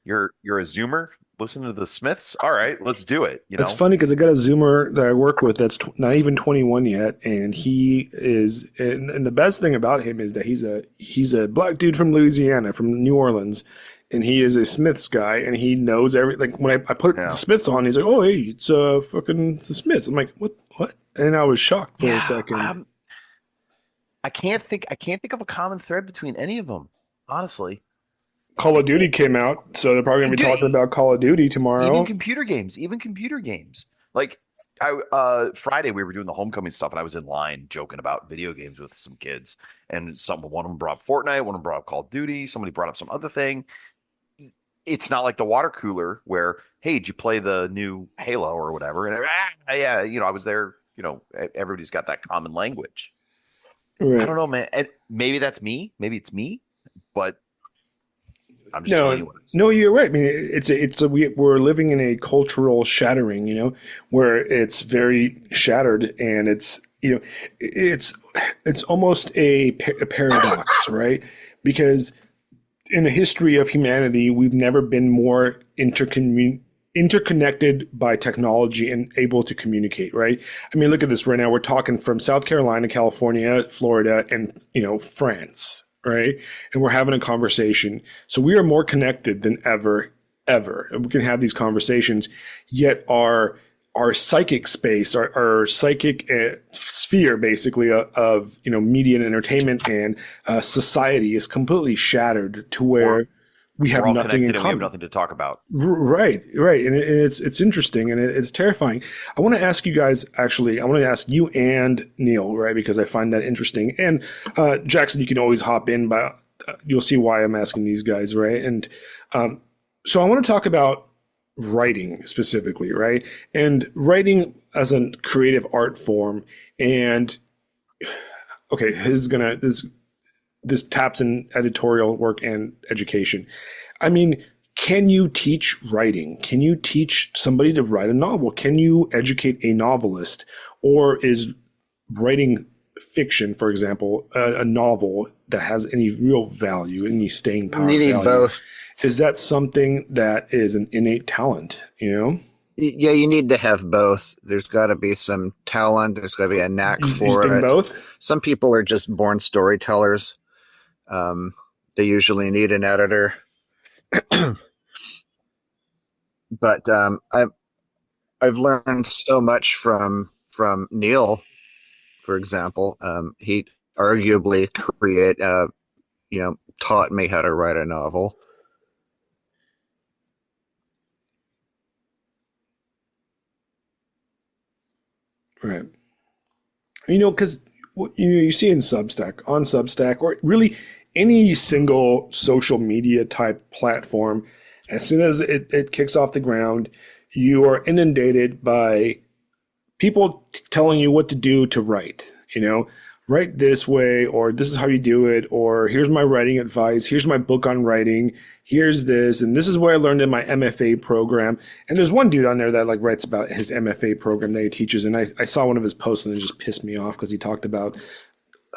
You're a Zoomer? Listen to the Smiths? All right, let's do it. It's funny because I got a Zoomer that I work with that's not even 21 yet, and he is. And the best thing about him is that he's a black dude from Louisiana, from New Orleans, and he is a Smiths guy, and he knows everything. Like when I put the Smiths on, he's like, "Oh, hey, it's fucking the Smiths." I'm like, "What? What?" And I was shocked for a second. I can't think of a common thread between any of them, honestly. Call of Duty came out, so they're probably going to be talking about Call of Duty tomorrow. Even computer games. Like, Friday we were doing the homecoming stuff, and I was in line joking about video games with some kids, and one of them brought up Fortnite, one of them brought up Call of Duty, somebody brought up some other thing. It's not like the water cooler where, hey, did you play the new Halo or whatever? And yeah, I was there. Everybody's got that common language. Right. I don't know, man. And maybe that's me. Maybe it's me, but. No, you're right. I mean, we're living in a cultural shattering, where it's very shattered, and it's almost a paradox, right? Because in the history of humanity, we've never been more interconnected by technology and able to communicate, right? I mean, look at this right now. We're talking from South Carolina, California, Florida, and France. Right. And we're having a conversation. So we are more connected than ever. And we can have these conversations, yet our our psychic space, our psychic sphere, basically of media and entertainment and society is completely shattered to where we have nothing in common. We have nothing to talk about. Right, and it's interesting and it's terrifying. I want to ask you guys, actually, I want to ask you and Neil, right, because I find that interesting. And Jackson, you can always hop in, but you'll see why I'm asking these guys, right? And so I want to talk about writing specifically, right? And writing as a creative art form. And okay, this taps in editorial work and education. I mean, can you teach writing? Can you teach somebody to write a novel? Can you educate a novelist? Or is writing fiction, for example, a novel that has any real value, any staying power? You need value? both. Is that something that is an innate talent, Yeah, you need to have both. There's got to be some talent. There's got to be a knack for it. Both? Some people are just born storytellers. They usually need an editor. But I've learned so much from Neil, for example. He arguably taught me how to write a novel. Right. Because you see in on Substack, or really any single social media type platform, as soon as it kicks off the ground, you are inundated by people telling you what to do to write. Write this way, or this is how you do it, or here's my writing advice, here's my book on writing, here's this, and this is what I learned in my MFA program. And there's one dude on there that writes about his MFA program that he teaches, and I saw one of his posts and it just pissed me off because he talked about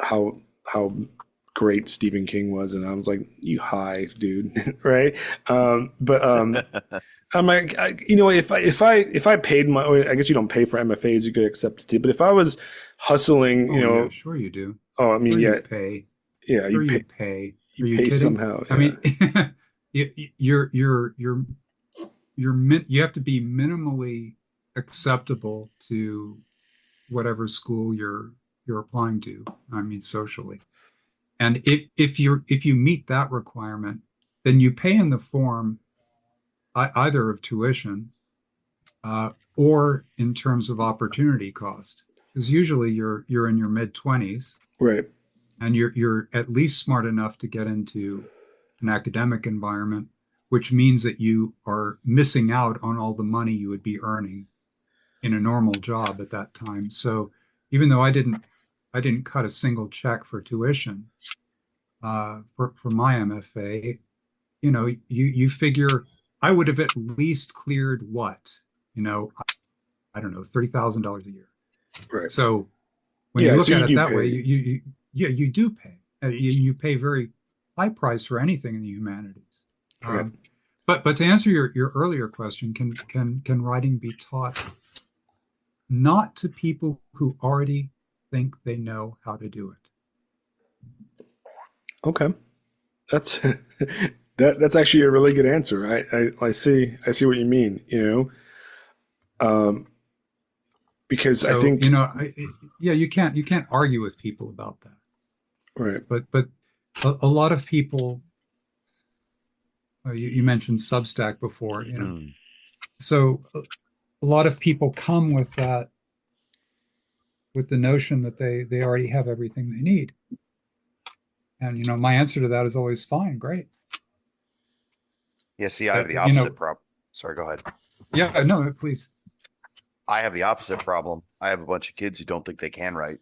how great Stephen King was, and I was like, you high, dude, right? I'm like, if I paid I guess you don't pay for MFAs, you could accept it, but if I was hustling, yeah, sure you do. Oh, I mean, sure yeah, you pay. Yeah, sure you pay. You Are you pay kidding? somehow. Yeah. I mean, you have to be minimally acceptable to whatever school you're applying to. I mean, socially. And if you meet that requirement, then you pay in the form either of tuition or in terms of opportunity cost, because usually you're in your mid-20s, right? And you're at least smart enough to get into an academic environment, which means that you are missing out on all the money you would be earning in a normal job at that time. So even though I didn't cut a single check for tuition for my MFA, you figure I would have at least cleared what, I don't know, $30,000 a year. Right. So when you look at it that way, you do pay. You pay very high price for anything in the humanities. Right. But to answer your earlier question, can writing be taught? Not to people who already think they know how to do it. Okay, that's that's actually a really good answer. I see what you mean. Because so, I think you can't argue with people about that. Right. But a lot of people, you mentioned Substack before, so a lot of people come with the notion that they already have everything they need. And, my answer to that is always fine. Great. Yeah. See, I have the opposite problem. Sorry, go ahead. Yeah, no, please. I have the opposite problem. I have a bunch of kids who don't think they can write.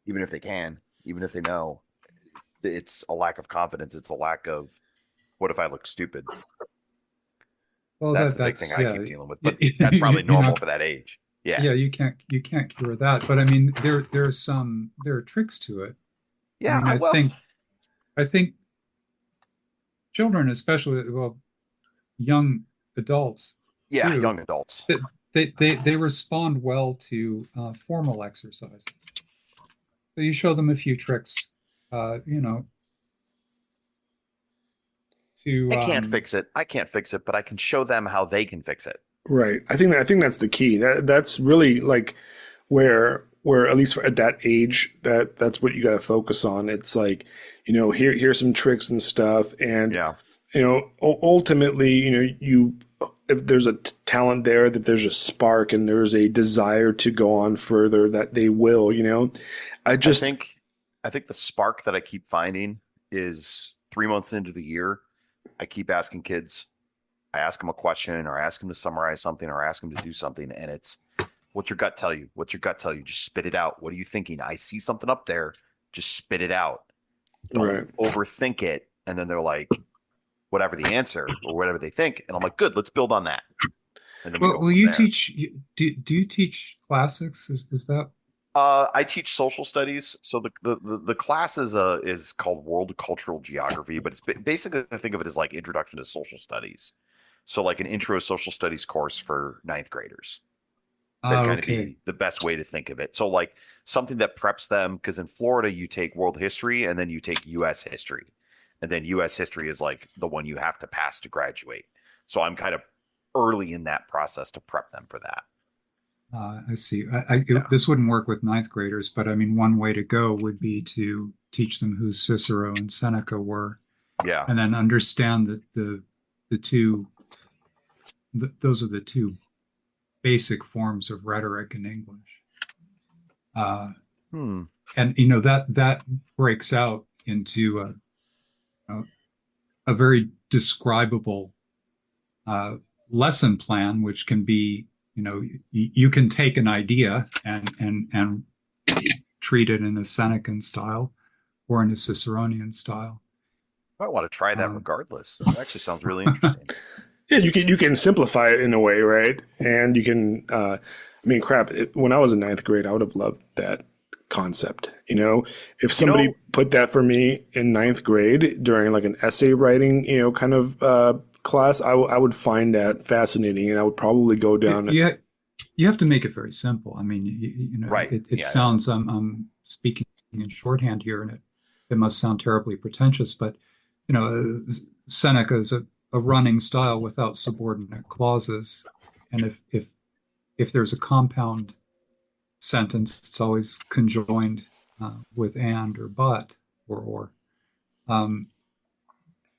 Even if they can, even if they know, it's a lack of confidence. It's a lack of, what if I look stupid? Well, that's the big thing I keep dealing with. But that's probably normal for that age. Yeah. Yeah, you can't cure that. But I mean, there are tricks to it. Yeah, I mean, I think children, especially, well, young adults. Yeah, too, young adults. They respond well to formal exercises. So you show them a few tricks, to. I can't fix it, but I can show them how they can fix it. Right. I think that's the key. That's really like where at least at that age, that's what you got to focus on. It's like, here's some tricks and stuff, and Yeah. Ultimately, if there's a talent there, that there's a spark and there's a desire to go on further, that they will. I think the spark that I keep finding is 3 months into the year. I keep asking kids. I ask them a question, or I ask them to summarize something, or I ask them to do something, and it's, what's your gut tell you? What's your gut tell you? Just spit it out. What are you thinking? I see something up there. Just spit it out. Don't overthink it. And then they're like, whatever the answer or whatever they think. And I'm like, good, let's build on that. And then will you teach, do you teach classics? Is that? I teach social studies. So the class is called World Cultural Geography, but it's basically, I think of it as like Introduction to Social Studies. So like an intro social studies course for ninth graders. That kind of be the best way to think of it. So like something that preps them, because in Florida you take world history and then you take U.S. history, and then U.S. history is like the one you have to pass to graduate. So I'm kind of early in that process to prep them for that. I see. This wouldn't work with ninth graders, but I mean, one way to go would be to teach them who Cicero and Seneca were, and then understand that the two, those are the two basic forms of rhetoric in English. And that breaks out into a very describable lesson plan, which can be, you can take an idea and treat it in a Senecan style or in a Ciceronian style. I want to try that regardless. It actually sounds really interesting. Yeah, you can simplify it in a way, right? And you can, when I was in ninth grade, I would have loved that concept. If somebody put that for me in ninth grade during like an essay writing, kind of class, I would find that fascinating, and I would probably go down. Yeah, you have to make it very simple. I mean, right? It sounds. I'm speaking in shorthand here, and it must sound terribly pretentious, but Seneca is a running style without subordinate clauses, and if there's a compound sentence, it's always conjoined with and or but or.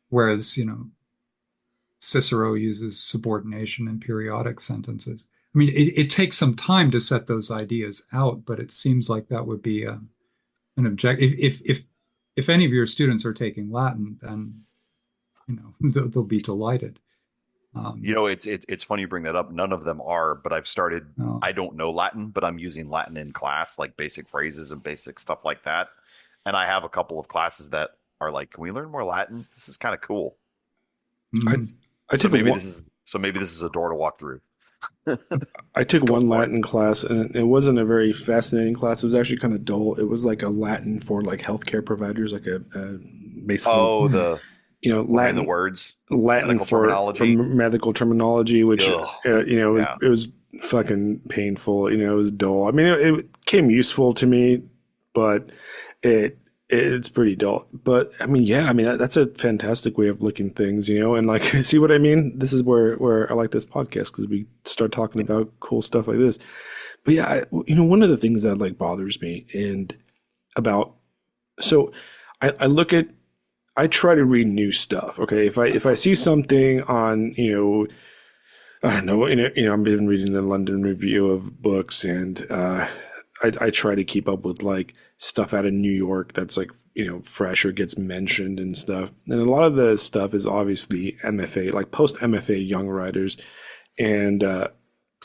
Whereas Cicero uses subordination in periodic sentences. I mean, it takes some time to set those ideas out, but it seems like that would be an objective. If any of your students are taking Latin, then they'll be delighted. It's funny you bring that up. None of them are, but I've started. No. I don't know Latin, but I'm using Latin in class, like basic phrases and basic stuff like that. And I have a couple of classes that are like, "Can we learn more Latin? This is kind of cool." Mm-hmm. Maybe this is a door to walk through. I took one Latin class, and it wasn't a very fascinating class. It was actually kind of dull. It was like a Latin for like healthcare providers, like a basically. Latin, the words, Latin for medical terminology, which it was fucking painful. It was dull. I mean, it came useful to me, but it's pretty dull. But I mean, that's a fantastic way of looking things, and like, see what I mean? This is where I like this podcast, because we start talking about cool stuff like this. But yeah, one of the things that like bothers me I try to read new stuff. Okay. If I see something on, I don't know, I've been reading the London Review of Books, and I try to keep up with like stuff out of New York that's like, fresh or gets mentioned and stuff. And a lot of the stuff is obviously MFA, like post MFA young writers. And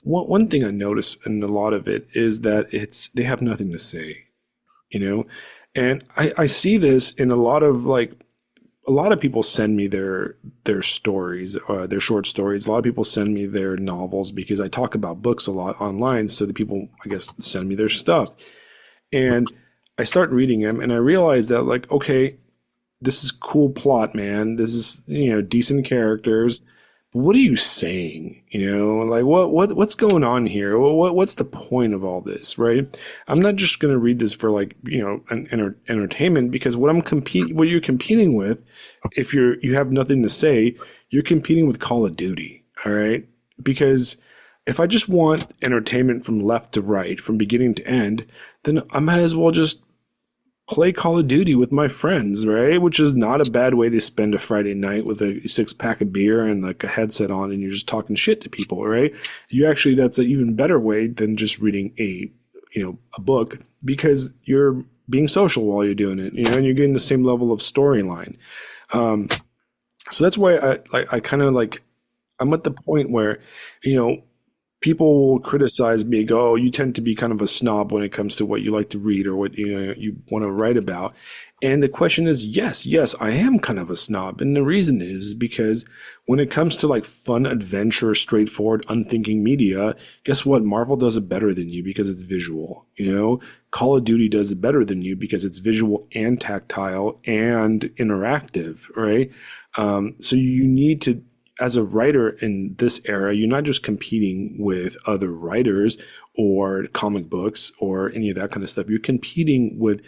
one thing I notice in a lot of it is that they have nothing to say, and I see this in a lot of people send me their stories, their short stories. A lot of people send me their novels, because I talk about books a lot online. So the people, I guess, send me their stuff. And I start reading them, and I realize that, like, okay, this is cool plot, man. This is, decent characters. But what are you saying? Like what's going on here? What's the point of all this, right? I'm not just going to read this for like, an entertainment, because what you're competing with, if you have nothing to say, you're competing with Call of Duty. All right. Because if I just want entertainment from left to right, from beginning to end, then I might as well just play Call of Duty with my friends, right? Which is not a bad way to spend a Friday night with a 6-pack of beer and like a headset on and you're just talking shit to people, right? That's an even better way than just reading a book because you're being social while you're doing it, and you're getting the same level of storyline. So that's why I kind of like, I'm at the point where, you know, people will criticize me, go, "Oh, you tend to be kind of a snob when it comes to what you like to read or what you want to write about." And the question is, yes, I am kind of a snob. And the reason is because when it comes to like fun, adventure, straightforward, unthinking media, guess what? Marvel does it better than you because it's visual. Call of Duty does it better than you because it's visual and tactile and interactive, right? So you need to, as a writer in this era, you're not just competing with other writers or comic books or any of that kind of stuff. You're competing with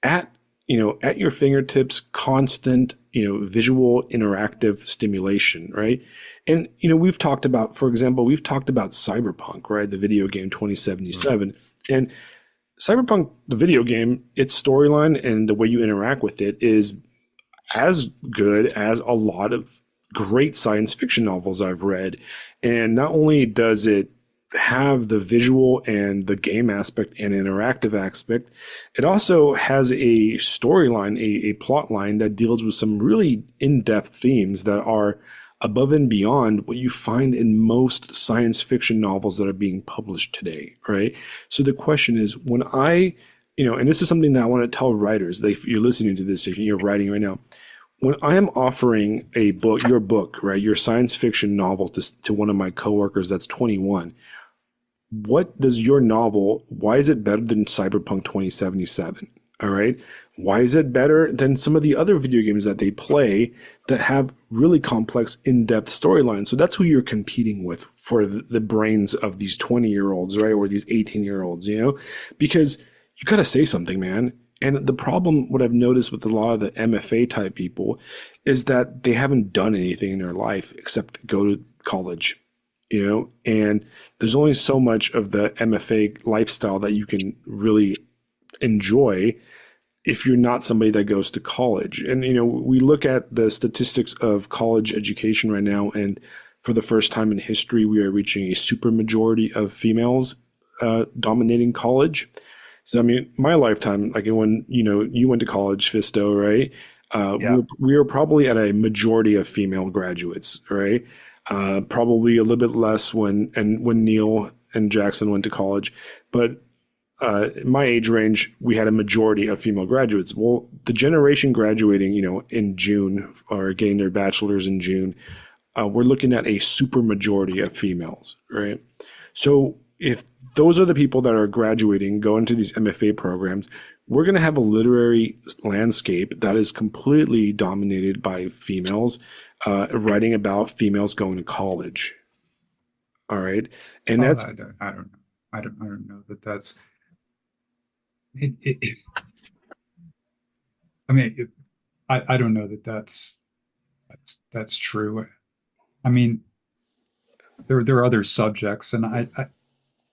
at your fingertips, constant, visual interactive stimulation, right? And, we've talked about, for example, Cyberpunk, right? The video game 2077. And Cyberpunk, the video game, its storyline and the way you interact with it is as good as a lot of great science fiction novels I've read. And not only does it have the visual and the game aspect and interactive aspect, it also has a storyline, a plot line that deals with some really in-depth themes that are above and beyond what you find in most science fiction novels that are being published today, right? So the question is, when and this is something that I want to tell writers, if you're listening to this, if you're writing right now, when I am offering your book, right, your science fiction novel to one of my coworkers that's 21, what does your novel, why is it better than Cyberpunk 2077? All right. Why is it better than some of the other video games that they play that have really complex, in-depth storylines? So that's who you're competing with for the brains of these 20-year-olds, right? Or these 18-year-olds, because you got to say something, man. And the problem, what I've noticed with a lot of the MFA type people is that they haven't done anything in their life except go to college, and there's only so much of the MFA lifestyle that you can really enjoy if you're not somebody that goes to college. And, we look at the statistics of college education right now, and for the first time in history, we are reaching a supermajority of females dominating college. So, I mean, my lifetime, like when, you went to college, Fisto, right? Yeah. We were probably at a majority of female graduates, right? Probably a little bit less when Neil and Jackson went to college. But my age range, we had a majority of female graduates. Well, the generation graduating, in June or getting their bachelor's in June, we're looking at a super majority of females, right? So if those are the people that are graduating, going to these MFA programs, we're going to have a literary landscape that is completely dominated by females, writing about females going to college. All right. And that's, I don't know. I don't know that that's, I mean, I don't know that that's true. I mean, there are other subjects, and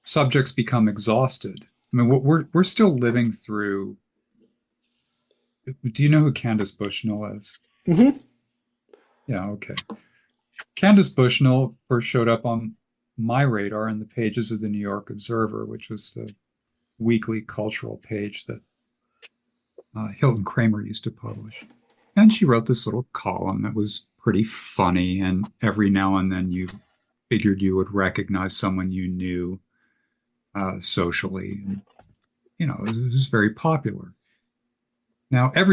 subjects become exhausted. I mean, we're still living through. Do you know who Candace Bushnell is? Mm-hmm. Yeah, okay. Candace Bushnell first showed up on my radar in the pages of the New York Observer, which was the weekly cultural page that Hilton Kramer used to publish. And she wrote this little column that was pretty funny, and every now and then you figured you would recognize someone you knew socially. And, it was very popular. Now, I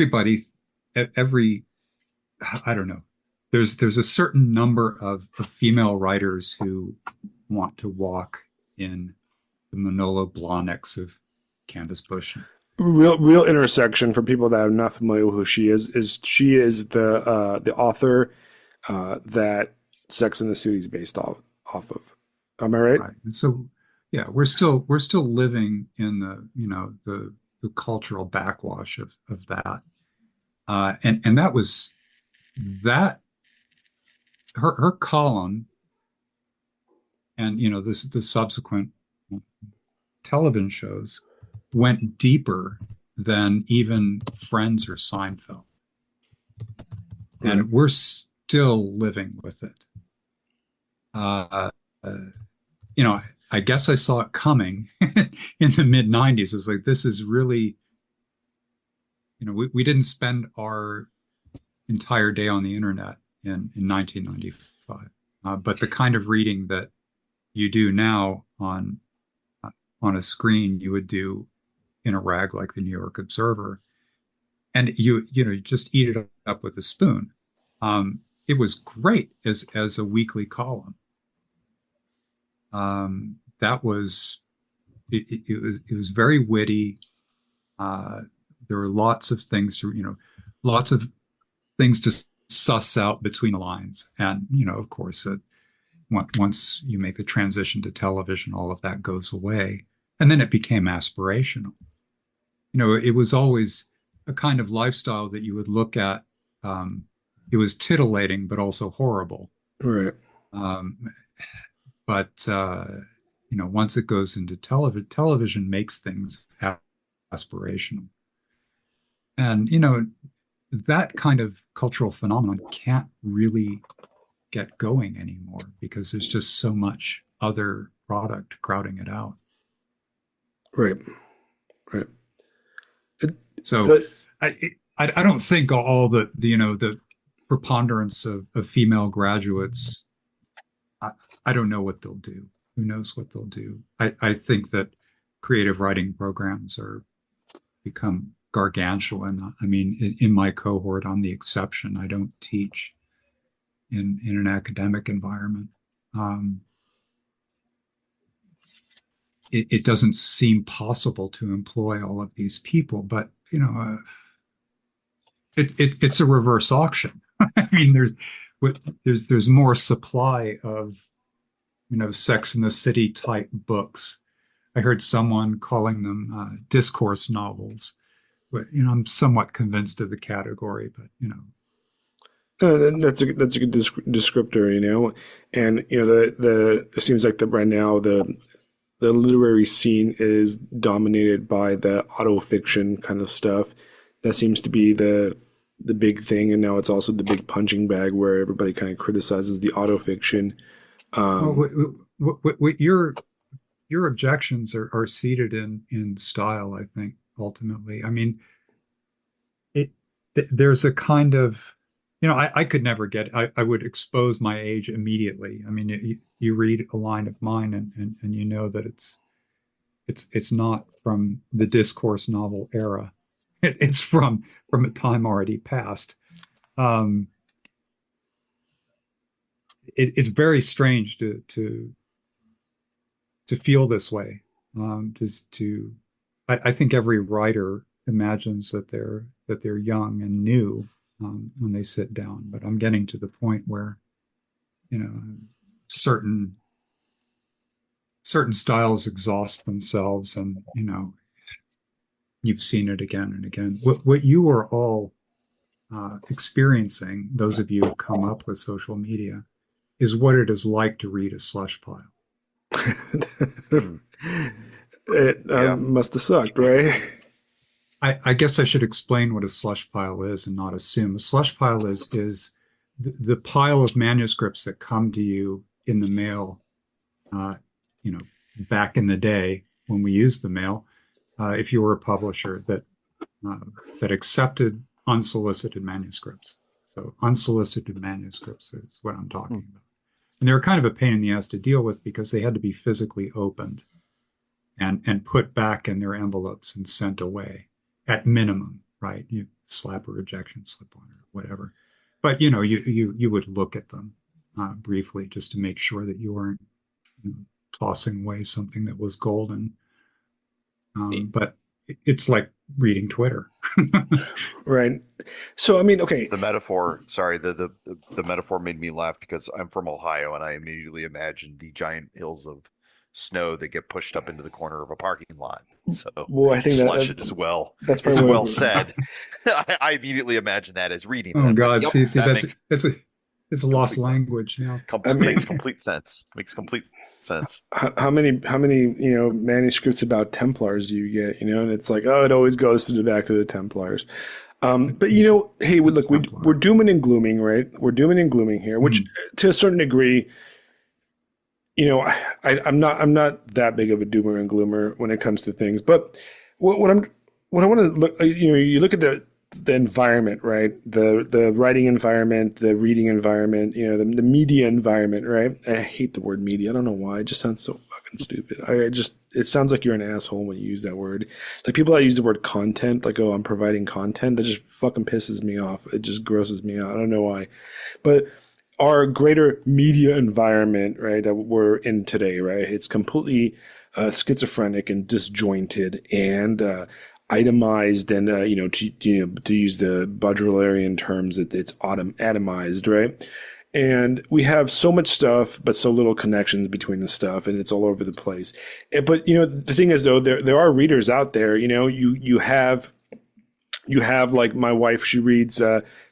don't know, there's a certain number of female writers who want to walk in the Manolo Blahniks of Candace Bushnell. Real intersection for people that are not familiar with who she is she is the author that Sex and the City is based off of. Am I right? Right. And so, yeah, we're still living in the cultural backwash of that. And that was that her column and the subsequent television shows went deeper than even Friends or Seinfeld. And we're still living with it. I guess I saw it coming in the mid 90s. It's like, this is really, we didn't spend our entire day on the internet in 1995. But the kind of reading that you do now on a screen, you would do in a rag like the New York Observer, and you just eat it up with a spoon. It was great as a weekly column. That was it was very witty. There were lots of things to suss out between the lines, and of course, once you make the transition to television, all of that goes away, and then it became aspirational. It was always a kind of lifestyle that you would look at. It was titillating, but also horrible. Right. But once it goes into television makes things aspirational. And, that kind of cultural phenomenon can't really get going anymore because there's just so much other product crowding it out. Right. So I don't think all the preponderance of female graduates, I don't know what they'll do. Who knows what they'll do? I think that creative writing programs are become gargantuan. I mean, in my cohort, I'm the exception. I don't teach in an academic environment. It doesn't seem possible to employ all of these people, but it's a reverse auction. I mean, there's more supply of Sex and the City type books. I heard someone calling them discourse novels, but I'm somewhat convinced of the category. But that's a good descriptor, and it seems like right now the literary scene is dominated by the autofiction kind of stuff. That seems to be the big thing, and now it's also the big punching bag where everybody kind of criticizes the autofiction. Your objections are seated in style, I think, ultimately. I mean, there's a kind of, I could never get, I would expose my age immediately. I mean, you read a line of mine and you know that it's not from the discourse novel era. It's from a time already past. It's very strange to feel this way. I think every writer imagines that they're young and new when they sit down, but I'm getting to the point where certain styles exhaust themselves, and you've seen it again and again. What you are all experiencing, those of you who come up with social media, is what it is like to read a slush pile. It must have sucked, right? I guess I should explain what a slush pile is and not assume. A slush pile is the pile of manuscripts that come to you in the mail, back in the day when we used the mail, if you were a publisher that accepted unsolicited manuscripts. So unsolicited manuscripts is what I'm talking about. And they were kind of a pain in the ass to deal with because they had to be physically opened and put back in their envelopes and sent away at minimum, right? You slap a rejection slip on it or whatever. But, you would look at them briefly just to make sure that you weren't tossing away something that was golden. But it's like reading Twitter. Right. So, I mean, okay. The metaphor, sorry, the metaphor made me laugh because I'm from Ohio and I immediately imagined the giant hills of snow that get pushed up into the corner of a parking lot. So, well, I think slush it as well. That's probably well said. I immediately imagine that as reading. Oh, God. Yep, See, that's It's a lost language now. Makes complete sense. Makes complete sense. How many manuscripts about Templars do you get? And it's like, oh, it always goes to the back to the Templars. But hey, look, we're dooming and glooming, right? We're dooming and glooming here, which to a certain degree, I'm not that big of a doomer and gloomer when it comes to things. But what I want to look, you look at the environment, right? The writing environment, the reading environment, the media environment, right? I hate the word media. I don't know why. It just sounds so fucking stupid. It sounds like you're an asshole when you use that word. Like people that use the word content, like, oh, I'm providing content, that just fucking pisses me off. It just grosses me out. I don't know why. But our greater media environment, right, that we're in today, right? It's completely schizophrenic and disjointed and itemized, and to use the Baudrillarian terms, it's atomized, right? And we have so much stuff, but so little connections between the stuff, and it's all over the place. But the thing is, though, there are readers out there. You have like my wife. She reads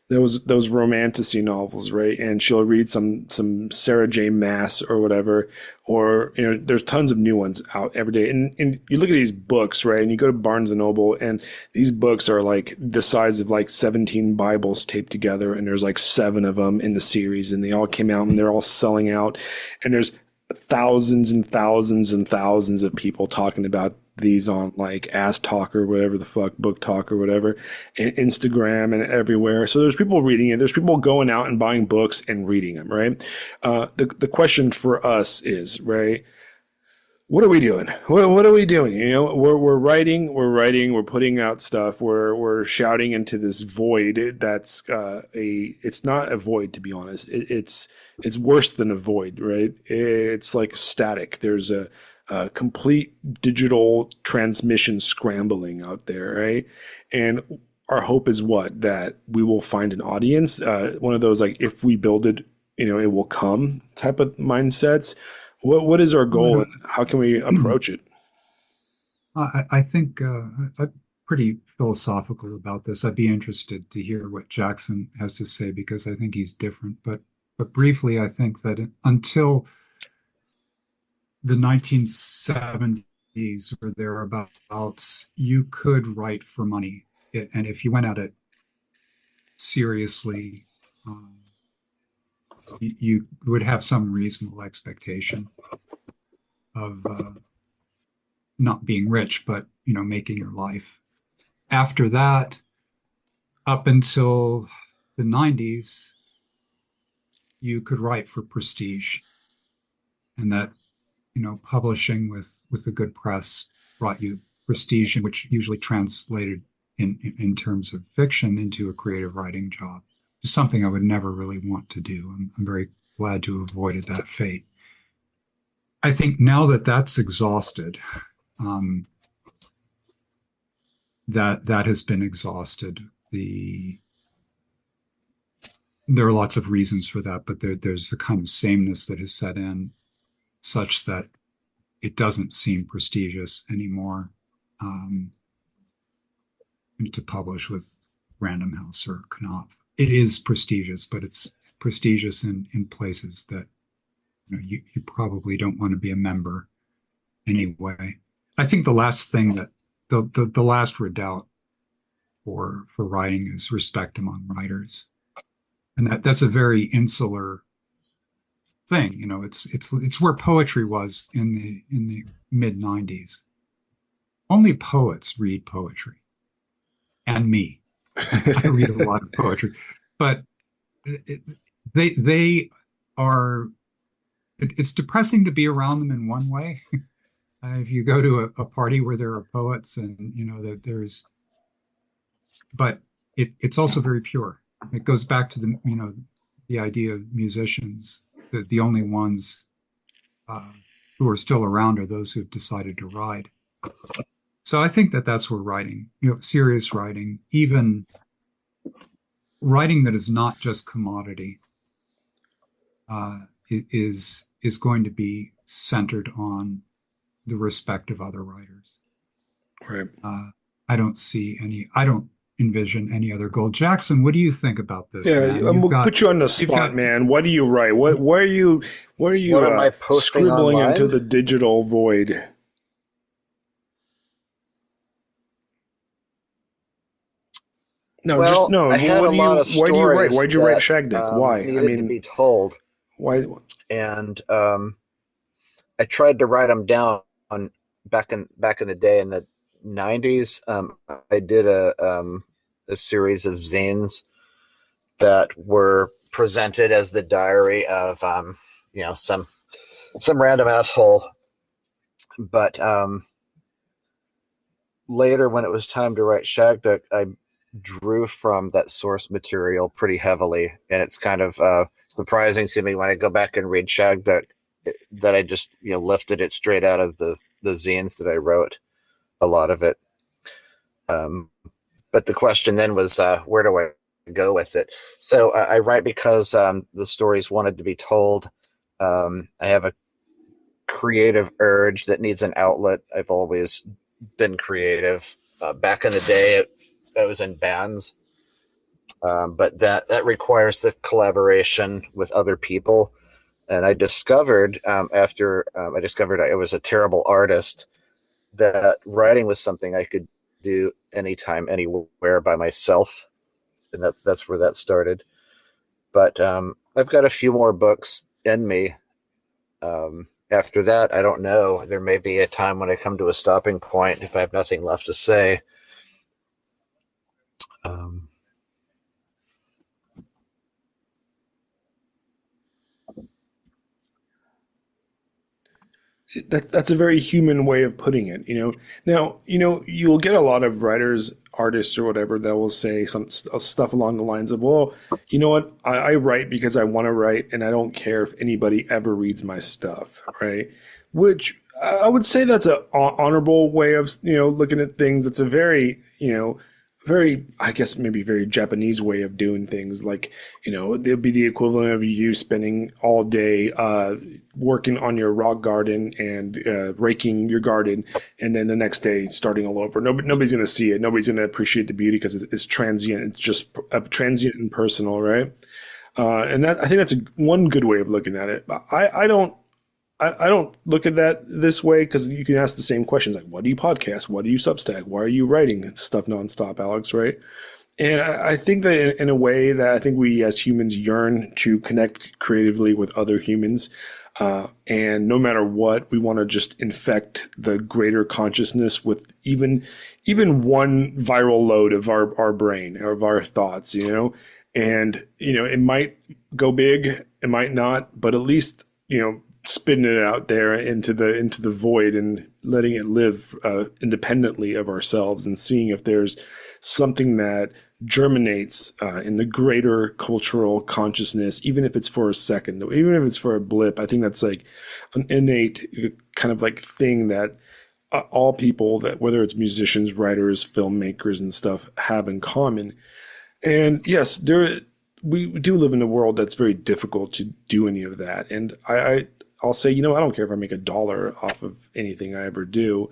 those romantasy novels, right? And she'll read some Sarah J. Maas or whatever, or there's tons of new ones out every day. And you look at these books, right? And you go to Barnes and Noble, and these books are like the size of like 17 Bibles taped together, and there's like 7 of them in the series, and they all came out, and they're all selling out, and there's thousands and thousands and thousands of people talking about these on like Ass Talk or whatever the fuck, Book Talk or whatever, and Instagram and everywhere. So there's people reading it. There's people going out and buying books and reading them, right? The question for us is, right, what are we doing? What are we doing? We're writing, we're putting out stuff, we're shouting into this void that's it's not a void, to be honest. It's worse than a void, right? It's like static. There's a complete digital transmission scrambling out there, right? And our hope is what? That we will find an audience, one of those like, if we build it, it will come type of mindsets. What is our goal, and how can we approach it? I think I'm pretty philosophical about this. I'd be interested to hear what Jackson has to say, because I think he's different. But briefly, I think that until the 1970s or thereabouts, you could write for money. And if you went at it seriously, you would have some reasonable expectation of not being rich, but making your life. After that, up until the 90s, you could write for prestige, and that publishing with a good press brought you prestige, which usually translated in terms of fiction into a creative writing job. It's something I would never really want to do. I'm very glad to have avoided that fate. I think now that that's exhausted, that has been exhausted. There are lots of reasons for that, but there's the kind of sameness that has set in, such that it doesn't seem prestigious anymore to publish with Random House or Knopf. It is prestigious, but it's prestigious in places that you probably don't want to be a member anyway. I think the last thing that the last redoubt for writing is respect among writers, and that's a very insular thing. It's where poetry was in the mid 90s. Only poets read poetry, and me. I read a lot of poetry, but they are. It's depressing to be around them in one way. If you go to a party where there are poets, and that there's, but it's also very pure. It goes back to the idea of musicians. That the only ones who are still around are those who have decided to write. So I think that's where writing, serious writing, even writing that is not just commodity, is going to be centered on the respect of other writers. Right. I don't see any. I don't envision any other goal. Jackson, what do you think about this, Yeah, man? I'm gonna put you on the spot, man. What do you write? What are you What am I posting scribbling online? into the digital void? No, Well, just no. I had a lot of Why do you write? stories Why'd you write that Shag Dick? Why? I needed to mean, be told, why? and I tried to write them down back in the day in the '90s. I did a series of zines that were presented as the diary of some random asshole. But later, when it was time to write Shagduck, I drew from that source material pretty heavily, and it's kind of surprising to me when I go back and read Shagduck that I just lifted it straight out of the zines that I wrote. A lot of it. But the question then was, where do I go with it? So I write because the stories wanted to be told. I have a creative urge that needs an outlet. I've always been creative. Back in the day, I was in bands, but that requires the collaboration with other people. And I discovered after I discovered I was a terrible artist, that writing was something I could do anytime, anywhere by myself, and that's where that started. But I've got a few more books in me. After that, I don't know. There may be a time when I come to a stopping point if I have nothing left to say. Um, That's a very human way of putting it. Now you'll get a lot of writers, artists, or whatever that will say some stuff along the lines of, "Well, you know what? I write because I want to write, and I don't care if anybody ever reads my stuff." Right? Which I would say that's a honorable way of looking at things. It's a very very, I guess, maybe very Japanese way of doing things. Like, it'd be the equivalent of you spending all day working on your rock garden and raking your garden, and then the next day starting all over. Nobody's going to see it. Nobody's going to appreciate the beauty because it's transient. It's just transient and personal, right? And that, I think that's one good way of looking at it. I don't look at that this way, because you can ask the same questions like, what do you podcast? What do you Substack? Why are you writing stuff nonstop, Alex, right? And I think that in a way that I think we as humans yearn to connect creatively with other humans. And no matter what, we want to just infect the greater consciousness with even one viral load of our brain or of our thoughts, and, it might go big, it might not, but at least, spitting it out there into the void and letting it live independently of ourselves, and seeing if there's something that germinates in the greater cultural consciousness, even if it's for a second, even if it's for a blip. I think that's like an innate kind of like thing that all people, that whether it's musicians, writers, filmmakers, and stuff, have in common. And yes, we do live in a world that's very difficult to do any of that. And I'll say, I don't care if I make $1 off of anything I ever do,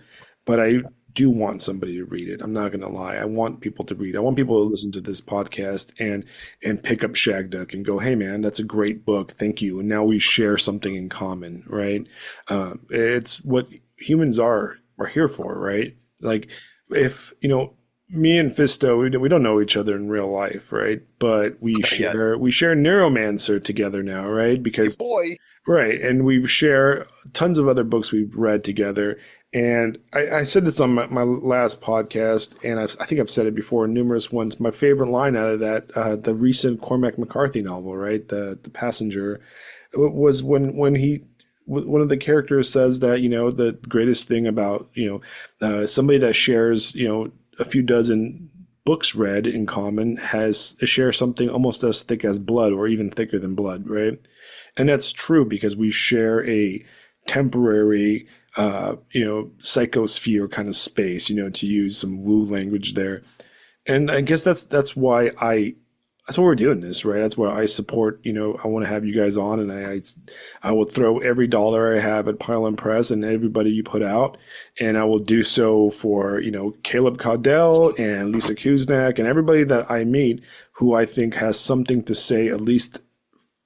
but I do want somebody to read it. I'm not going to lie. I want people to read. I want people to listen to this podcast and pick up Shagduck and go, "Hey man, that's a great book. Thank you." And now we share something in common, right? It's what humans are here for, right? Like, if, me and Fisto, we don't know each other in real life, right? But we share Neuromancer together now, right? Because boy. Right. And we share tons of other books we've read together. And I said this on my last podcast, and I think I've said it before numerous ones. My favorite line out of that, the recent Cormac McCarthy novel, right? The Passenger, was when one of the characters says that, the greatest thing about, somebody that shares, a few dozen books read in common shares something almost as thick as blood, or even thicker than blood, right? And that's true because we share a temporary, psychosphere kind of space, to use some woo language there. And I guess that's why I that's what we're doing this, right? That's why I support, I want to have you guys on, and I will throw every dollar I have at Pilum Press and everybody you put out. And I will do so for, Caleb Caudell and Lisa Kuznak and everybody that I meet who I think has something to say, at least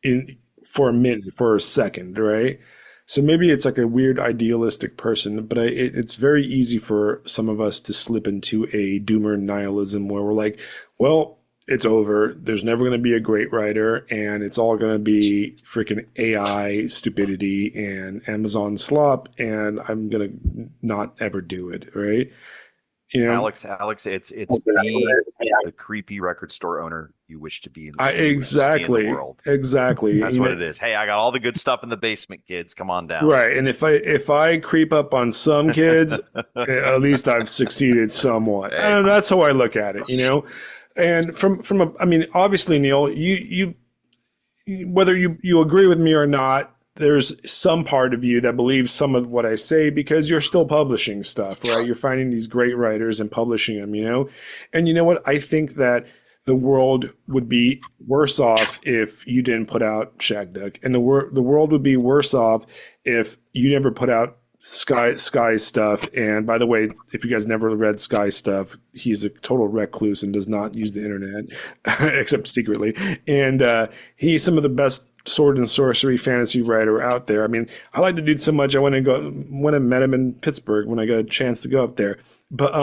in for a minute, for a second, right? So maybe it's like a weird idealistic person, but it's very easy for some of us to slip into a doomer nihilism where we're like, well, it's over. There's never going to be a great writer, and it's all going to be freaking AI stupidity and Amazon slop, and I'm going to not ever do it, right? Alex, it's be the creepy record store owner you wish to be in the you wish to see in the world. Exactly. That's what it is. Hey, I got all the good stuff in the basement, kids. Come on down. Right. And if I creep up on some kids, at least I've succeeded somewhat. And that's how I look at it, And I mean, obviously, Neil, you whether you agree with me or not, there's some part of you that believes some of what I say because you're still publishing stuff, right? You're finding these great writers and publishing them, And you know what? I think that the world would be worse off if you didn't put out Shagduck, and the world would be worse off if you never put out Sky stuff. And by the way, if you guys never read Sky stuff, he's a total recluse and does not use the internet except secretly. And he's some of the best sword and sorcery fantasy writer out there. I mean, I like the dude so much. I went and met him in Pittsburgh when I got a chance to go up there. But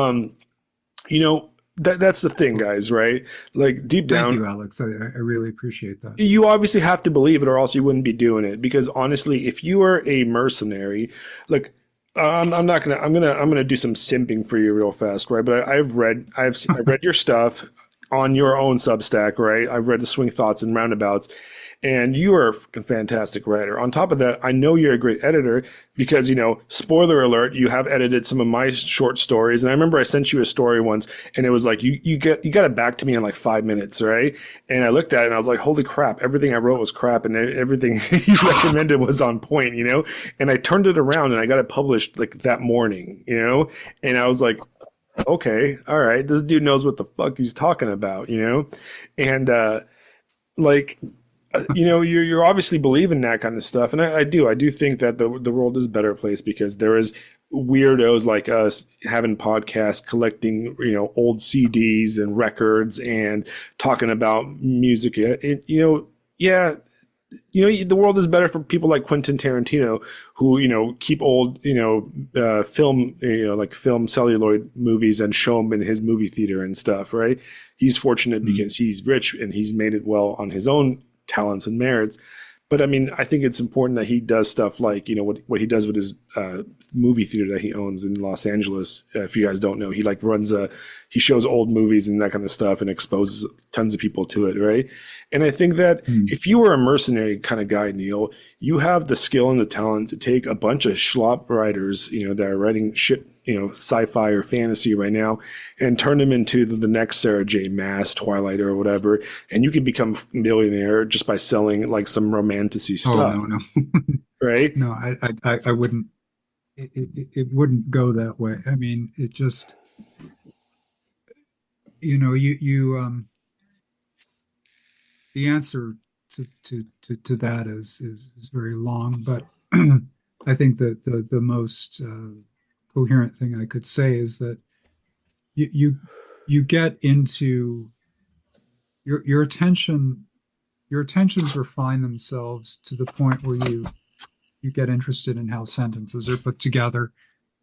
that's the thing, guys, right? Like deep down. Thank you, Alex. I really appreciate that. You obviously have to believe it, or else you wouldn't be doing it. Because honestly, if you are a mercenary, look, I'm gonna do some simping for you real fast, right? But I've read your stuff on your own Substack, right? I've read the Swing Thoughts and Roundabouts. And you are a fantastic writer. On top of that, I know you're a great editor because, spoiler alert, you have edited some of my short stories. And I remember I sent you a story once and it was like, you got it back to me in like 5 minutes, right? And I looked at it and I was like, holy crap, everything I wrote was crap and everything you recommended was on point, And I turned it around and I got it published like that morning, And I was like, okay, all right, this dude knows what the fuck he's talking about, And, you're obviously believing that kind of stuff, and I do think that the world is a better place because there is weirdos like us having podcasts, collecting old CDs and records and talking about music. The world is better for people like Quentin Tarantino who keep old film like film celluloid movies and show them in his movie theater and stuff. Right? He's fortunate because he's rich and he's made it well on his own talents and merits. But I mean, I think it's important that he does stuff like, what he does with his movie theater that he owns in Los Angeles. If you guys don't know, he like he shows old movies and that kind of stuff and exposes tons of people to it, right? And I think that if you were a mercenary kind of guy, Neil, you have the skill and the talent to take a bunch of schlop writers, that are writing shit, sci-fi or fantasy right now, and turn them into the next Sarah J. Maas, Twilight, or whatever, and you could become a millionaire just by selling like some romantasy stuff. Oh, no. Right? No, I wouldn't. It wouldn't go that way. I mean, it just, the answer to that is very long, but I think that the most coherent thing I could say is that you get into your attentions refine themselves to the point where you get interested in how sentences are put together,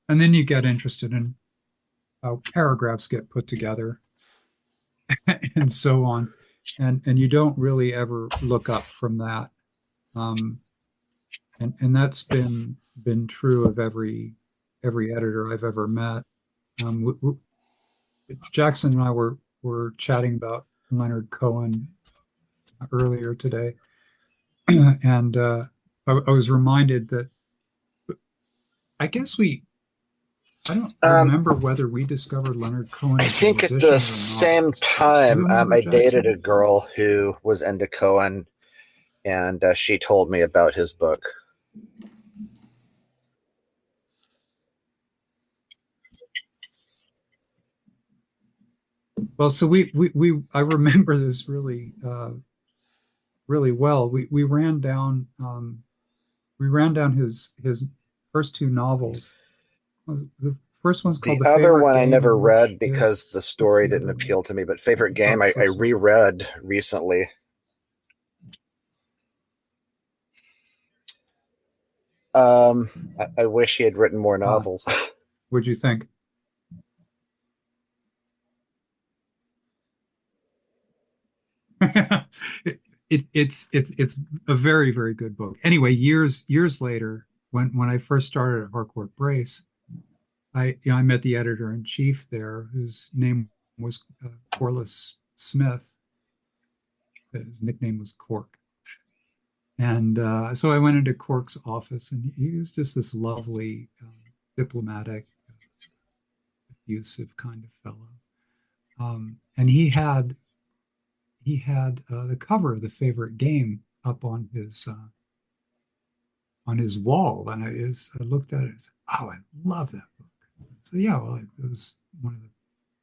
and then you get interested in how paragraphs get put together and so on, and you don't really ever look up from that, and that's been true of every editor I've ever met. Jackson and I were chatting about Leonard Cohen earlier today, and I was reminded that I don't remember whether we discovered Leonard Cohen. I think at the same time, I dated a girl who was into Cohen, and she told me about his book. Well, so I remember this really well. We ran down his first two novels. The first one's The called The other Favorite one I Game, never which read because the is, what's story the didn't other one? appeal to me. But favorite Oh, game, it's I so small. reread recently. I wish he had written more novels. What'd you think? It's a very good book. Anyway, years later, when I first started at Harcourt Brace, I met the editor in chief there, whose name was Corliss Smith. His nickname was Cork, and so I went into Cork's office, and he was just this lovely, diplomatic, effusive kind of fellow. And he had the cover of The Favorite Game up on his wall, and I looked at it and said, "Oh, I love that book." So yeah, well, it was one of the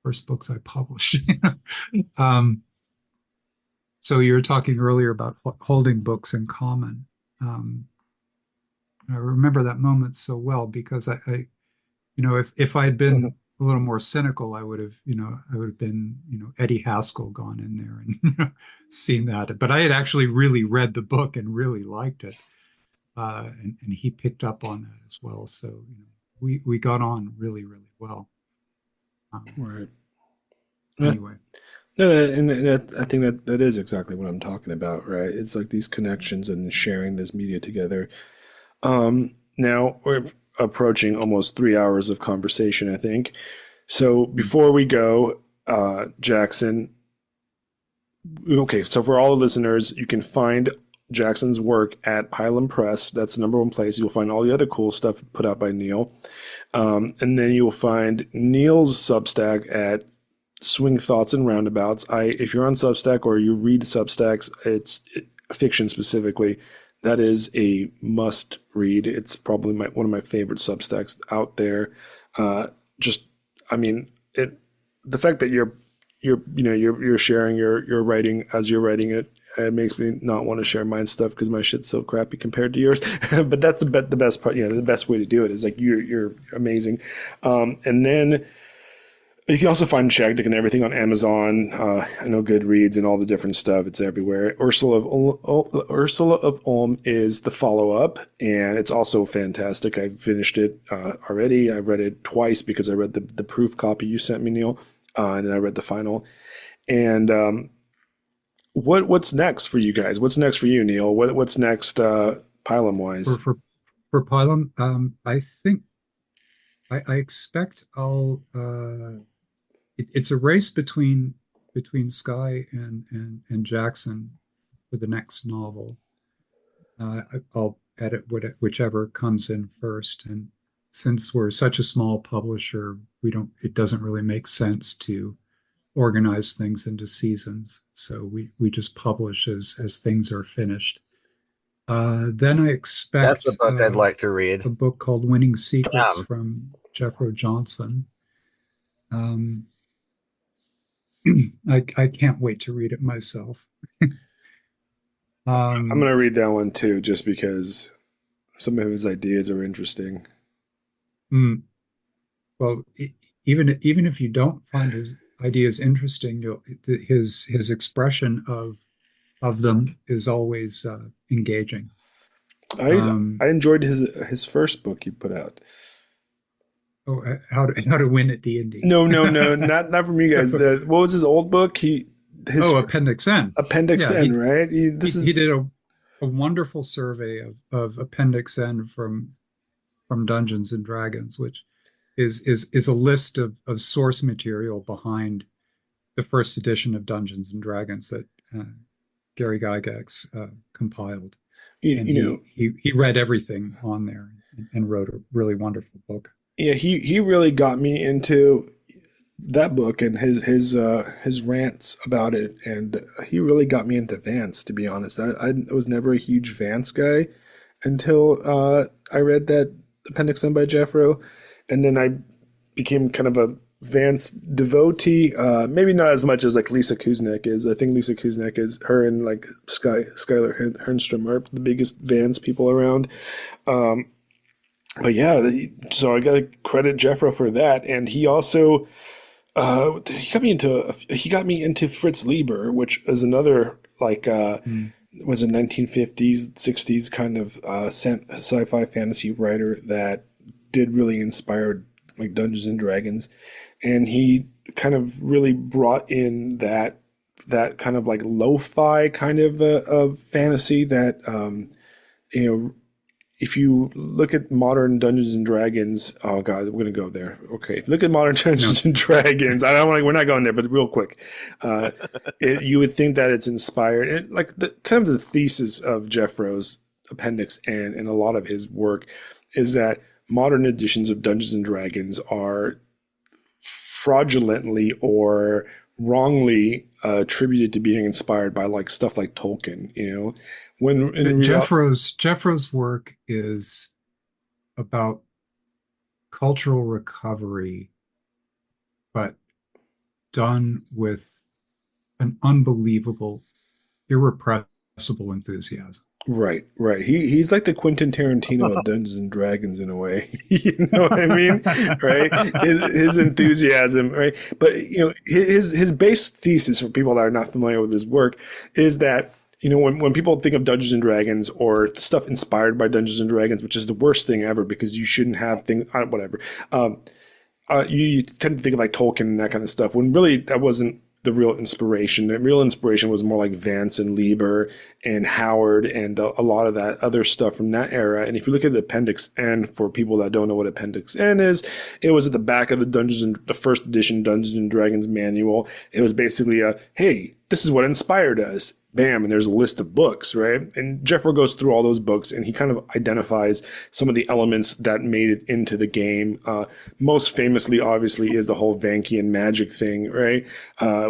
first books I published. um, so you were talking earlier about holding books in common. Um, I remember that moment so well because if I had been a little more cynical, I would have been, Eddie Haskell gone in there and seen that. But I had actually really read the book and really liked it, and he picked up on that as well. So we got on really well. Right. Anyway, No, and I think that is exactly what I'm talking about, right? It's like these connections and sharing this media together. Now we're approaching almost 3 hours of conversation, I think. So before we go, Jackson, okay, so for all the listeners, you can find Jackson's work at Pilum Press. That's the number one place. You'll find all the other cool stuff put out by Neil. And then you'll find Neil's Substack at Swing Thoughts and Roundabouts. If you're on Substack or you read Substacks, fiction specifically, that is a must read. It's probably one of my favorite Substacks out there. Just, I mean, the fact that you're sharing your writing as you're writing it. It makes me not want to share my stuff because my shit's so crappy compared to yours. But that's the best part. The best way to do it is like you're amazing. And then you can also find Shagdick and everything on Amazon. I know Goodreads and all the different stuff. It's everywhere. Ursula of Ulm is the follow-up, and it's also fantastic. I finished it already. I read it twice because I read the proof copy you sent me, Neil, and then I read the final. And what's next for you guys? What's next for you, Neil? What's next, Pilum-wise? For Pilum, I think I expect it's a race between Sky and Jackson for the next novel. I'll edit whichever comes in first, and since we're such a small publisher, it doesn't really make sense to organize things into seasons. So we just publish as things are finished. Then I That's a expect book I'd like to read. a book called Winning Secrets from Jeffro Johnson. I can't wait to read it myself. I'm going to read that one too, just because some of his ideas are interesting. Well, even if you don't find his ideas interesting, his expression of them is always engaging. I enjoyed his first book he put out. Oh, how to win at D&D. No, not from you guys. What was his old book? Appendix N. Appendix N, right? He did a wonderful survey of Appendix N from Dungeons and Dragons, which is a list of source material behind the first edition of Dungeons and Dragons that Gary Gygax compiled. He read everything on there and wrote a really wonderful book. Yeah, he really got me into that book and his rants about it, and he really got me into Vance. To be honest, I was never a huge Vance guy until I read that Appendix N by Jeffro, and then I became kind of Vance devotee. Maybe not as much as like Lisa Kuznick is. I think Lisa Kuznick is her and like Skylar Hernstrom are the biggest Vance people around. But yeah, so I got to credit Jeffro for that, and he also he got me into Fritz Lieber, which is another like was a 1950s 60s kind of sci-fi fantasy writer that did really inspire like Dungeons and Dragons, and he kind of really brought in that kind of like lo-fi kind of fantasy that you know, if you look at modern Dungeons and Dragons, oh god, we're gonna go there. Okay, if you look at modern Dungeons and Dragons, I don't want. We're not going there, but real quick, you would think that it's inspired, and like the kind of the thesis of Jeffro's appendix and a lot of his work is that modern editions of Dungeons and Dragons are fraudulently or wrongly attributed to being inspired by like stuff like Tolkien, you know. When Jeffro's work is about cultural recovery, but done with an unbelievable, irrepressible enthusiasm. Right. He's like the Quentin Tarantino of Dungeons and Dragons in a way. You know what I mean? Right? His enthusiasm, right? But you know, his base thesis for people that are not familiar with his work is that, you know, when people think of Dungeons and Dragons or stuff inspired by Dungeons and Dragons, which is the worst thing ever because you shouldn't have things, whatever. You tend to think of like Tolkien and that kind of stuff when really that wasn't the real inspiration. The real inspiration was more like Vance and Lieber and Howard and a lot of that other stuff from that era. And if you look at the Appendix N, for people that don't know what Appendix N is, it was at the back of the first edition Dungeons and Dragons manual. It was basically hey, this is what inspired us. Bam, and there's a list of books, right? And Jeffro goes through all those books and he kind of identifies some of the elements that made it into the game. Most famously, obviously, is the whole Vankian magic thing, right?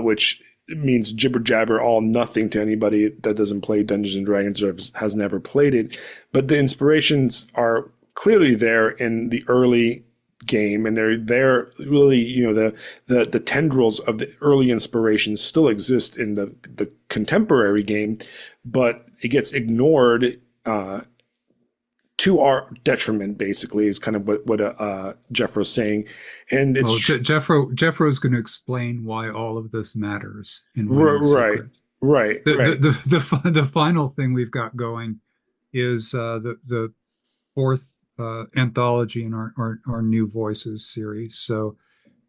Which means jibber jabber, all nothing to anybody that doesn't play Dungeons and Dragons or has never played it. But the inspirations are clearly there in the early game, and they're there really, you know, the tendrils of the early inspirations still exist in the contemporary game, but it gets ignored to our detriment, basically, is kind of what Jeffro's saying. And it's Jeffro's going to explain why all of this matters in Secrets. Right. The final thing we've got going is the fourth anthology in our New Voices series. So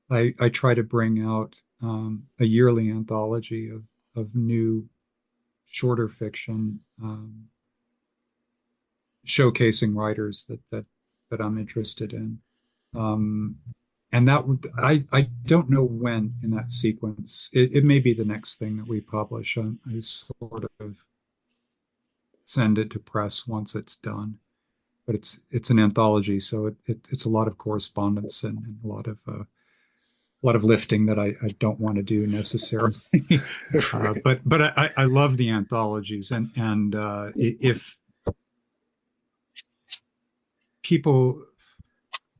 I try to bring out a yearly anthology of new shorter fiction, showcasing writers that I'm interested in. And that I don't know when in that sequence. It may be the next thing that we publish. I sort of send it to press once it's done. But it's an anthology, so it's a lot of correspondence and a lot of lifting that I don't want to do necessarily. But I love the anthologies, and if people,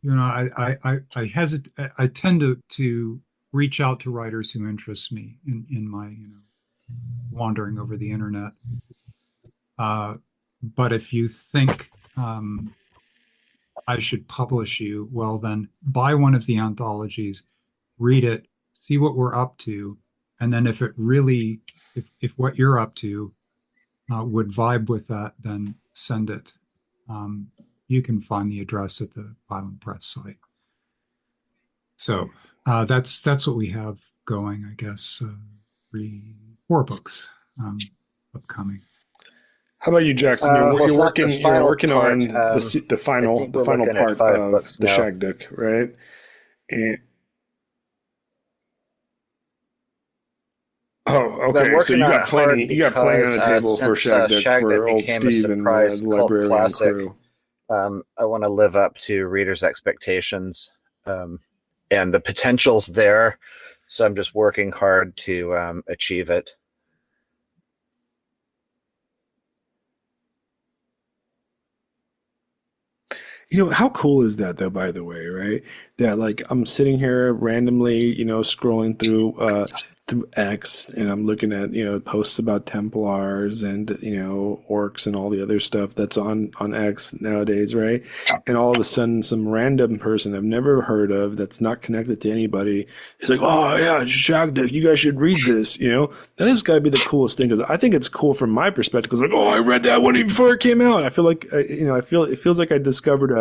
you know, I hesitate. I tend to reach out to writers who interest me in my, you know, wandering over the internet. But if you think I should publish you, well, then buy one of the anthologies, read it, see what we're up to, and then if what you're up to would vibe with that, then send it. You can find the address at the Pilum Press site. So that's what we have going, I guess. 4 books upcoming. How about you, Jackson? You're working on the final part of the Shagduk, right? And okay. So you got plenty on the table for Shagduk for old Steve and the librarian crew. I want to live up to readers' expectations, and the potential's there. So I'm just working hard to achieve it. You know, how cool is that though, by the way, right? That like I'm sitting here randomly, scrolling through X and I'm looking at, posts about Templars and, orcs and all the other stuff that's on X nowadays, right? And all of a sudden some random person I've never heard of that's not connected to anybody is like, "Oh yeah, Shagdick, you guys should read this," That has got to be the coolest thing because I think it's cool from my perspective because like, "Oh, I read that one before it came out." I feel like it feels like I discovered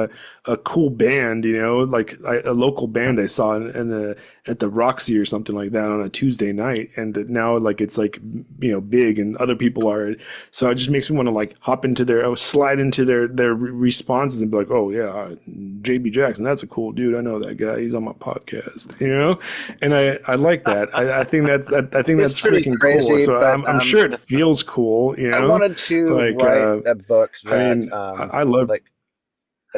a cool band, like a local band I saw at the Roxy or something like that on a Tuesday night, and now like it's like big and other people are. So it just makes me want to like hop into slide into their responses and be like, "Oh yeah, JB Jackson, that's a cool dude. I know that guy. He's on my podcast," And I like that. I think that's pretty freaking crazy, cool. So but I'm sure it feels cool. I wanted to like write a book that I love like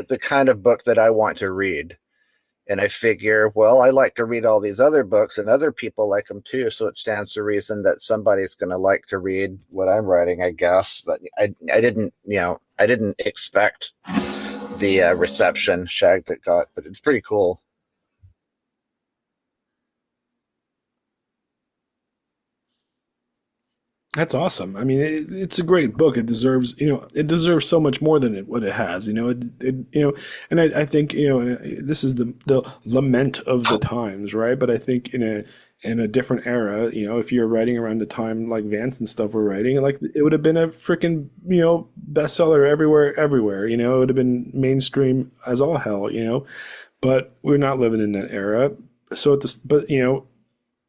the kind of book that I want to read. And I figure, well, I like to read all these other books and other people like them too. So it stands to reason that somebody's going to like to read what I'm writing, I guess. But I didn't expect the reception Shagdick got, but it's pretty cool. That's awesome. I mean, it's a great book. It deserves so much more than what it has. And I think, and this is the lament of the times, right? But I think in a different era, if you're writing around the time like Vance and stuff were writing, like it would have been a freaking, bestseller everywhere. It would have been mainstream as all hell. But we're not living in that era. So but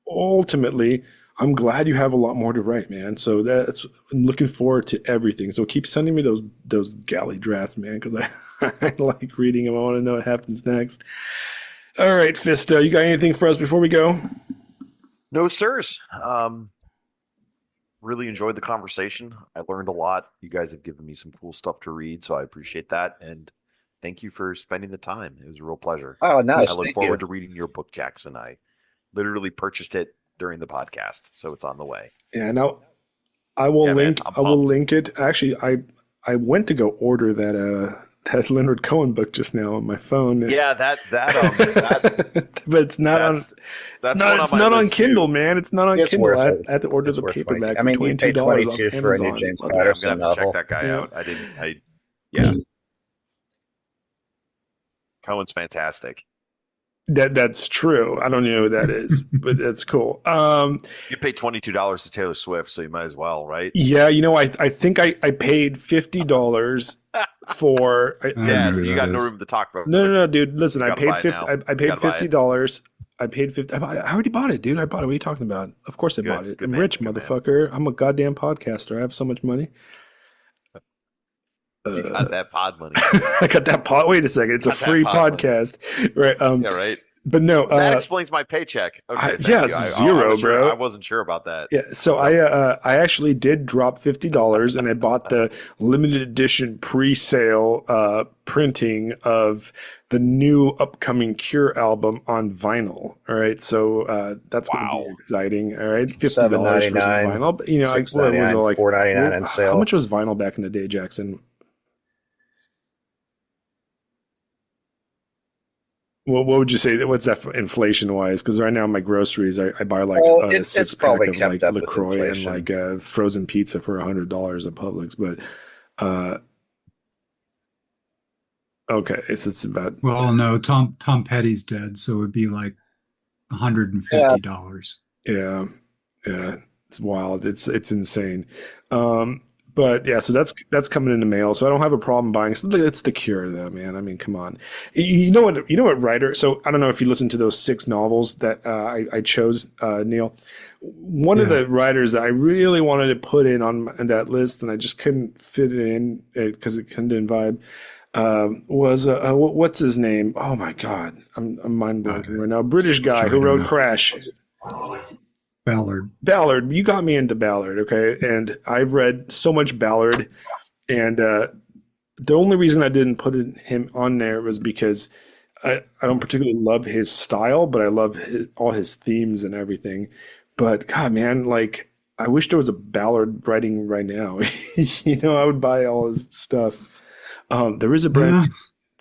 ultimately, I'm glad you have a lot more to write, man. So I'm looking forward to everything. So keep sending me those galley drafts, man, because I like reading them. I want to know what happens next. All right, Fisto, you got anything for us before we go? No, sirs. Really enjoyed the conversation. I learned a lot. You guys have given me some cool stuff to read, so I appreciate that. And thank you for spending the time. It was a real pleasure. Oh, nice. I look forward to reading your book, Jackson. I literally purchased it during the podcast, so it's on the way. Yeah, now I will link it. Actually, I went to go order that Leonard Cohen book just now on my phone. Yeah, that but it's not on Kindle, too. Man. It's not on Kindle. I had to order the paperback. I mean, you paid $22 for a new James Patterson novel. Check that guy out. Yeah. Cohen's fantastic. That's true. I don't know who that is, but that's cool. You paid $22 to Taylor Swift, so you might as well, right? Yeah, I think I paid $50 for. Yeah, so you got no room to talk about. No, dude. Listen, I paid $50. I paid $50. I paid $50. I already bought it, dude. I bought it. What are you talking about? Of course I bought it. I'm rich, motherfucker. Man. I'm a goddamn podcaster. I have so much money. You got that pod money. I got that pod. Wait a second. It's a free podcast, right? Yeah, right. But no, that explains my paycheck. Okay, zero, bro. I wasn't sure about that. Yeah, so I actually did drop $50 and I bought the limited edition pre-sale printing of the new upcoming Cure album on vinyl. All right, so that's going to be exciting. All right, $50 for some vinyl. But, what was it like? $4.99 on sale. How much was vinyl back in the day, Jackson? Well, what would you say? What's that inflation wise? Because right now, my groceries, I buy like a six pack of like LaCroix and like frozen pizza for $100 at Publix. But okay, so it's about. Well, no, Tom Petty's dead, so it would be like $150. Yeah, it's wild. It's insane. But yeah, so that's coming in the mail. So I don't have a problem buying. It's the Cure, though, man. I mean, come on. You know what writer? So I don't know if you listened to those 6 novels that I chose, Neil. One of the writers that I really wanted to put in on that list, and I just couldn't fit it in because it didn't vibe. Was what's his name? Oh my God, I'm mind blanking right now. British guy who wrote Crash. Ballard, you got me into Ballard, okay? And I've read so much Ballard, and the only reason I didn't put him on there was because I don't particularly love his style, but I love all his themes and everything. But God, man, like I wish there was a Ballard writing right now. I would buy all his stuff. There is a brand.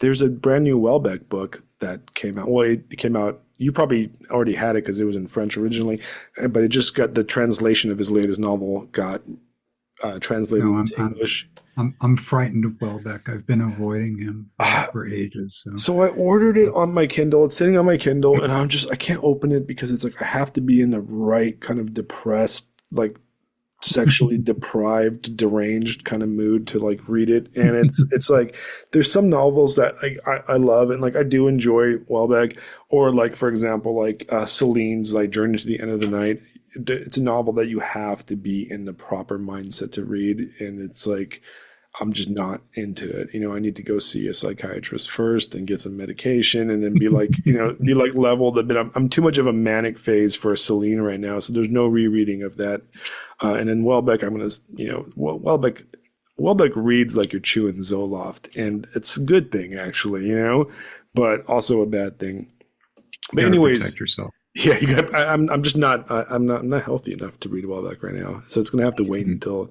there's a brand new Welbeck book that came out. Well, it came out. You probably already had it because it was in French originally, but it just got the translation of his latest novel got translated into English. I'm frightened of Welbeck. I've been avoiding him for ages. So I ordered it on my Kindle. It's sitting on my Kindle, and I can't open it because it's like I have to be in the right kind of depressed, like sexually deprived, deranged kind of mood to like read it. And it's like there's some novels that I love, and like I do enjoy Welbeck, or like for example like Celine's like Journey to the End of the Night. It's a novel that you have to be in the proper mindset to read, and it's like I'm just not into it. I need to go see a psychiatrist first and get some medication, and then be like be like leveled a bit. I'm too much of a manic phase for Celine right now, so there's no rereading of that. And then Welbeck, I'm gonna Welbeck reads like you're chewing Zoloft, and it's a good thing actually, but also a bad thing. But anyways, protect yourself. Yeah, I'm just not. I'm not healthy enough to read Welbeck right now, so it's gonna have to wait until,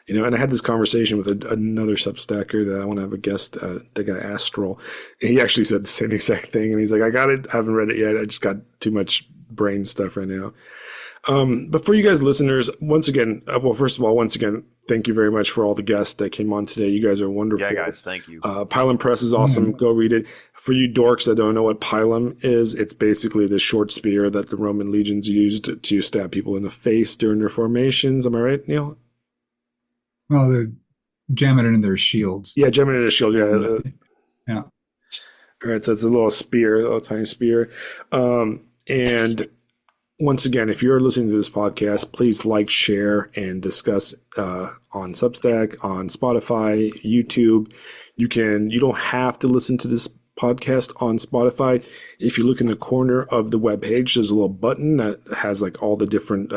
And I had this conversation with another Substacker that I want to have a guest, the guy Astral, and he actually said the same exact thing. And he's like, "I got it. I haven't read it yet. I just got too much brain stuff right now." But for you guys listeners, once again, first of all, thank you very much for all the guests that came on today. You guys are wonderful. Yeah, guys, thank you. Pilum Press is awesome. Go read it. For you dorks that don't know what Pilum is, it's basically the short spear that the Roman legions used to stab people in the face during their formations. Am I right, Neil? Well, they're jamming it in their shields. Yeah, jamming it in their shield. Yeah. Yeah. All right, so it's a little tiny spear. And once again, if you're listening to this podcast, please like, share, and discuss on Substack, on Spotify, YouTube. You don't have to listen to this podcast on Spotify. If you look in the corner of the webpage, there's a little button that has like all the different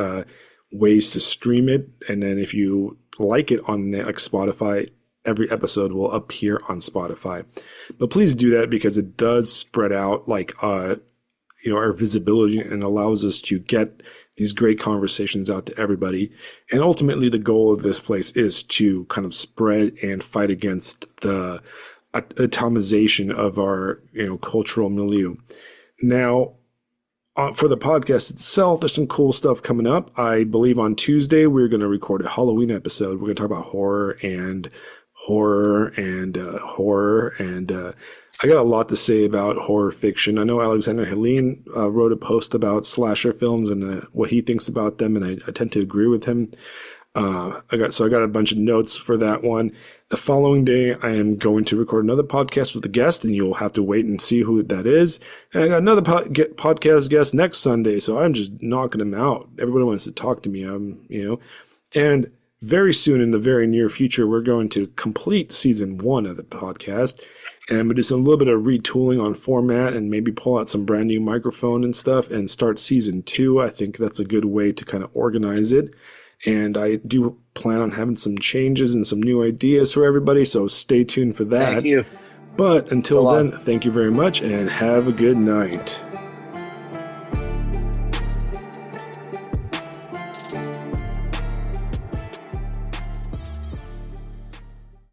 ways to stream it. And then if you like it on like Spotify, every episode will appear on Spotify. But please do that because it does spread out like our visibility, and allows us to get these great conversations out to everybody. And ultimately, the goal of this place is to kind of spread and fight against the atomization of our, cultural milieu. Now, for the podcast itself, there's some cool stuff coming up. I believe on Tuesday, we're going to record a Halloween episode. We're going to talk about horror and I got a lot to say about horror fiction. I know Alexander Helene wrote a post about slasher films and what he thinks about them, and I tend to agree with him. I got a bunch of notes for that one. The following day, I am going to record another podcast with a guest, and you'll have to wait and see who that is. And I got another podcast guest next Sunday, so I'm just knocking them out. Everybody wants to talk to me, and very soon in the very near future, we're going to complete season 1 of the podcast. And we do some little bit of retooling on format and maybe pull out some brand new microphone and stuff and start season 2. I think that's a good way to kind of organize it. And I do plan on having some changes and some new ideas for everybody. So stay tuned for that. Thank you. But until then, thank you very much and have a good night.